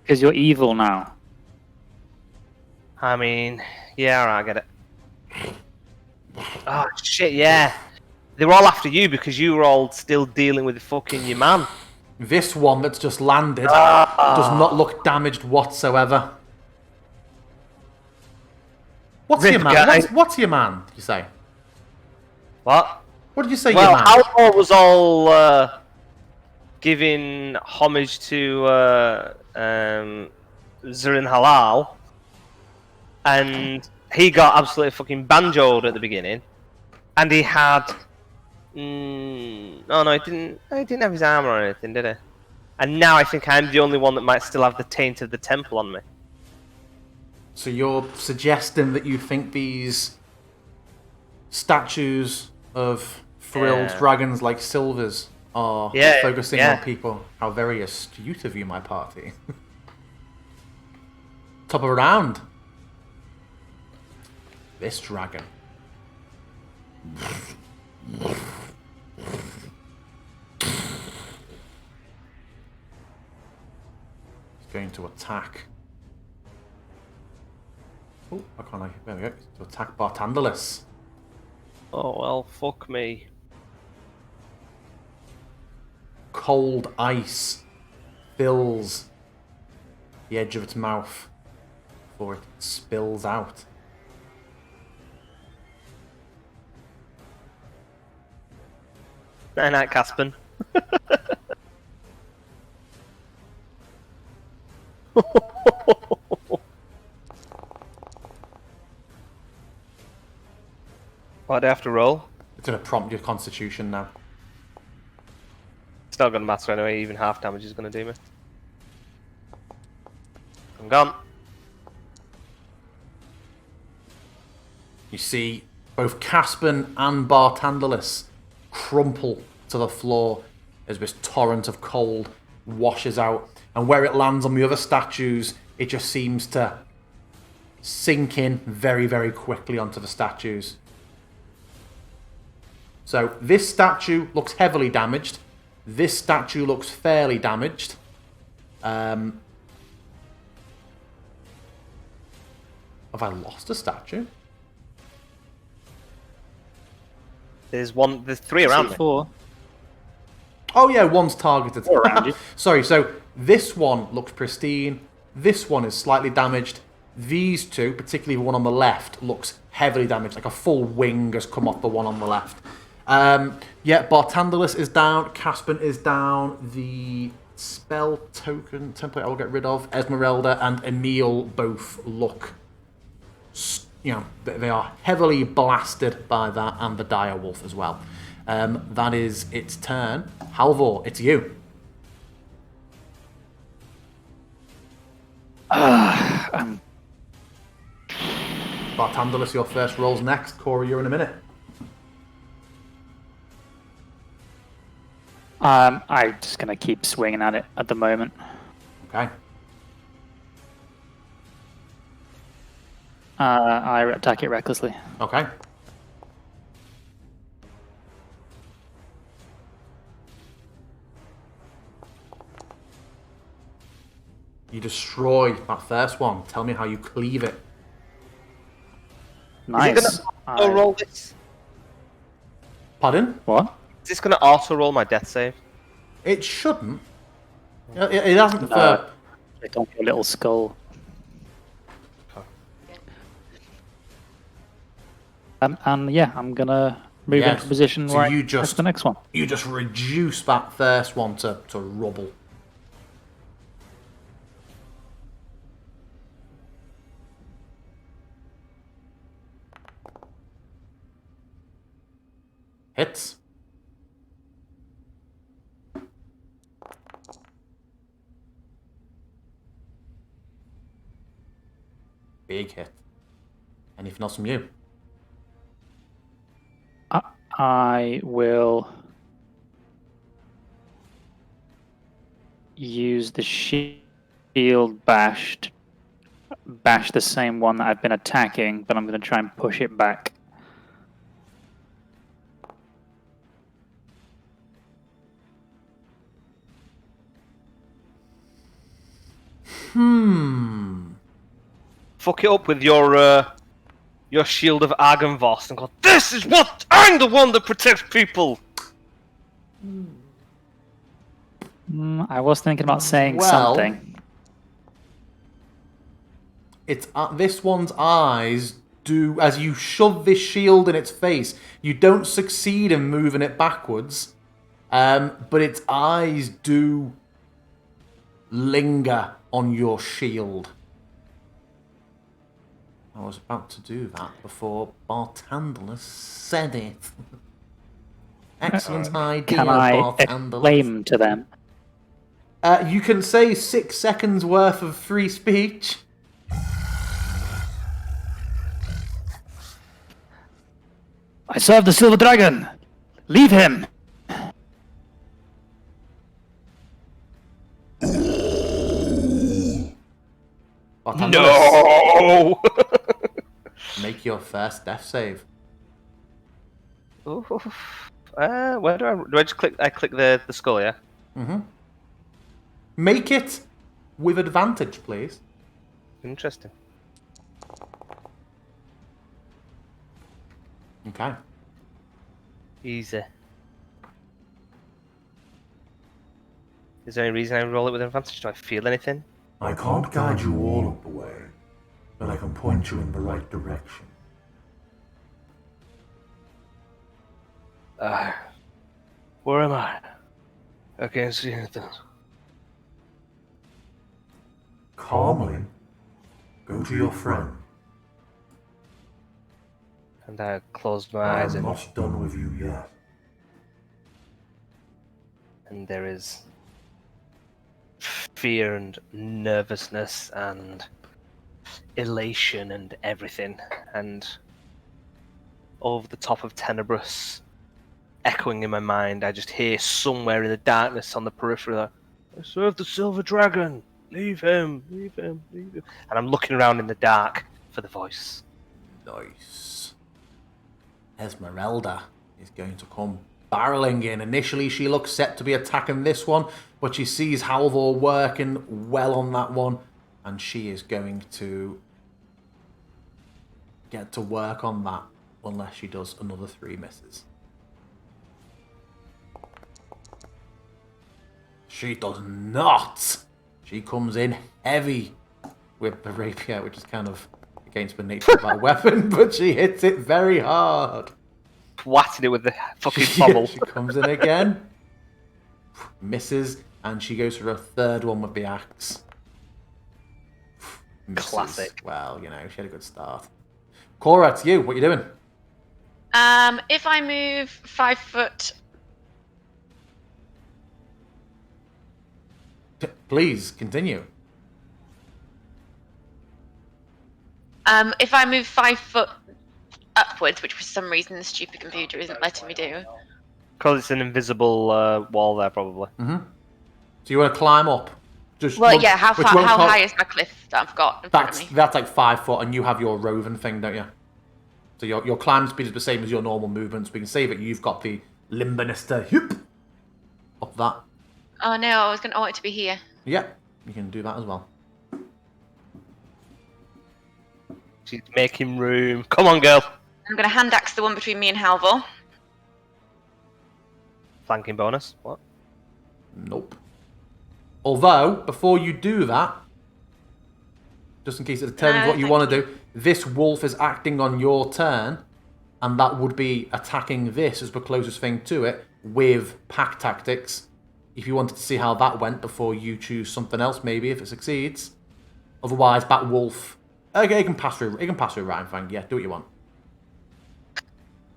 Because you're evil now. I mean, yeah, alright, I get it. Oh shit, yeah. They were all after you because you were all still dealing with the fucking your man. This one that's just landed does not look damaged whatsoever. What's your man? Guy. What's your man? Did you say? What? What did you say? Well, your man? Halvor was all giving homage to Zurin Halal, and he got absolutely fucking banjoed at the beginning, and he had. Oh no, he didn't. He didn't have his armor or anything, did he? And now I think I'm the only one that might still have the taint of the temple on me. So you're suggesting that you think these statues of frilled Yeah. dragons like Silvers are Yeah, focusing yeah. on people? How very astute of you, my party. Top of a round. This dragon. He's going to attack. Oh, I can't. There we go. To attack Bartandalis. Oh well, fuck me. Cold ice fills the edge of its mouth before it spills out. Night night, Caspin. What do I have to roll? It's going to prompt your constitution now. It's not going to matter anyway, even half damage is going to do me. I'm gone. You see both Caspin and Bartandalis crumple to the floor as this torrent of cold washes out. And where it lands on the other statues, it just seems to sink in very, very quickly onto the statues. So this statue looks heavily damaged. This statue looks fairly damaged. Have I lost a statue? There's three around me. 4. Oh yeah, one's targeted. around you. Sorry, so this one looks pristine. This one is slightly damaged. These two, particularly the one on the left, looks heavily damaged. Like a full wing has come off the one on the left. Yeah, Bartandalis is down. Caspin is down. The spell token template I will get rid of. Esmeralda and Emil both look... You know, they are heavily blasted by that, and the dire wolf as well. That is its turn. Halvor, it's you. Bartandalis, your first roll's next. Corey, you're in a minute. I'm just going to keep swinging at it at the moment. Okay. I attack it recklessly. Okay. You destroy that first one. Tell me how you cleave it. Nice. Auto roll this? Pardon? What? Is this going to auto roll my death save? It shouldn't. It hasn't No. for... Click on your little skull. And yeah, I'm gonna move Yes. into position So right you next to just the next one. You just reduce that first one to rubble. Hits. Big hit. Anything else from you? I will use the shield bash to bash the same one that I've been attacking, but I'm going to try and push it back. Fuck it up with your shield of Argynvost and go, this is what I'm the one that protects people! I was thinking about saying Well, something. It's this one's eyes do, as you shove this shield in its face, you don't succeed in moving it backwards, but its eyes do linger on your shield. I was about to do that before Bartandler said it. Excellent idea, Can I Bartandler. exclaim to them? You can say 6 seconds worth of free speech. I serve the Silver Dragon! Leave him! Bartandler, No! make your first death save. Where do I just click? I click the skull, yeah? Make it with advantage, please. Interesting. Okay. Easy. Is there any reason I roll it with advantage? Do I feel anything? I can't guide you all of the way, but I can point you in the right direction. Where am I? I can't see anything. Calmly, go to your friend. And I closed my eyes I'm and not done with you yet. there is fear and nervousness and elation and everything, and over the top of Tenebrous, echoing in my mind, I just hear somewhere in the darkness on the periphery, like, I serve the Silver Dragon, leave him, leave him, leave him. And I'm looking around in the dark for the voice. Nice. Esmeralda is going to come barreling in. Initially, she looks set to be attacking this one, but she sees Halvor working well on that one, and she is going to get to work on that, unless she does another 3 misses. She does not! She comes in heavy with the rapier, which is kind of against the nature of that weapon, but she hits it very hard. Twatting it with the fucking Yeah, pommel. she comes in again, misses, and she goes for her 3rd one with the axe. Misses. Classic. Well, you know, she had a good start. Cora, it's you. What you doing? If I move 5 foot, Please, continue. if I move 5 foot upwards, which for some reason the stupid computer isn't letting me do. Because it's an invisible wall there, probably. So you want to climb up? Just Well, one- yeah. How which far? won't How cost- high is my cliff that I've got in front of me? That's like 5 foot, and you have your roving thing, don't you? So your climb speed is the same as your normal movements. We can say that you've got the limberness to whoop up that. Oh no, I want it to be here. Yep, you can do that as well. She's making room. Come on, girl. I'm going to hand axe the one between me and Halvor. Flanking bonus. What? Nope. Although, before you do that, just in case it determines No, what you thank want to you. do, this wolf is acting on your turn, and that would be attacking this as the closest thing to it with pack tactics. If you wanted to see how that went before you choose something else, maybe if it succeeds. Otherwise, that wolf. Okay, it can pass through. It can pass through Rheinfang. Yeah, do what you want.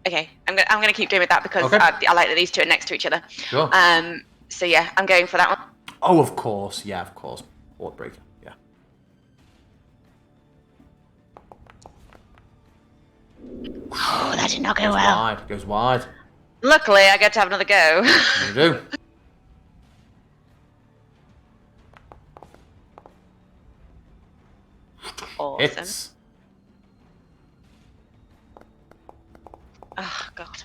Okay, I'm gonna keep doing with that because Okay. I like that these two are next to each other. Sure. So yeah, I'm going for that one. Oh, of course. Yeah, of course. Heartbreaker. Yeah. Oh, that did not go Goes well. wide. Goes wide. Luckily, I get to have another go. You do. Awesome. Hits. Oh god.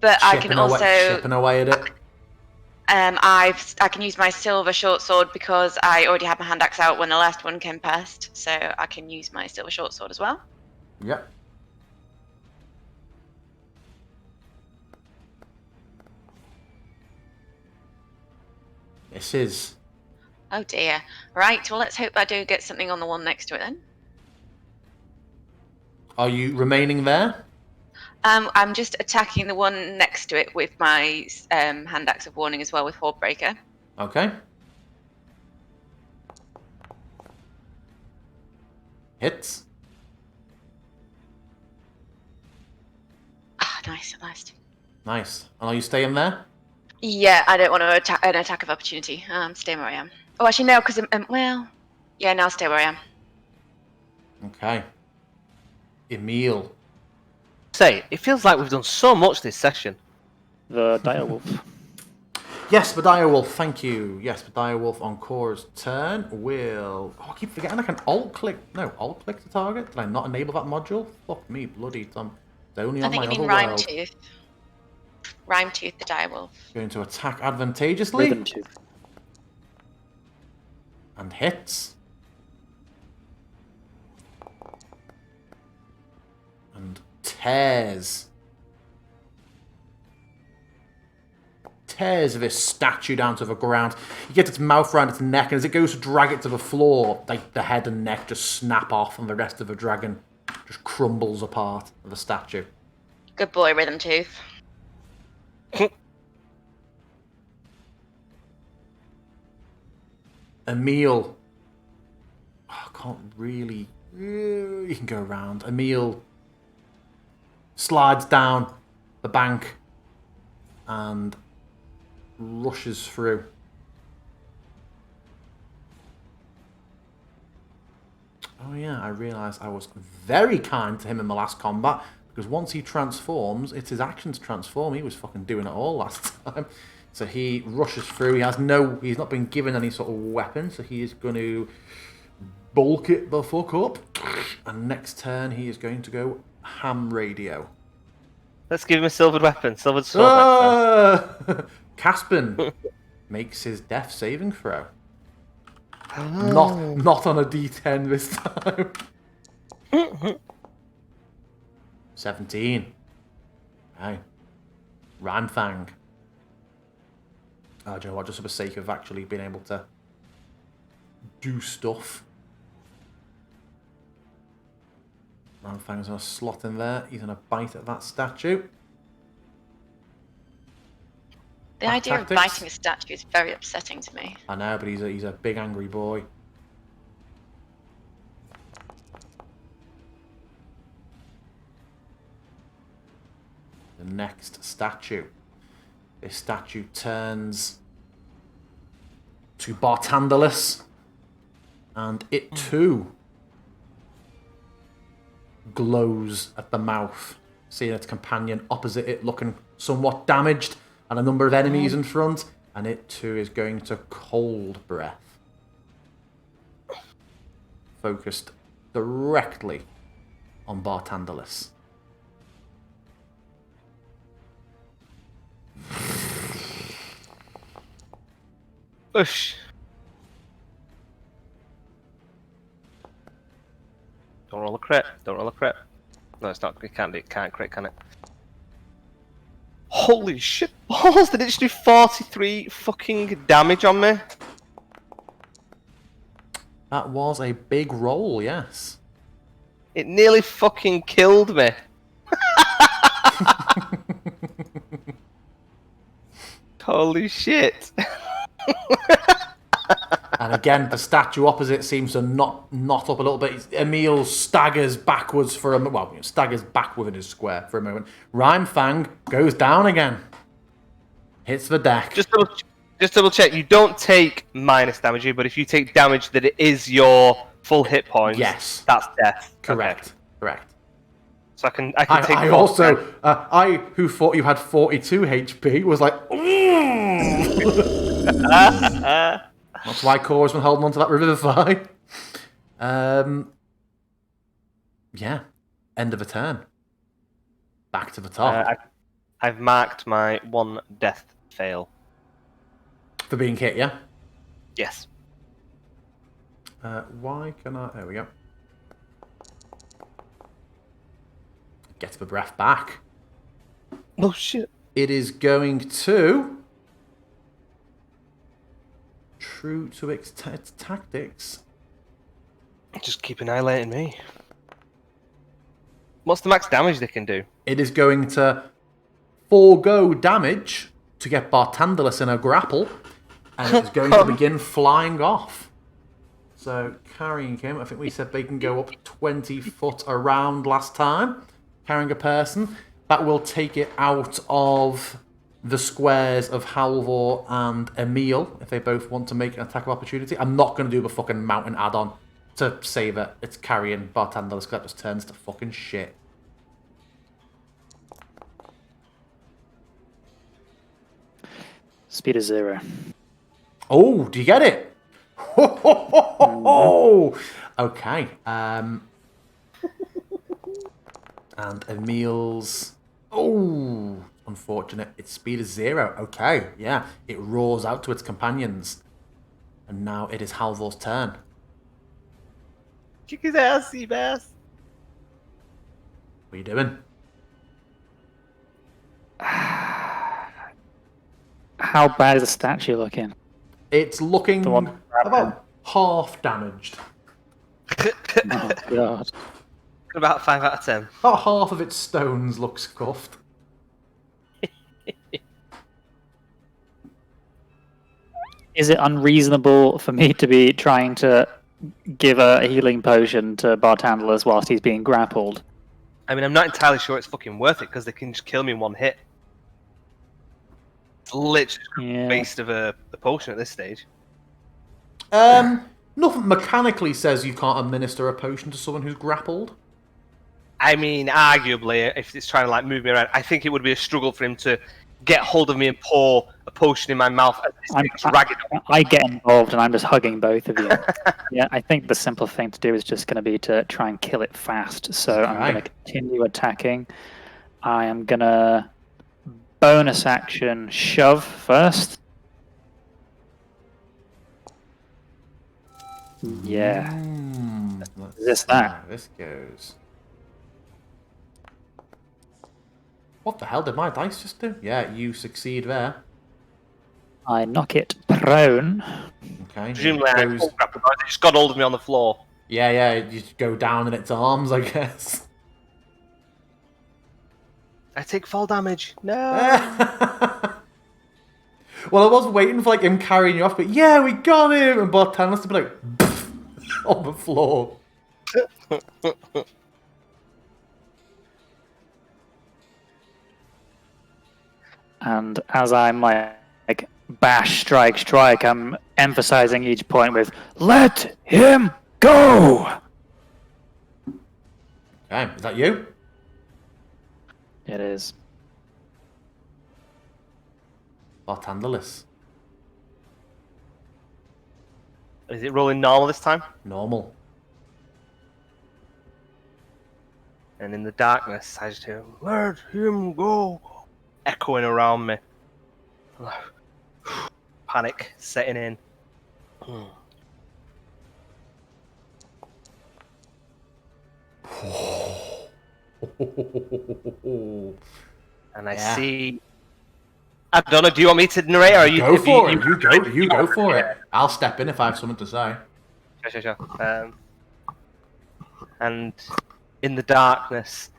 But I can also chipping away at it. I can use my silver short sword because I already had my hand axe out when the last one came past, so I can use my silver short sword as well. Yep. This is. Oh dear. Right, well let's hope I do get something on the one next to it then. Are you remaining there? I'm just attacking the one next to it with my hand axe of warning as well with Hawkbreaker. Okay. Hits. Ah, nice at last. Nice. And are you staying there? Yeah, I don't want to attack an attack of opportunity. I'm staying where I am. Oh, actually no, because well, yeah, now I'll stay where I am. Okay. Emil. Say, it feels like we've done so much this session. The direwolf. Yes, the direwolf. Thank you. Yes, the direwolf on Cora's turn will. Oh, I keep forgetting I can alt click. No, alt click to target. Did I not enable that module? Fuck me, bloody Tom. It's only I on think my you mean other Rhyme world. Tooth. Rhyme Tooth, the direwolf. Going to attack advantageously Rhythm tooth. and hits. And tears this statue down to the ground. You get its mouth around its neck, and as it goes to drag it to the floor, like the head and neck just snap off, and the rest of the dragon just crumbles apart of the statue. Good boy, Rhythm Tooth. Emil. Oh, I can't really. You can go around. Emil slides down the bank and rushes through. Oh yeah, I realised I was very kind to him in the last combat, because once he transforms, it's his action to transform. He was fucking doing it all last time. So he rushes through. He's not been given any sort of weapon, so he is going to bulk it the fuck up. And next turn, he is going to go ham radio. Let's give him a silvered weapon. Silvered sword next time. Caspin makes his death saving throw. Not on a D10 this time. 17. Hey. Ranfang. Oh, do you know what? Just for the sake of actually being able to do stuff. Ranfang's going to slot in there. He's going to bite at that statue. The idea of biting a statue is very upsetting to me. I know, but he's a big angry boy. The next statue. This statue turns to Bartandalus, and it too glows at the mouth, seeing its companion opposite it looking somewhat damaged and a number of enemies in front, and it too is going to cold breath, focused directly on Bartandalus. Ush. Don't roll a crit. Don't roll a crit. No, it's not. It can't crit, can it? Holy shit balls! Did it just do 43 fucking damage on me? That was a big roll, yes. It nearly fucking killed me. Holy shit. And again, the statue opposite seems to knot up a little bit. Emil staggers backwards for a moment. Well, staggers back within his square for a moment. Rhymefang goes down again. Hits the deck. Just double check. You don't take minus damage here, but if you take damage that it is your full hit points, Yes. that's death. Correct. Okay. Correct. So I can take. I also, I who thought you had 42 HP was like, that's why Cora's been holding on to that Revivify. Yeah. End of a turn. Back to the top. I've marked my one death fail. For being hit, yeah? Yes. Why can I... There we go. Get the breath back. Oh shit. It is going to... True to its tactics. Just keep annihilating me. What's the max damage they can do? It is going to forego damage to get Bartandalus in a grapple, and it is going to begin flying off. So, carrying him, I think we said they can go up 20 foot around last time. Carrying a person. That will take it out of the squares of Halvor and Emil, if they both want to make an attack of opportunity. I'm not going to do the fucking mountain add-on to save it. It's carrying Bartandalus, because that just turns to fucking shit. Speed is 0. Oh, do you get it? Okay. And Emil's... Oh, unfortunate. Its speed is 0. Okay, yeah. It roars out to its companions. And now it is Halvor's turn. Kick his ass, Seabass. What are you doing? How bad is the statue looking? It's looking The one- about half damaged. Oh, God. About 5 out of 10. About half of its stones look scuffed. Is it unreasonable for me to be trying to give a healing potion to Bartandalus whilst he's being grappled? I mean, I'm not entirely sure it's fucking worth it because they can just kill me in one hit. It's literally a waste of a potion at this stage. Nothing mechanically says you can't administer a potion to someone who's grappled. I mean, arguably, if it's trying to like move me around, I think it would be a struggle for him to get hold of me and pour a potion in my mouth. I get involved and I'm just hugging both of you. Yeah, I think the simple thing to do is just going to be to try and kill it fast. So I'm going to continue attacking. I am going to bonus action shove first. Yeah. Let's Is this see that? how this goes. What the hell did my dice just do? Yeah, you succeed there. I knock it prone. Okay. Presumably, I just got hold of me on the floor. Yeah, you just go down in its arms, I guess. I take fall damage. No. Well, I was waiting for like him carrying you off, but yeah, we got him, and Bartandalus to be like on the floor. And as I'm like bash, strike, I'm emphasizing each point with "Let him go." Okay, is that you? It is. Bartandalus. Is it rolling normal this time? Normal. And in the darkness, I just hear, "Let him go," echoing around me. Panic setting in. And I Yeah. see. I don't know. Do you want me to narrate, or are you Go for it. you You go for it. I'll step in if I have something to say. Sure. And in the darkness,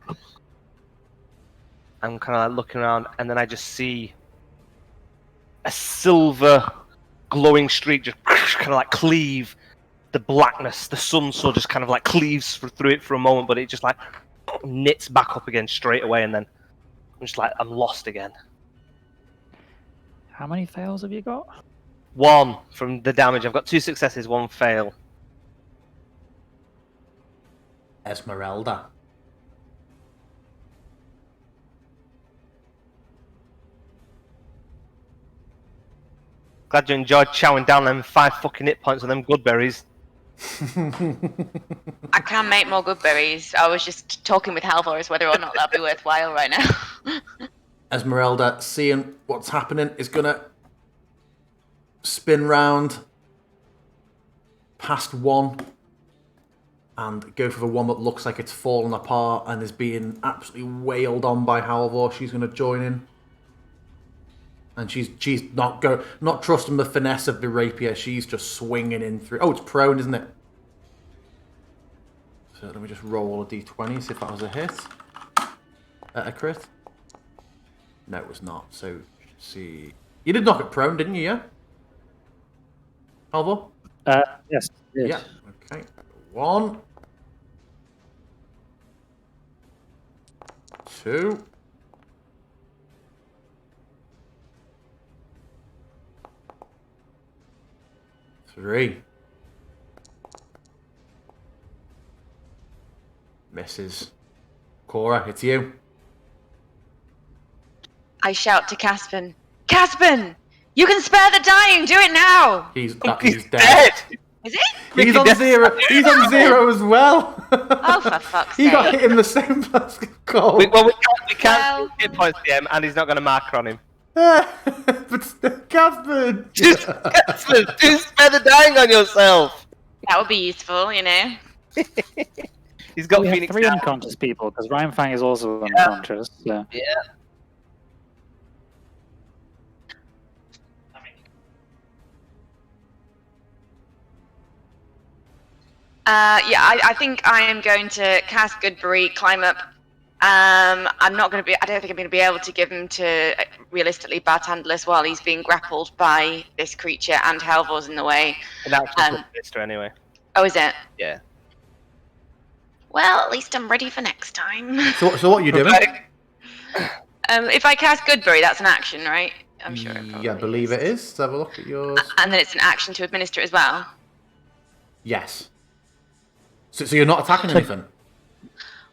I'm kind of like looking around, and then I just see a silver glowing streak just kind of like cleave the blackness. The sun so just kind of like cleaves through it for a moment, but it just like knits back up again straight away, and then I'm just like, I'm lost again. How many fails have you got? 1 from the damage. I've got 2 successes, 1 fail. Esmeralda. Glad you enjoyed chowing down them 5 fucking hit points on them good berries. I can make more good berries. I was just talking with Halvor as whether or not that'd be worthwhile right now. Esmeralda, seeing what's happening, is gonna spin round past one and go for the one that looks like it's fallen apart and is being absolutely wailed on by Halvor. She's gonna join in. And she's not trusting the finesse of the rapier. She's just swinging in through. Oh, it's prone, isn't it? So let me just roll a d20, see if that was a hit. A crit? No, it was not. So, see. You did knock it prone, didn't you, yeah? Halvor? Yes. I did. Yeah. Okay. 1. 2. 3. Misses. Cora, it's you. I shout to Caspin. Caspin! You can spare the dying! Do it now! He's dead. Is it? He's on 0. He's on 0 as well. Oh, for fuck's He sake. got hit in the same place. We can't Well- hit points DM, and he's not going to marker on him. But still, Casper. Just spare the dying on yourself. That would be useful, you know. He's got We have Phoenix 3 down. unconscious people because Ryan Fang is also unconscious. So. Yeah. Yeah, I think I am going to cast Goodberry, climb up. I'm not going to be. I don't think I'm going to be able to give him to realistically Bartandless while he's being grappled by this creature and Halvor's in the way. And that's Um, Mister anyway. Oh, is it? Yeah. Well, at least I'm ready for next time. So what are you doing? If I cast Goodberry, that's an action, right? I'm sure. It Yeah, I probably believe is. it is. Let's have a look at yours. And then it's an action to administer it as well. Yes. So you're not attacking anything?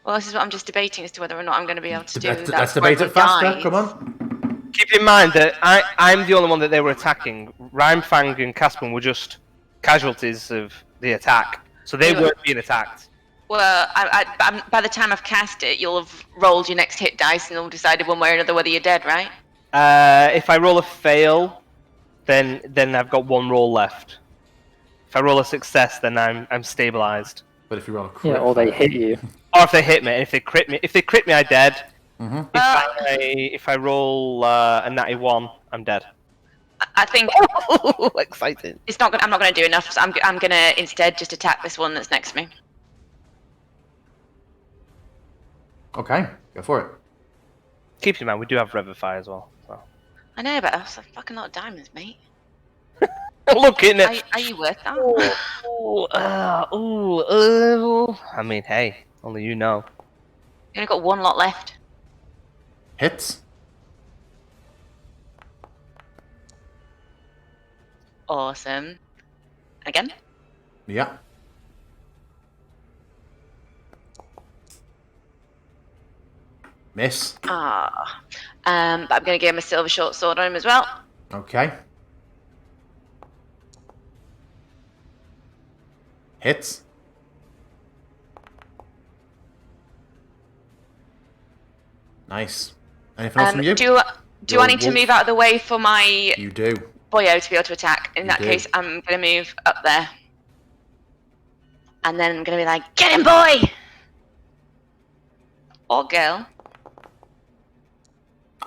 Well, this is what I'm just debating as to whether or not I'm going to be able to do that. Let's debate it faster. Dies. Come on. Keep in mind that I'm the only one that they were attacking. Rhymefang and Caspin were just casualties of the attack, so they weren't being attacked. Well, by the time I've cast it, you'll have rolled your next hit dice and you'll have decided one way or another whether you're dead, right? If I roll a fail, then I've got 1 roll left. If I roll a success, then I'm stabilized. But if you roll a crit, Yeah, or they hit you. Or if they hit me, if they crit me, I'm dead. Mm-hmm. If I roll a natty 1, I'm dead. I think Exciting. it's not. I'm not going to do enough. So I'm going to instead just attack this one that's next to me. Okay, go for it. Keep in mind, we do have Revivify as well. So. I know, but that's a fucking lot of diamonds, mate. Look in it. Are you worth that? I mean, hey, only you know. You only got 1 lot left. Hits. Awesome. Again? Yeah. Miss. But I'm going to give him a silver short sword on him as well. Okay. Hits. Nice. Anything else from you? Do I Your need to wolf. move out of the way for my You do. boyo to be able to attack? In You that do. case, I'm going to move up there. And then I'm going to be like, get him, boy! Or girl.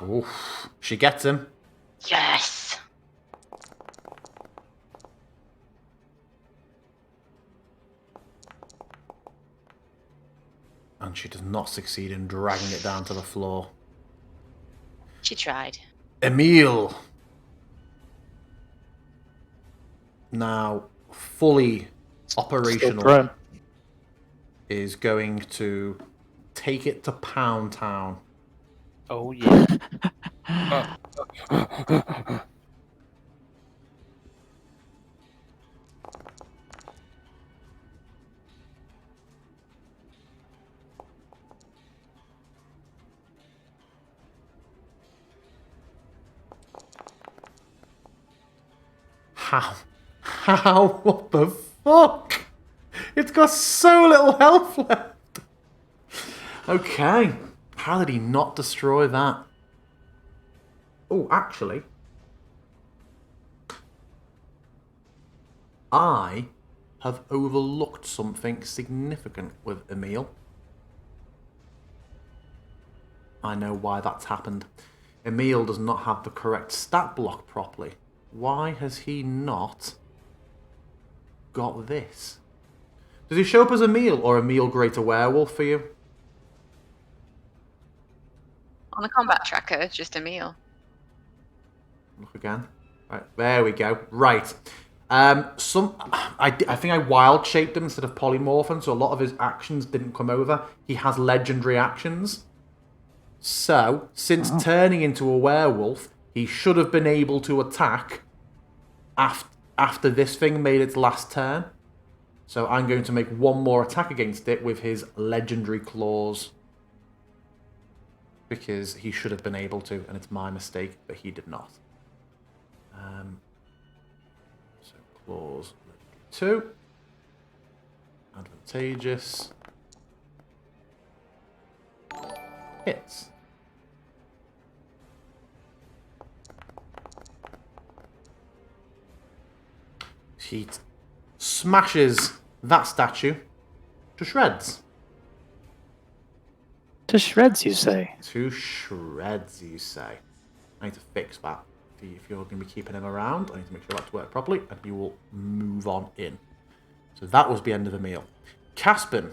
Oof. She gets him. Yes. And she does not succeed in dragging it down to the floor. She tried. Emil. Now, fully Still operational, prone. is going to take it to Pound Town. Oh yeah. How? How? What the fuck? It's got so little health left. Okay. How did he not destroy that? Oh, actually, I have overlooked something significant with Emil. I know why that's happened. Emil does not have the correct stat block properly. Why has he not got this? Does he show up as Emil or Emil Greater Werewolf for you? On the combat tracker, it's just a meal. Look again. Right, there we go. Right. I think I wild shaped him instead of polymorphing, so a lot of his actions didn't come over. He has legendary actions. So, since turning into a werewolf, he should have been able to attack after this thing made its last turn. So I'm going to make one more attack against it with his legendary claws. Because he should have been able to, and it's my mistake that he did not. So claws 2. Advantageous. Hits. He smashes that statue to shreds. To shreds, you say? To shreds, you say. I need to fix that. If you're going to be keeping him around, I need to make sure that's worked properly, and he will move on in. So that was the end of the meal. Caspin.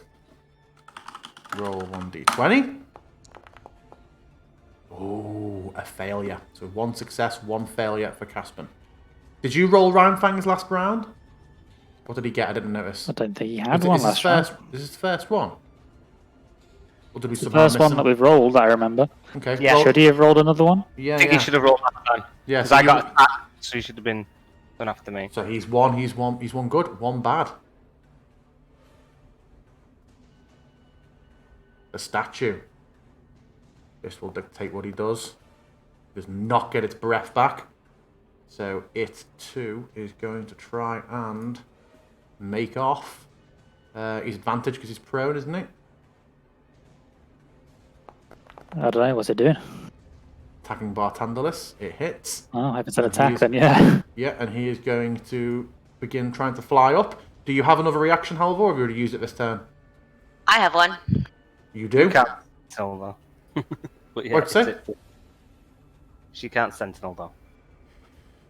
Roll 1d20. Oh, a failure. So 1 success, 1 failure for Caspin. Did you roll Rhymefangs last round? What did he get? I didn't notice. I don't think he had one last round. This is his first one. Or did we It's the somehow first miss one him? that we've rolled, I remember. Okay. Yeah. roll- Should he have rolled another one? Yeah, I think yeah. he should have rolled last time. Yeah, Because so I you- got attacked, so he should have been done after me. So he's one good, 1 bad. The statue. This will dictate what he does. Does not get its breath back. So it too is going to try and make off. He's advantage because he's prone, isn't it? I don't know, what's it doing? Attacking Bartandalis. It hits. Oh, if it's an And attack, he's- then yeah. Yeah, and he is going to begin trying to fly up. Do you have another reaction, Halvor, or have you already used it this turn? I have one. You do? Can't sentinel though. But yeah, What'd you say? She can't sentinel though.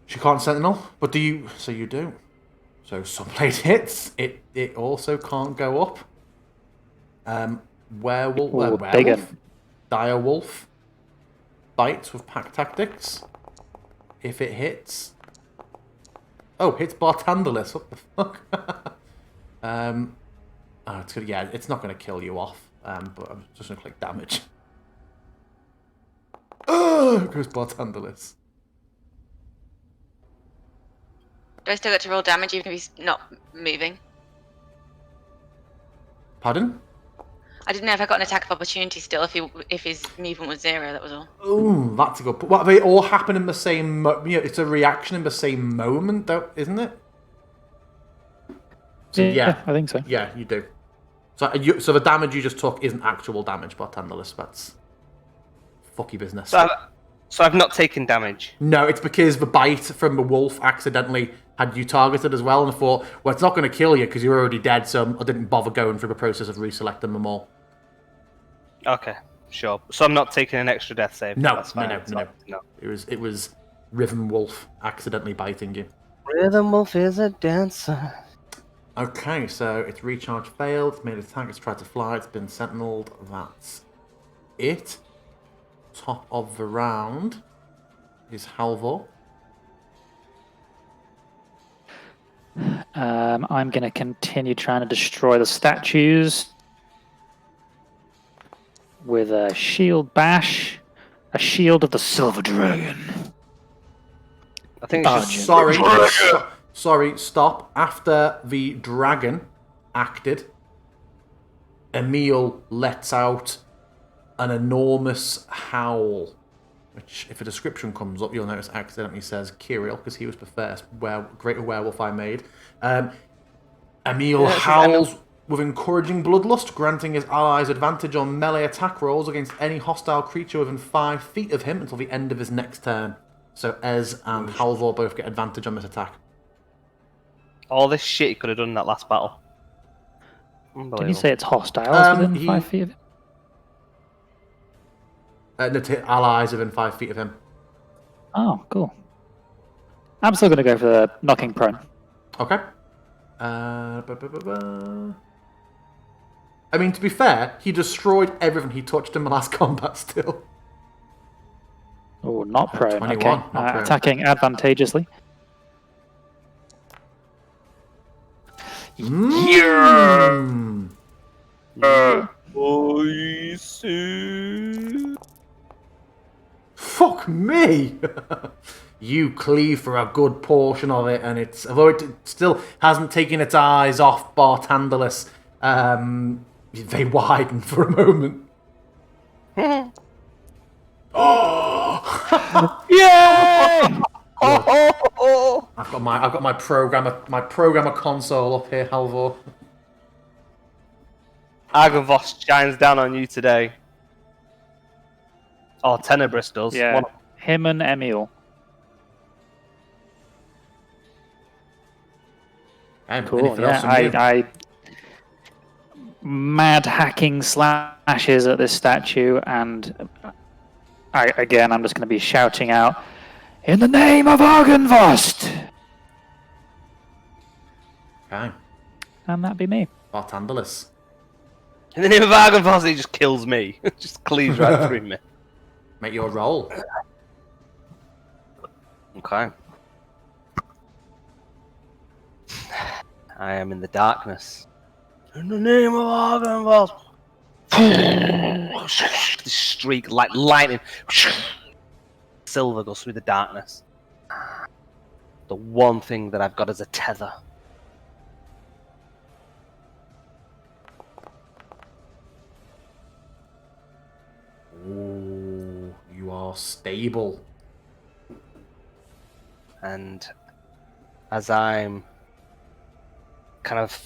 She can't sentinel, but do you? So you do. So Sunblade hits. It also can't go up. Werewolf. Ooh, Werewolf. bigger. Direwolf. Bites with pack tactics. If it hits. Oh, hits Bartandalis. What the fuck? Oh, it's gonna, yeah, it's not gonna kill you off. But I'm just gonna click damage. Oh, goes Bartandalis. Do I still get to roll damage even if he's not moving? Pardon? I didn't know if I got an attack of opportunity still if his movement was 0, that was all. Ooh, that's a good point. What, they all happen in the same... it's a reaction in the same moment, though, isn't it? So, yeah. I think so. Yeah, you do. So, so the damage you just took isn't actual damage, Bartandalis. That's fucky business. So I've not taken damage. No, it's because the bite from the wolf accidentally had you targeted as well, and I thought, well, it's not going to kill you because you're already dead, so I didn't bother going through the process of reselecting them all. Okay, sure. So I'm not taking an extra death save. No, That's no, fine. no. It was Riven Wolf accidentally biting you. Rhythm Wolf is a dancer. Okay, so its recharge failed. It's made an attack. It's tried to fly. It's been sentineled. That's it. Top of the round is Halvor. I'm going to continue trying to destroy the statues with a shield bash, a shield of the Silver Dragon. I think it's just Sorry, stop. After the dragon acted, Emil lets out an enormous howl, which, if a description comes up, you'll notice accidentally says Kirill, because he was the first greater werewolf I made. Emil howls with encouraging bloodlust, granting his allies advantage on melee attack rolls against any hostile creature within 5 feet of him until the end of his next turn. So Ez and Halvor both get advantage on this attack. all this shit he could have done in that last battle. Did you say it's hostiles within 5 feet of him? No, allies within 5 feet of him. Oh, cool. I'm still going to go for the knocking prone. Okay. I mean, to be fair, he destroyed everything he touched in the last combat still. Oh, not prone. 21, Okay. not prone. Attacking advantageously. Mm. Fuck me! You cleave for a good portion of it, and it's, although it still hasn't taken its eyes off Bartandalis, they widen for a moment. Yay! I've got my programmer console up here, Halvor. Argavost shines down on you today. Oh, Tenebris does. Yeah, him and Emil. Cool, yeah, I mad hacking slashes at this statue, and I'm just going to be shouting out, "In the name of Argavost!" Okay. And that'd be me. Bartandalis. In the name of Argavost, he just kills me. Just cleaves right through me. Make your roll. Okay. I am in the darkness. In the name of Argavost. This streak like lightning. Silver goes through the darkness. The one thing that I've got is a tether. Ooh, you are stable. And as I'm kind of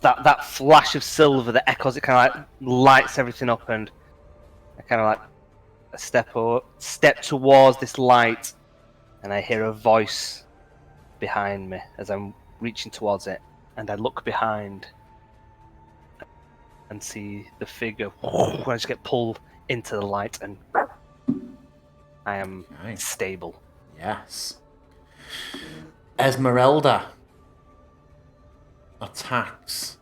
that flash of silver that echoes, it kind of like lights everything up, and I kind of like step towards this light, and I hear a voice behind me as I'm reaching towards it, and I look behind and see the figure when I just get pulled into the light, and I am stable. Yes. Esmeralda attacks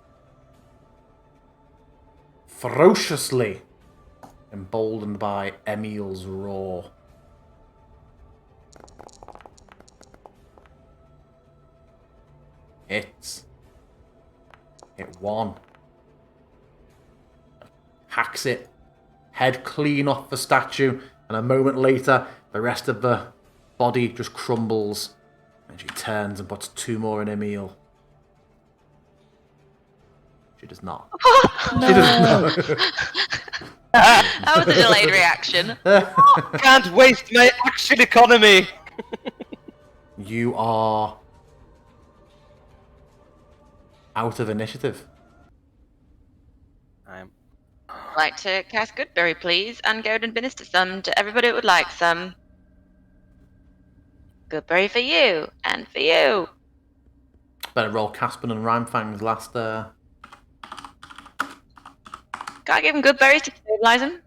ferociously, emboldened by Emil's roar. Hits. Hit one. Hacks it. Head clean off the statue, and a moment later, the rest of the body just crumbles, and she turns and puts 2 more in Emil. She does not. No. She does not. That was a delayed reaction. Can't waste my action economy. You are out of initiative. I am. I'd like to cast Goodberry, please, and go and administer some to everybody who would like some. Goodberry for you, and for you. Better roll Caspin and Rhymefang's last Gotta give him good berries to stabilise him.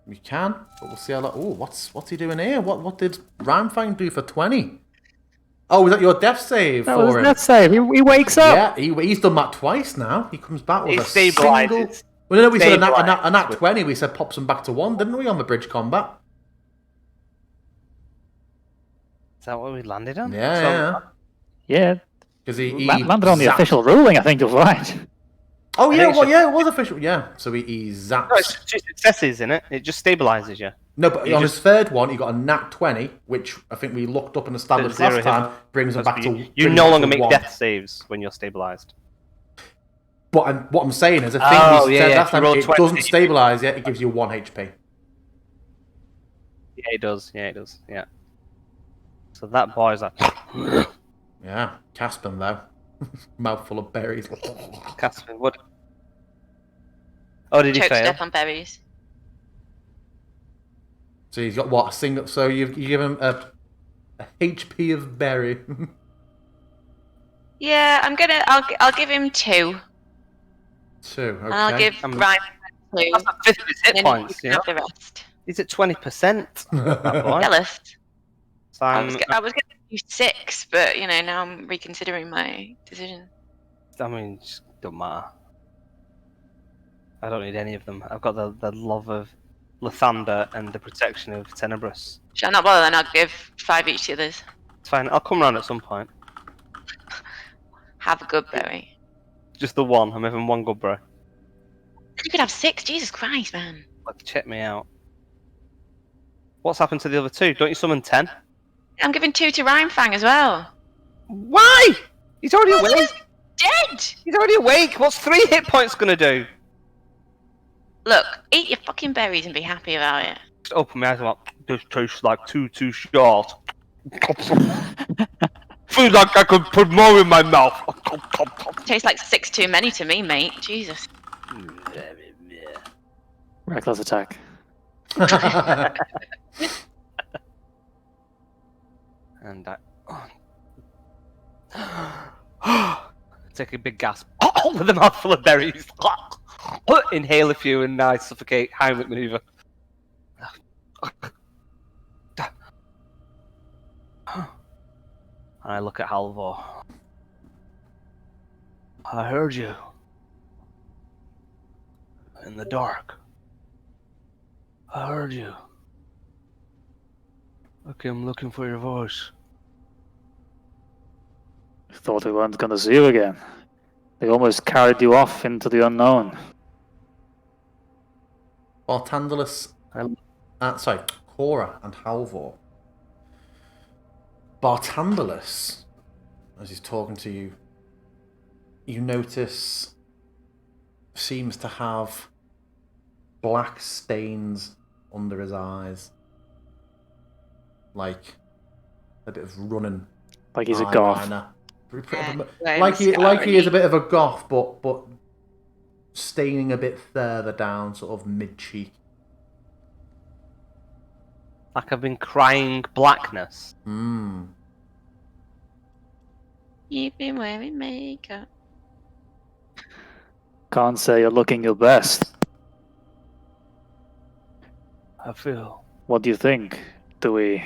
We can, but we'll see how. Oh, what's he doing here? What did Rhymefang do for 20? Oh, was that your death save That for was him? death save. He wakes up. Yeah, he's done that twice now. He comes back with He a single. stabilises. Well, no, we said a nat Stabilises. 20. We said pops him back to 1, didn't we, on the bridge combat? Is that what we landed on? Yeah. Yeah. Because he Landed on the zapped- official ruling, I think you'll find. Oh I yeah, think well it's yeah, it was official. Yeah, so he zaps. No, it's 2 successes in it. It just stabilises you. No, but You on just- his third one, he got a nat 20, which I think we looked up and established Zero last hit. time. Brings him back to. You brings no him longer to make 1. death saves when you're stabilised. But what I'm saying is, I think Oh, we yeah, said yeah, last if you time roll it 20, doesn't stabilize yet. It gives you 1 HP. Yeah, it does. Yeah, it does. Yeah. So that boy's like Yeah, Caspin though, mouthful of berries. Caspian. What? Oh, did he Choke fail? step on berries. So he's got what, a single? So you give him a HP of berry. Yeah, I'll give him 2. 2. Okay. And I'll give I'm- Ryan 2. That's a fifth of his hit And then you points. can You know, have the rest. he's at 20%. That boy. Jealous. So I was going to do 6, but now I'm reconsidering my decision. I mean, just don't matter. I don't need any of them. I've got the love of Lathander and the protection of Tenebrous. Shall I not bother then? I'll give 5 each to the others. It's fine. I'll come round at some point. Have a good berry. Just the one. I'm having 1 good bro. You could have 6. Jesus Christ, man. Like, check me out. What's happened to the other 2? Don't you summon 10? I'm giving 2 to Rhymefang as well. Why? He's already Well, awake. Dead! He's already awake. What's 3 hit points gonna do? Look, eat your fucking berries and be happy about it. Just open my eyes and like, this tastes like too short. Feels like I could put more in my mouth. Tastes like 6 too many to me, mate. Jesus. Reckless attack. And I take a big gasp with a mouthful of berries. Inhale a few and I suffocate Heimlich maneuver. And I look at Halvor. I heard you. In the dark. I heard you. Okay, I'm looking for your voice. Thought we weren't going to see you again. They almost carried you off into the unknown. Bartandalus, sorry, Cora and Halvor. Bartandalus, as he's talking to you, you notice seems to have black stains under his eyes, like a bit of running. Like he's a goth. eyeliner. Yeah, Like he mascara. is a bit of a goth, but staining a bit further down, sort of mid cheek. Like I've been crying blackness. Hmm. You've been wearing makeup. Can't say you're looking your best. I feel. What do you think? Do we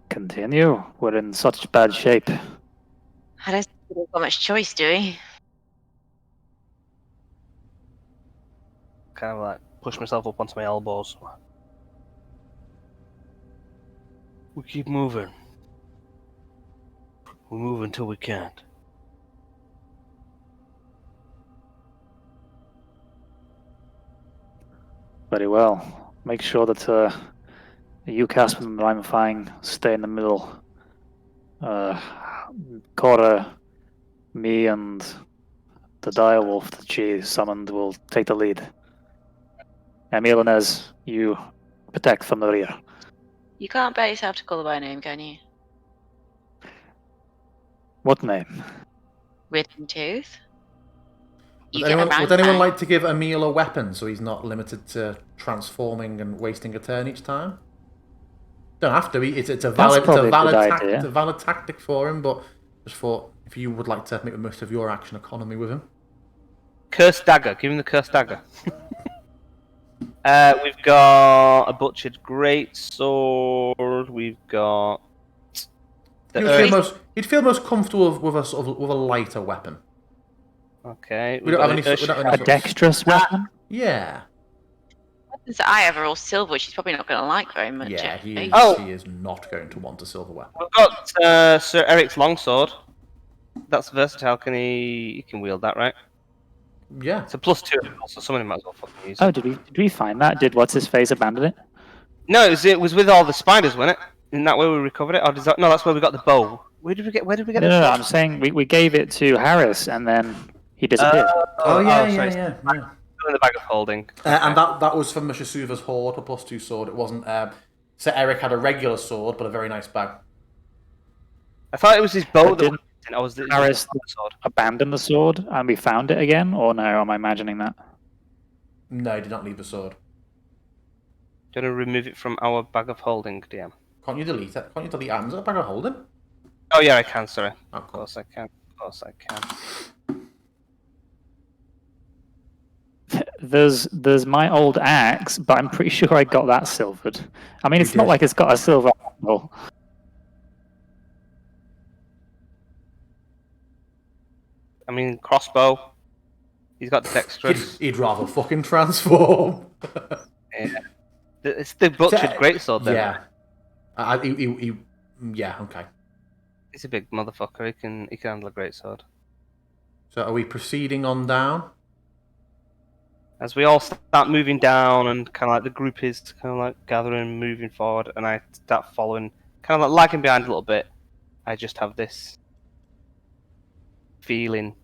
continue? We're in such bad shape. I don't think we've got much choice, do we? Kind of like push myself up onto my elbows. We keep moving. We move until we can't. Very well. Make sure that you, Caspin, and Rhymefang stay in the middle. Cora, me, and the direwolf that she summoned will take the lead. Emil and Ez, you protect from the rear. You can't bear yourself to call her by name, can you? What name? Ridden Tooth? You Would get a anyone Rhymefang. like to give Emil a weapon so he's not limited to transforming and wasting a turn each time? Don't have to. It's a valid probably a good idea. it's a valid tactic for him. But just thought if you would like to make the most of your action economy with him. Cursed dagger. Give him the cursed dagger. We've got a butchered greatsword. We've got. You'd feel most comfortable with a sort of with a lighter weapon. Okay. We don't have any. We don't have any A dexterous weapon? Yeah. Weapons that I have are all silver, which he's probably not going to like very much. Yeah, he is. Oh. He is not going to want a silver weapon. We've got Sir Eric's longsword. That's versatile. He can wield that, right? Yeah. It's a +2, so somebody might as well fucking use it. Oh, did we find that? Did what's his face abandon it? No, it was with all the spiders, wasn't it? Isn't that where we recovered it? Or does that... No, that's where we got the bow. Where did we get No, the no, I'm saying we gave it to Harris and then he disappeared. Oh yeah, sorry. yeah. Still in the bag of holding. And that was from Mr. Suva's horde, a +2 sword. It wasn't. Sir Eric had a regular sword, but a very nice bag. I thought it was his bow But that didn't was the Harris sword. abandon the sword and we found it again? Or no, am I imagining that? No, he did not leave the sword. Do you want to remove it from our bag of holding, DM? Can't you delete it? Can't you delete items? Is it a bag of holding? Oh yeah, I can. Sorry. Oh, Of cool. course I can. Of course I can. There's my old axe, but I'm pretty sure I got that silvered. I mean, it's not did. like it's got a silver handle. I mean, crossbow. He's got dexterous. He'd rather fucking transform. Yeah. It's the butchered greatsword then. Yeah. Yeah. Okay. He's a big motherfucker. He can handle a greatsword. So are we proceeding on down? As we all start moving down, and kind of like the group is kind of like gathering, moving forward, and I start following, kind of like lagging behind a little bit. I just have this feeling,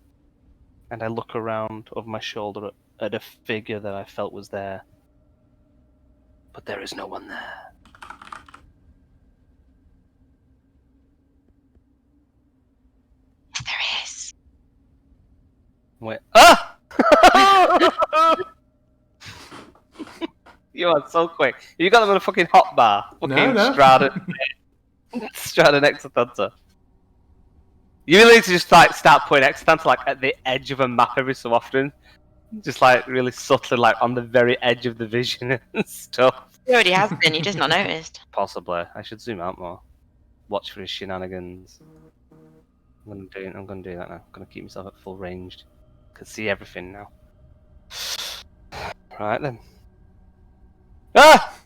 and I look around over my shoulder at a figure that I felt was there, but there is no one there. There is. Wait, ah! You are so quick. You got them on a fucking hot bar. Fucking No. Strahd and Exotanter. You really need to just like start putting Exotanter like at the edge of a map every so often. Just like really subtly like on the very edge of the vision and stuff. He already has been, you just not noticed. Possibly. I should zoom out more. Watch for his shenanigans. I'm gonna do that now. I'm gonna keep myself at full range. Can see everything now. Right then. Ah!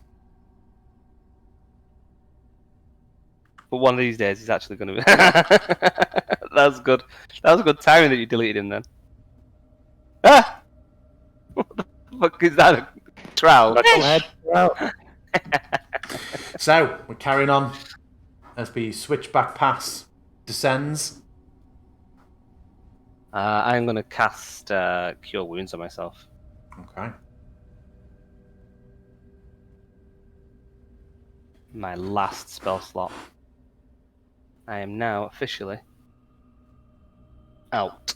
But one of these days he's actually gonna be That's good. That was good timing that you deleted him then. Ah! What the fuck is that? A trowel? So we're carrying on as we switchback pass descends. I'm gonna cast Cure Wounds on myself. Okay. My last spell slot. I am now officially out.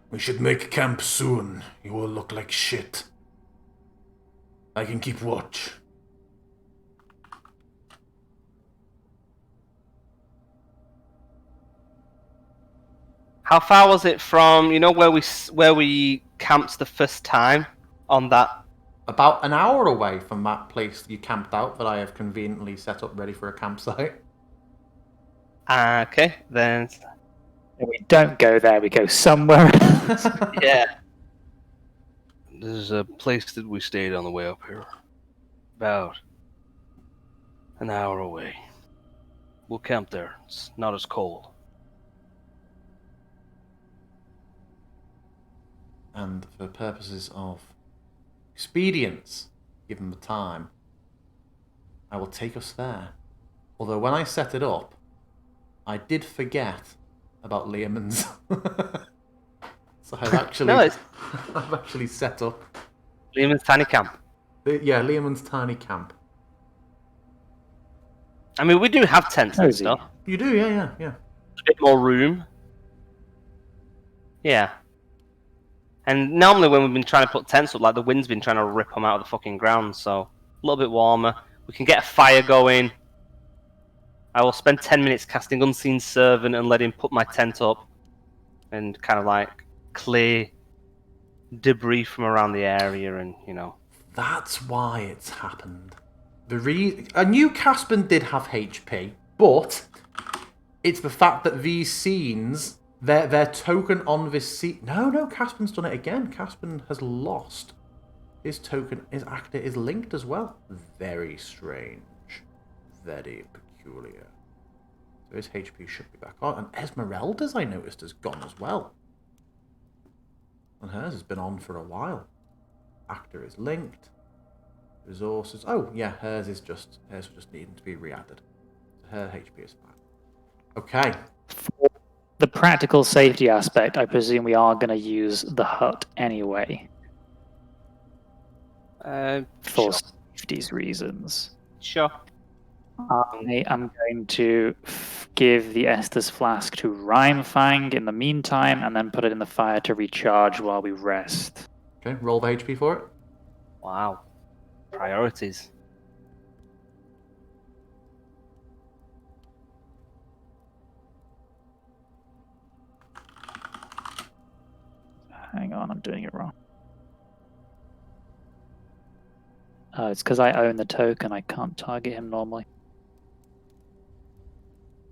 We should make camp soon. You will look like shit. I can keep watch. How far was it from where we camped the first time on that? About an hour away from that place you camped out that I have conveniently set up ready for a campsite. Okay, then. We don't go there, we go somewhere else. Yeah. There's a place that we stayed on the way up here. About an hour away. We'll camp there. It's not as cold. And for purposes of expedience, given the time, I will take us there. Although when I set it up, I did forget about Leomund's. So I've actually, I've actually set up. Lehman's tiny camp. Yeah, Leomund's tiny camp. I mean, we do have tents and Cozy. stuff. You do, yeah. A bit more room. Yeah. And normally when we've been trying to put tents up, like the wind's been trying to rip them out of the fucking ground, so a little bit warmer. We can get a fire going. I will spend 10 minutes casting Unseen Servant and let him put my tent up. and kind of like clear debris from around the area, and That's why it's happened. I knew Caspian did have HP, but it's the fact that these scenes, their token on this scene. No, Caspian's done it again. Caspian has lost. His token, his actor is linked as well. Very strange. Very peculiar. So his HP should be back on. And Esmeralda's, I noticed, has gone as well. And hers has been on for a while. Actor is linked. Resources. Oh, yeah, hers is just needing to be re-added. So her HP is fine. Okay. For the practical safety aspect, I presume we are going to use the hut anyway. For safety's reasons. Sure. I am going to give the Estus flask to Rhymefang in the meantime, and then put it in the fire to recharge while we rest. Okay, roll the HP for it. Wow. Priorities. Hang on, I'm doing it wrong. It's because I own the token, I can't target him normally.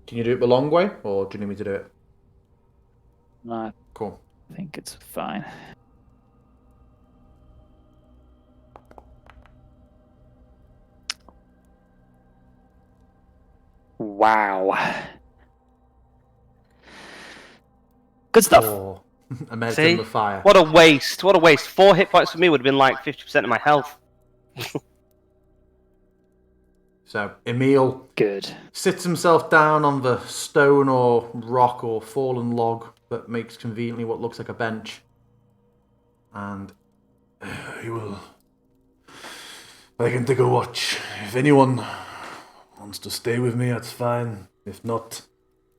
Can you do it the long way, or do you need me to do it? No, Cool. I think it's fine. Wow. Good stuff. Oh, I meant See? in the fire. What a waste. What a waste. 4 hit points for me would have been like 50% of my health. So, Emil Good. sits himself down on the stone or rock or fallen log that makes conveniently what looks like a bench. And I will. I can take a watch. If anyone wants to stay with me, that's fine. If not,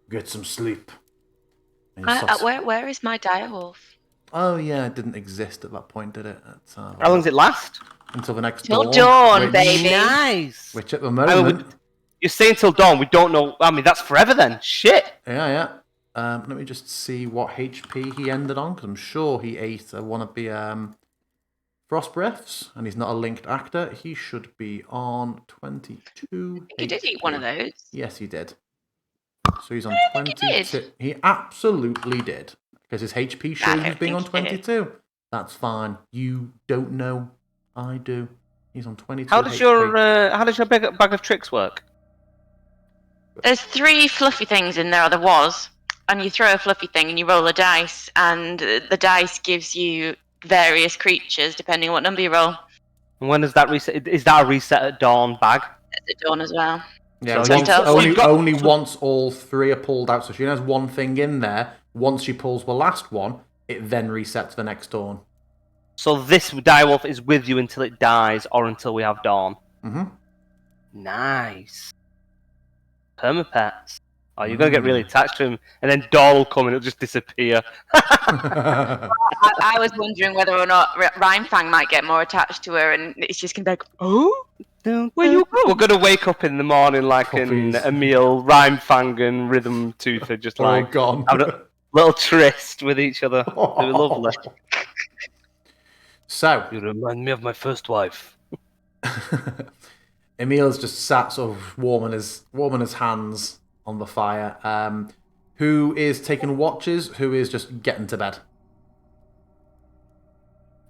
get some sleep. and he starts- Where is my direwolf? Oh yeah, it didn't exist at that point, did it? How long does it last? Until the next Till dawn. dawn, which, baby. Nice. Which at the I mean, moment... you're saying till dawn, we don't know. I mean, that's forever then. Shit. Yeah. Let me just see what HP he ended on, because I'm sure he ate one of the Frost Breaths, and he's not a linked actor. He should be on 22 He did eat one of those. Yes, he did. So he's on I think he 22. did. He absolutely did. Because his HP shows he's don't being on think he did. 22. That's fine. You don't know. I do. He's on 22 How does HP. your bag of tricks work? There's 3 fluffy things in there, or there was. And you throw a fluffy thing and you roll a dice, and the dice gives you various creatures depending on what number you roll. And when does that reset? Is that a reset at dawn bag? At the dawn as well. Yeah, So once, you've got- only once all 3 are pulled out. So she has one thing in there. Once she pulls the last one, it then resets the next dawn. So this direwolf is with you until it dies, or until we have dawn. Mm-hmm. Nice. Permapets. Oh, you're gonna get really attached to him, and then dawn will come and it'll just disappear. I was wondering whether or not Rhymefang might get more attached to her, and it's just gonna be like, oh, where you go? We're gonna wake up in the morning like Puppies. a meal. Rhymefang and Rhythm Tooth are just like gone. having a little tryst with each other. They were lovely. So, You remind me of my first wife. Emil's just sat sort of warming his hands on the fire. Who is taking watches? Who is just getting to bed?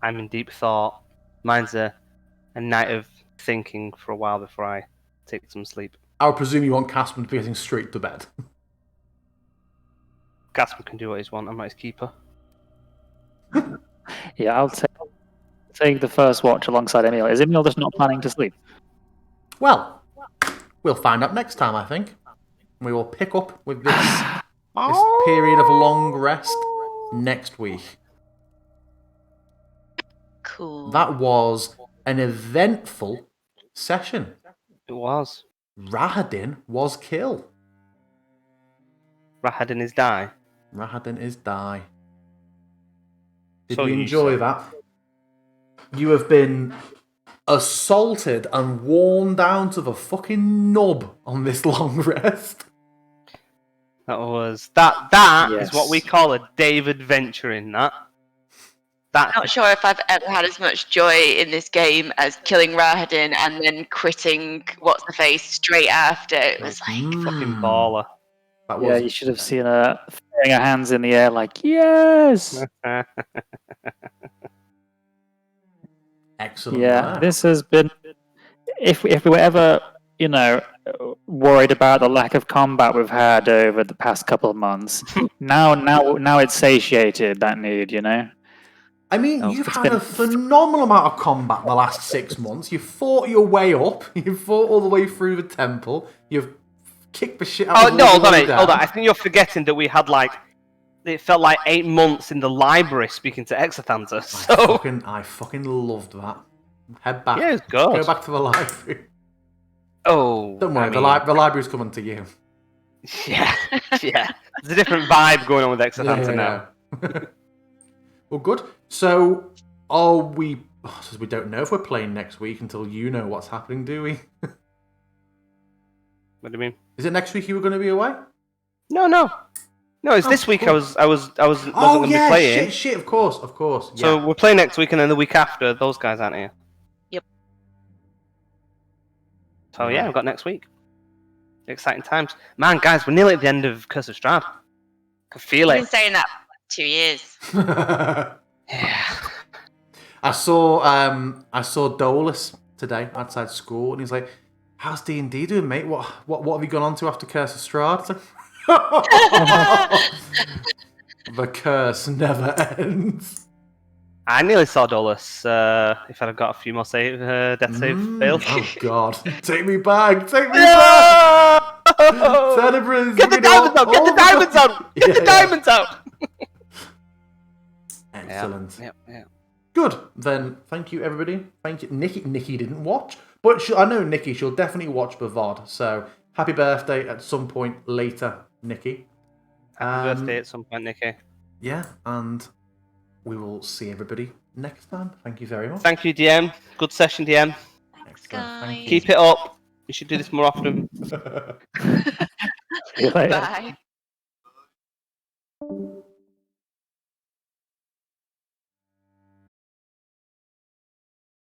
I'm in deep thought. Mine's a night of thinking for a while before I take some sleep. I would presume you want Caspian to be getting straight to bed. Gaspar can do what he's want. I'm not his keeper. Yeah, I'll take the first watch alongside Emil. Is Emil just not planning to sleep? Well, we'll find out next time, I think. We will pick up with this period of long rest next week. cool. That was an eventful session. It was. Rahadin was killed. Rahadin is die. Rahadin is die. Did So you you enjoy say. that? You have been assaulted and worn down to the fucking nub on this long rest. That is what we Yes. call a Dave adventuring. That. I'm not sure if I've ever had as much joy in this game as killing Rahadin and then critting what's the face straight after. It was like Fucking baller. That Yeah, was you should have seen her throwing her hands in the air like, yes! excellent. Yeah, there. this has been. If we were ever, worried about the lack of combat we've had over the past couple of months, now it's satiated that need. I mean, Oh, you've it's had been- a phenomenal amount of combat in the last 6 months. You've fought your way up. You've fought all the way through the temple. You've kicked the shit out Oh of no, all hold the on, way hold on. down. I think you're forgetting that we had it felt like 8 months in the library speaking to Exothanter. So I fucking loved that. Head back. yeah, it's good. Go back to the library. Oh, Don't worry, I the mean, library's coming to you. yeah. There's a different vibe going on with Exothanter now. Yeah. Well, good. So, are we... Oh, so we don't know if we're playing next week until you know what's happening, do we? What do you mean? Is it next week you were going to be away? No. It's Oh, this week. cool. I wasn't Oh, going to yeah, be playing. shit, of course. So Yeah. we're playing next week, and then the week after, those guys aren't here. Yep. So yeah, we've got next week. Exciting times, man, guys. We're nearly at the end of Curse of Strahd. I can feel I've it. been saying that for 2 years. Yeah. I saw Dolus today outside school, and he's like, "How's D&D doing, mate? What have you gone on to after Curse of Strahd?" It's like, the curse never ends. I nearly saw Dolus if I'd have got a few more death save fails. Oh God! Take me back! Take me back! Tenebris, Get the diamonds out! Get the diamonds out! Get the diamonds out! Excellent. Yeah. Good. Then, thank you, everybody. Thank you, Nikki. Nikki didn't watch, but I know Nikki. She'll definitely watch the VOD. So, happy birthday at some point later, Nikki. Happy birthday at some point, Nikki. Yeah, and we will see everybody next time. Thank you very much. Thank you, DM. Good session, DM. Thanks, Excellent. Thank you. Keep it up. You should do this more often. See you later. Bye.